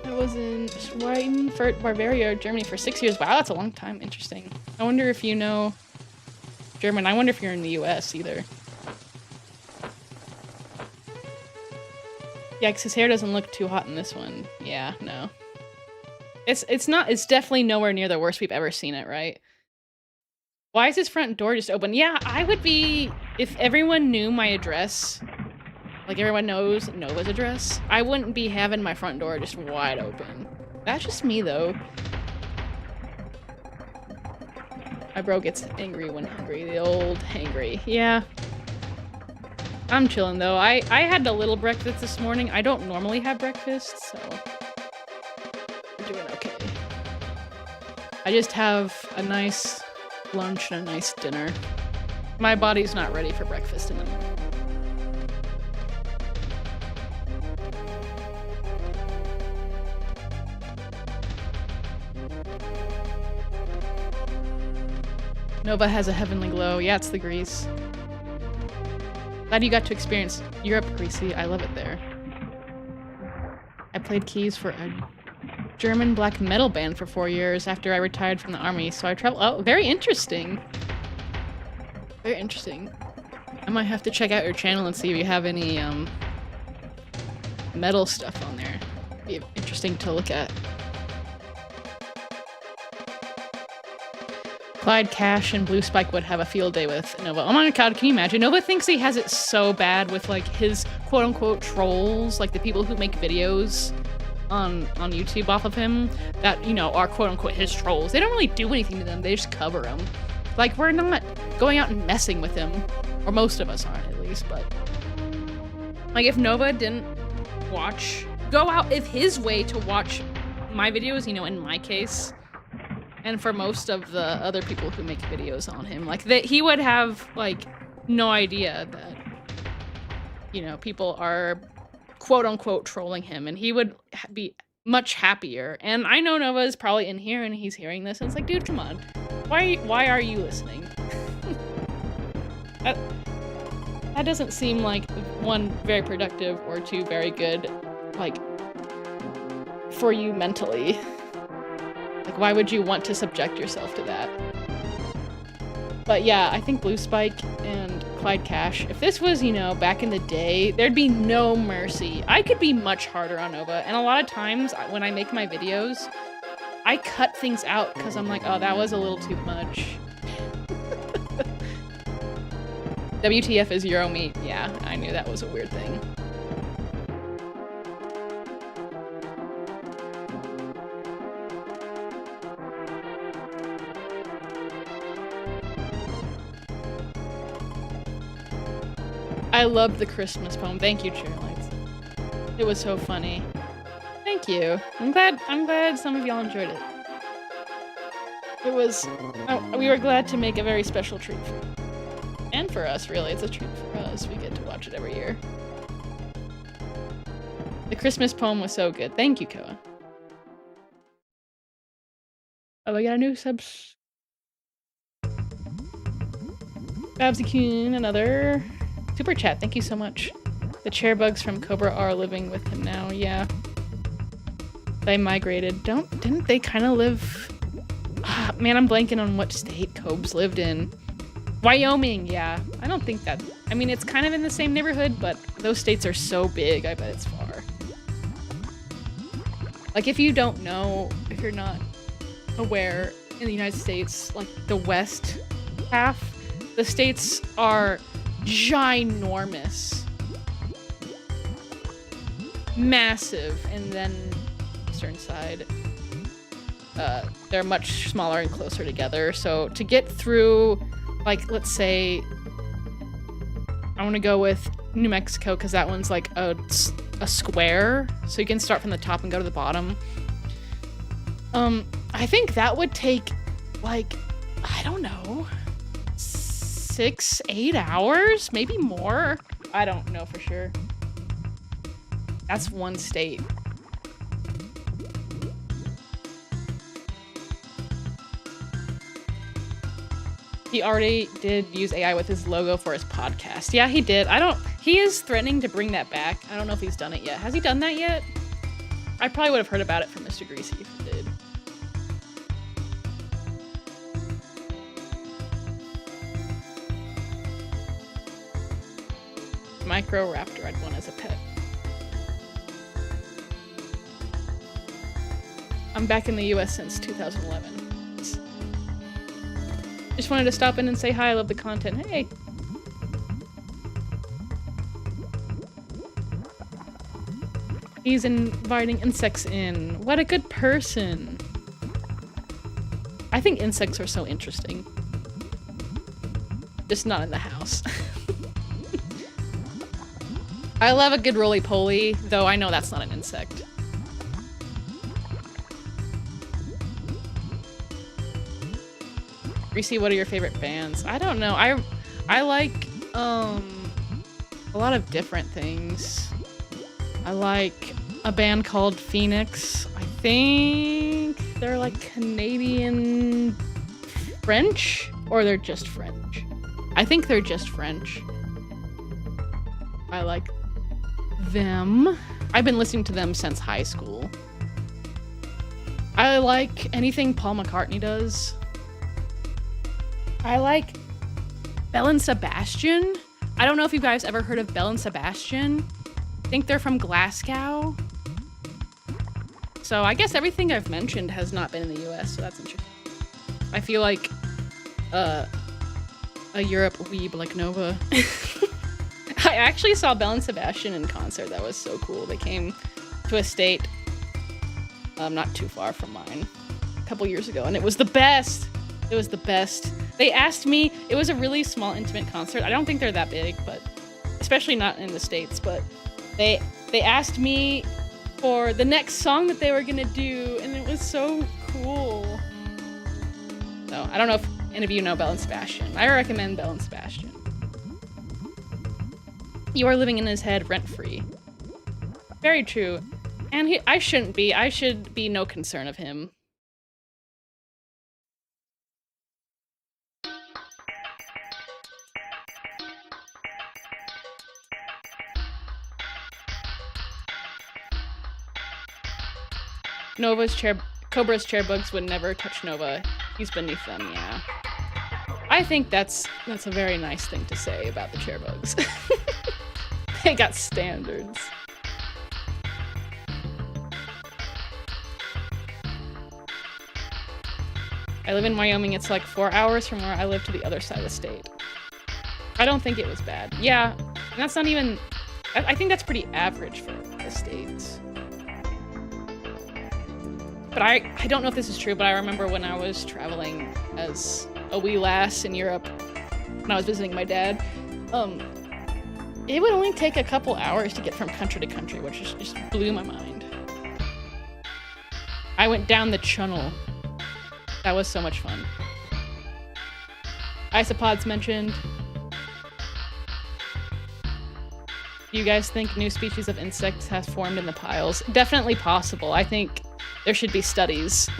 I was in Schweinfurt, Bavaria, Germany for 6 years. Wow, that's a long time. Interesting. I wonder if you know German. I wonder if you're in the US either. Yeah, because his hair doesn't look too hot in this one. Yeah, no. It's definitely nowhere near the worst we've ever seen it, right? Why is his front door just open? Yeah, I would be, if everyone knew my address, like everyone knows Nova's address, I wouldn't be having my front door just wide open. That's just me, though. My bro gets angry when hungry. The old hangry. Yeah. I'm chilling, though. I had a little breakfast this morning. I don't normally have breakfast, so I'm doing okay. I just have a nice lunch and a nice dinner. My body's not ready for breakfast in the morning. Nova has a heavenly glow. Yeah, it's the grease. Glad you got to experience Europe, Greasy. I love it there. I played keys for a German black metal band for 4 years after I retired from the army, so I traveled. Oh, very interesting. Very interesting. I might have to check out your channel and see if you have any metal stuff on there. Be interesting to look at. Clyde Cash and Blue Spike would have a field day with Nova. Oh my god, can you imagine? Nova thinks he has it so bad with like his quote-unquote trolls, like the people who make videos on YouTube off of him that, you know, are quote-unquote his trolls. They don't really do anything to them, they just cover them. Like, we're not going out and messing with him, or most of us aren't at least, but like if Nova didn't go out of his way to watch my videos, you know, in my case, and for most of the other people who make videos on him, like that he would have like no idea that, you know, people are quote unquote trolling him, and he would be much happier. And I know Nova is probably in here and he's hearing this and it's like, dude, come on, why are you listening? That doesn't seem like, one, very productive, or two, very good, like, for you mentally. Like, why would you want to subject yourself to that? But yeah, I think Blue Spike and Clyde Cash, if this was, you know, back in the day, there'd be no mercy. I could be much harder on Nova, and a lot of times when I make my videos, I cut things out because I'm like, oh, that was a little too much. WTF is Euro meat. Yeah, I knew that was a weird thing. I loved the Christmas poem. Thank you, Cheerlights. It was so funny. Thank you. I'm glad some of y'all enjoyed it. It was, we were glad to make a very special treat for you. And for us, really. It's a treat for us. We get to watch it every year. The Christmas poem was so good. Thank you, Koa. Oh, we got a new subs. Babsy Coon, another super chat. Thank you so much. The chair bugs from Cobra are living with him now. Yeah. They migrated. Didn't they kind of live... man, I'm blanking on what state Cobes lived in. Wyoming, yeah. I don't think that... I mean, it's kind of in the same neighborhood, but those states are so big, I bet it's far. Like, if you don't know, if you're not aware, in the United States, like, the west half, the states are ginormous. Massive. And then, eastern side, they're much smaller and closer together. So, to get through... Like, let's say, I want to go with New Mexico because that one's like a square, so you can start from the top and go to the bottom. I think that would take, like, I don't know, 6-8 hours, maybe more. I don't know for sure. That's one state. He already did use AI with his logo for his podcast. Yeah, he did. He is threatening to bring that back. I don't know if he's done it yet. Has he done that yet? I probably would have heard about it from Mr. Greasy if he did. Micro Raptor I'd want as a pet. I'm back in the US since 2011. Just wanted to stop in and say hi. I love the content. Hey. He's inviting insects in. What a good person. I think insects are so interesting. Just not in the house. I love a good roly-poly, though I know that's not an insect. Greasy, what are your favorite bands? I don't know. I like a lot of different things. I like a band called Phoenix. I think they're like Canadian French, or they're just French. I think they're just French. I like them. I've been listening to them since high school. I like anything Paul McCartney does. I like Belle and Sebastian. I don't know if you guys ever heard of Belle and Sebastian. I think they're from Glasgow. So I guess everything I've mentioned has not been in the US, so that's interesting. I feel like a Europe weeb like Nova. I actually saw Belle and Sebastian in concert. That was so cool. They came to a state not too far from mine a couple years ago, and it was the best. It was the best. They asked me, it was a really small, intimate concert. I don't think they're that big, but especially not in the States, but they asked me for the next song that they were gonna do, and it was so cool. So I don't know if any of you know Belle and Sebastian. I recommend Belle and Sebastian. You are living in his head rent-free. Very true. And I shouldn't be. I should be no concern of him. Cobra's chair bugs would never touch Nova. He's beneath them, yeah. I think that's a very nice thing to say about the chair bugs. They got standards. I live in Wyoming. It's like 4 hours from where I live to the other side of the state. I don't think it was bad. Yeah, and that's not even... I think that's pretty average for the States. But I don't know if this is true, but I remember when I was traveling as a wee lass in Europe, when I was visiting my dad, it would only take a couple hours to get from country to country, which just blew my mind. I went down the Channel. That was so much fun. Isopods mentioned. Do you guys think new species of insects has formed in the piles? Definitely possible. I think there should be studies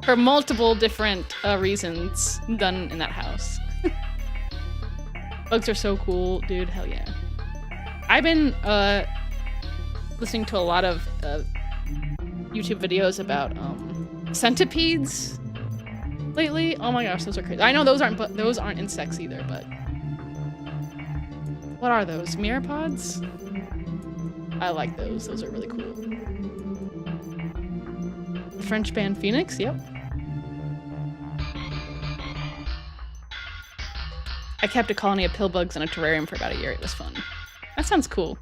for multiple different reasons done in that house. Bugs are so cool, dude. Hell yeah. I've been listening to a lot of YouTube videos about centipedes lately. Oh my gosh, those are crazy. I know those aren't insects either, but what are those? Myriapods? I like those. Those are really cool. The French band Phoenix, yep. I kept a colony of pillbugs in a terrarium for about a year. It was fun. That sounds cool.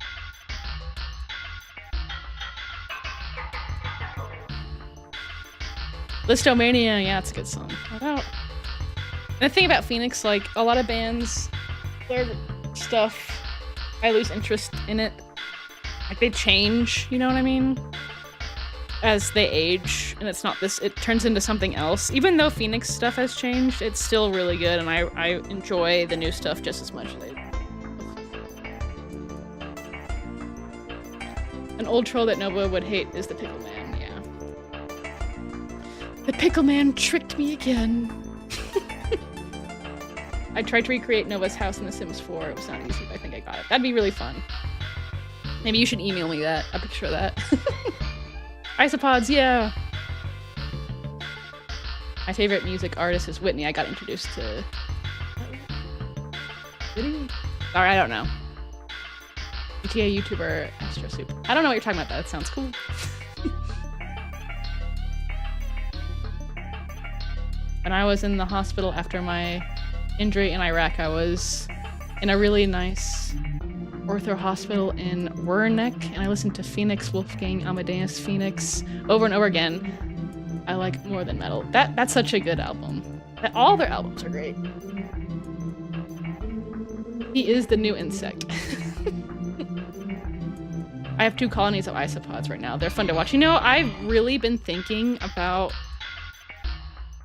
Listomania, yeah, it's a good song. The thing about Phoenix, like, a lot of bands, their stuff, I lose interest in it. Like, they change, you know what I mean? As they age, and it's not this, it turns into something else. Even though Phoenix stuff has changed, it's still really good, and I enjoy the new stuff just as much as they do. An old troll that Nova would hate is the Pickle Man, yeah. The Pickle Man tricked me again. I tried to recreate Nova's house in The Sims 4. It was not easy, but I think I got it. That'd be really fun. Maybe you should email me that, a picture of that. Isopods, yeah! My favorite music artist is Whitney. I got introduced to... Whitney? Sorry, I don't know. GTA YouTuber Astro Soup. I don't know what you're talking about, that sounds cool. When I was in the hospital after my injury in Iraq, I was in a really nice ortho hospital in Wernick, and I listened to Phoenix, Wolfgang Amadeus Phoenix over and over again. I like More Than Metal. That's such a good album. All their albums are great. He is the new insect. I have 2 colonies of isopods right now. They're fun to watch. You know, I've really been thinking about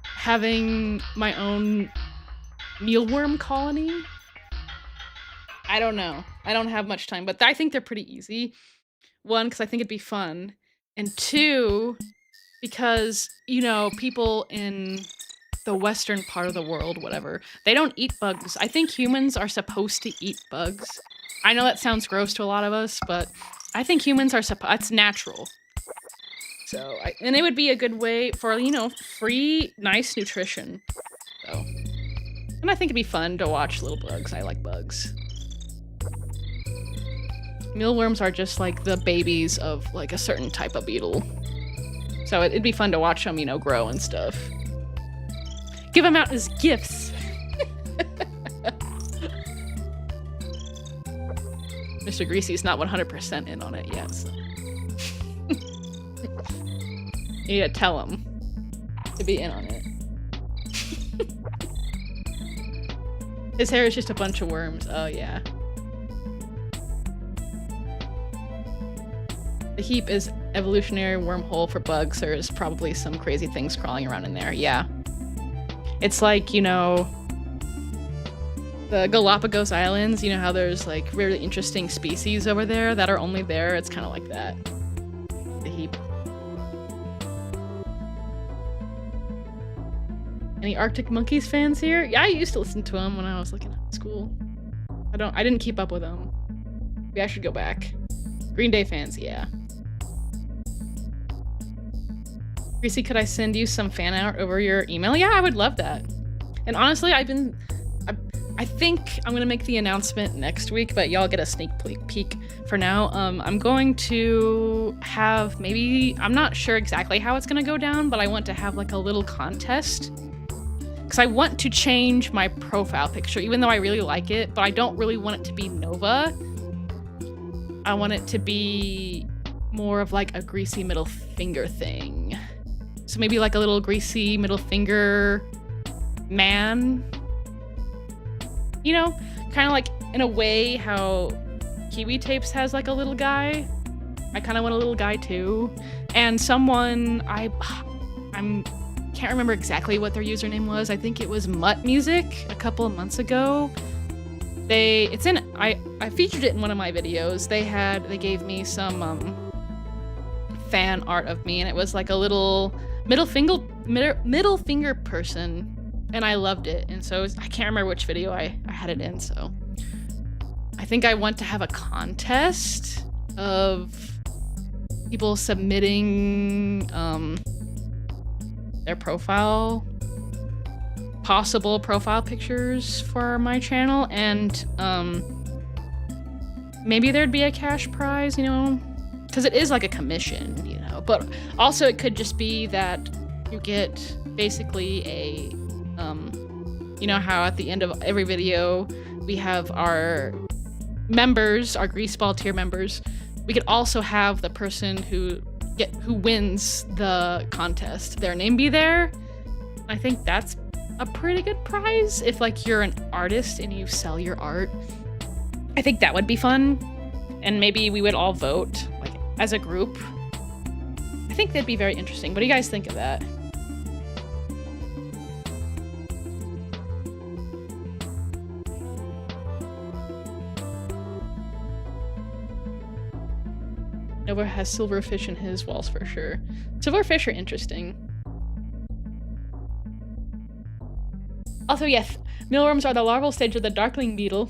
having my own mealworm colony. I don't know. I don't have much time, but I think they're pretty easy. 1, because I think it'd be fun. And 2, because, you know, people in the western part of the world, whatever, they don't eat bugs. I think humans are supposed to eat bugs. I know that sounds gross to a lot of us, but I think humans are it's natural. So, and it would be a good way for, you know, free, nice nutrition. So, and I think it'd be fun to watch little bugs. I like bugs. Mealworms are just like the babies of like a certain type of beetle. So it'd be fun to watch them, you know, grow and stuff. Give them out as gifts. Mr. Greasy's not 100% in on it yet, so. You gotta tell him to be in on it. His hair is just a bunch of worms. Oh, yeah. The heap is evolutionary wormhole for bugs. There's probably some crazy things crawling around in there. Yeah. It's like, you know, the Galapagos Islands, you know how there's like really interesting species over there that are only there? It's kind of like that. The heap. Any Arctic Monkeys fans here? Yeah, I used to listen to them when I was looking at school. I didn't keep up with them. Maybe I should go back. Green Day fans, yeah. Greasy, could I send you some fan art over your email? Yeah, I would love that. And honestly, I think I'm gonna make the announcement next week, but y'all get a sneak peek for now. I'm going to have I'm not sure exactly how it's gonna go down, but I want to have like a little contest. Because I want to change my profile picture, even though I really like it, but I don't really want it to be Nova. I want it to be more of like a greasy middle finger thing. So maybe like a little greasy middle finger man. You know, kind of like in a way how Kiwi Tapes has like a little guy. I kind of want a little guy too. And someone, I'm can't remember exactly what their username was. I think it was Mutt Music a couple of months ago. I featured it in one of my videos. They gave me some fan art of me, and it was like a little middle finger person, and I loved it. And so I can't remember which video I had it in. So I think I want to have a contest of people submitting their possible profile pictures for my channel, and maybe there'd be a cash prize, you know, because it is like a commission, you know, but also it could just be that you get basically a you know how at the end of every video we have our members, our Greaseball tier members. We could also have the person who wins the contest, their name be there. I think that's a pretty good prize if like you're an artist and you sell your art. I think that would be fun, and maybe we would all vote like as a group. I think that'd be very interesting. What do you guys think of that? Nova has silverfish in his walls for sure. Silverfish are interesting. Also, yes, mealworms are the larval stage of the darkling beetle.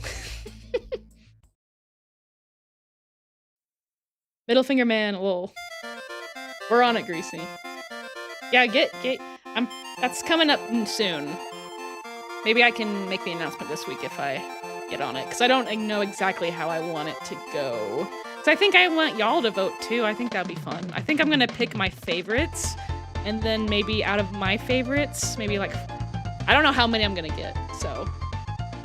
Middle finger man, lol. We're on it, Greasy. Yeah, that's coming up soon. Maybe I can make the announcement this week if I get on it, because I don't know exactly how I want it to go. So I think I want y'all to vote too. I think that'd be fun. I think I'm gonna pick my favorites, and then maybe out of my favorites, maybe like, I don't know how many I'm gonna get, so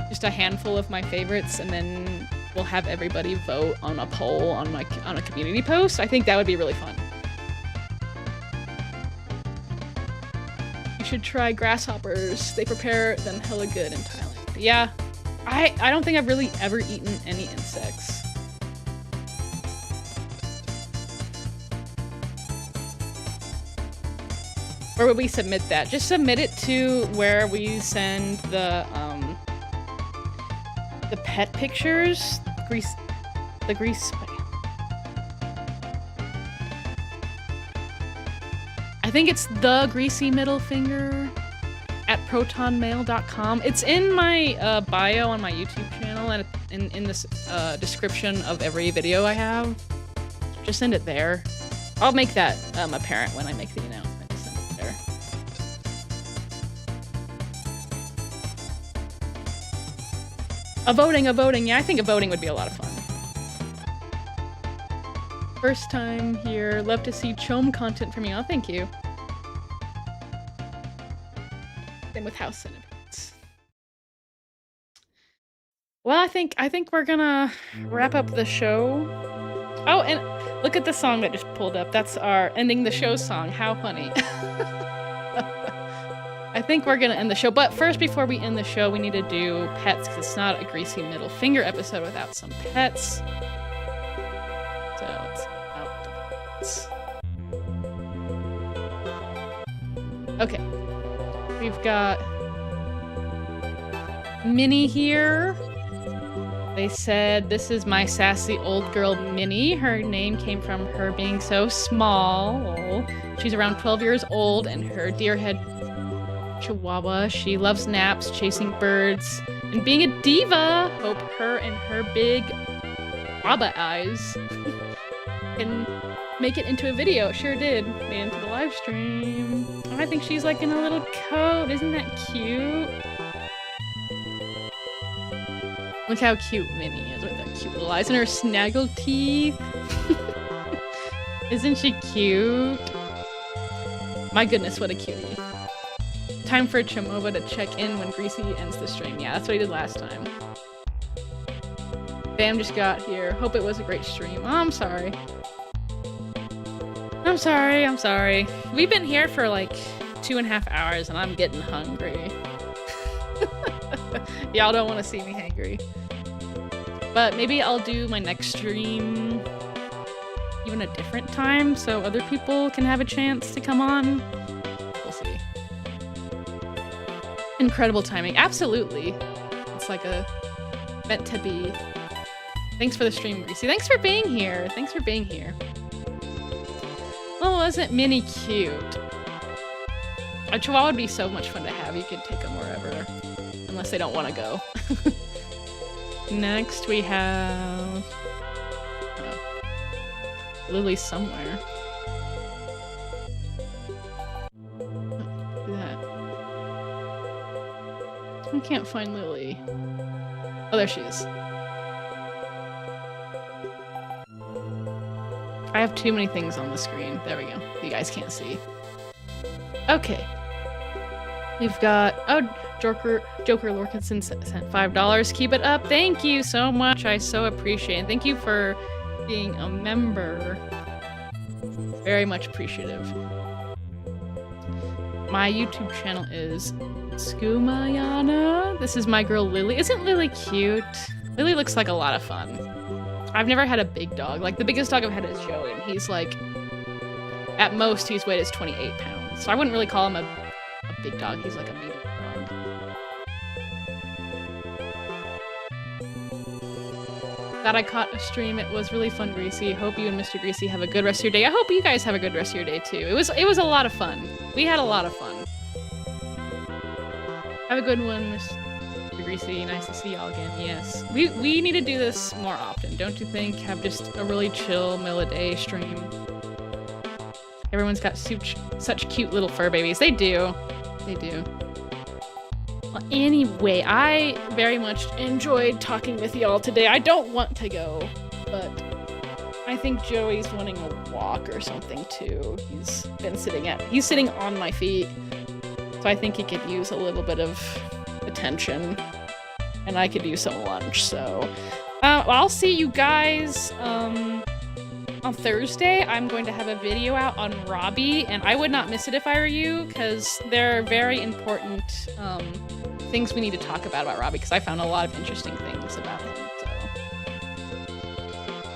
just a handful of my favorites, and then we'll have everybody vote on a poll on a community post. I think that would be really fun. You should try grasshoppers. They prepare them hella good in Thailand. Yeah, I don't think I've really ever eaten any insects. Where would we submit that? Just submit it to where we send the pet pictures. The grease. I think it's the greasy middle finger at protonmail.com. It's in my bio on my YouTube channel, and in this description of every video I have. Just send it there. I'll make that apparent when I make the announcement. A voting. Yeah, I think a voting would be a lot of fun. First time here. Love to see Chome content from you. Oh, thank you. Same with house centipedes. Well, I think we're gonna wrap up the show. Oh, and look at the song that just pulled up. That's our ending the show song. How funny. I think we're gonna end the show, but first, before we end the show, we need to do pets, because it's not a Greasy Middle Finger episode without some pets. So let's out the pets. Okay. We've got Minnie here. They said, this is my sassy old girl, Minnie. Her name came from her being so small. She's around 12 years old, and her deer head Chihuahua. She loves naps, chasing birds, and being a diva. Hope her and her big Baba eyes can make it into a video. It sure did. Made it into the live stream. Oh, I think she's like in a little coat. Isn't that cute? Look how cute Minnie is with her cute little eyes and her snaggle teeth. Isn't she cute? My goodness, what a cutie. Time for Chimova to check in when Greasy ends the stream. Yeah, that's what he did last time. Bam just got here. Hope it was a great stream. Oh, I'm sorry. I'm sorry. We've been here for like 2.5 hours and I'm getting hungry. Y'all don't want to see me hangry. But maybe I'll do my next stream even a different time so other people can have a chance to come on. We'll see. Incredible timing. Absolutely. It's like a meant to be. Thanks for the stream, Greasy. Thanks for being here. Oh, wasn't Minnie cute? A Chihuahua would be so much fun to have. You could take them wherever. Unless they don't want to go. Next we have... Lily somewhere. Look at that. I can't find Lily. Oh, there she is. I have too many things on the screen. There we go. You guys can't see. Okay. We've got... Oh, Joker Lorkinson sent $5. Keep it up. Thank you so much. I so appreciate it. Thank you for being a member. Very much appreciative. My YouTube channel is Skumayana. This is my girl Lily. Isn't Lily cute? Lily looks like a lot of fun. I've never had a big dog. Like, the biggest dog I've had is Joey, and he's like, at most, his weight is 28 pounds. So I wouldn't really call him a big dog. He's like a medium dog. Glad I caught a stream. It was really fun, Greasy. Hope you and Mr. Greasy have a good rest of your day. I hope you guys have a good rest of your day, too. It was a lot of fun. We had a lot of fun. Have a good one, Mr. Greasy. Nice to see y'all again. Yes. We need to do this more often, don't you think? Have just a really chill, middle-of-the-day stream. Everyone's got such cute little fur babies. They do. They do. Well, anyway, I very much enjoyed talking with y'all today. I don't want to go, but I think Joey's wanting a walk or something too. He's sitting on my feet, so I think he could use a little bit of attention, and I could use some lunch. So I'll see you guys on Thursday. I'm going to have a video out on Robbie, and I would not miss it if I were you, because there are very important things we need to talk about Robbie, because I found a lot of interesting things about him.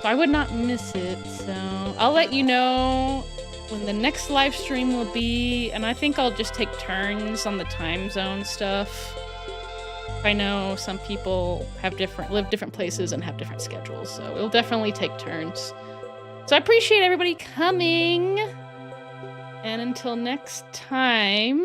So I would not miss it. So I'll let you know when the next live stream will be, and I think I'll just take turns on the time zone stuff. I know some people live different places and have different schedules, so we'll definitely take turns. So I appreciate everybody coming, and until next time.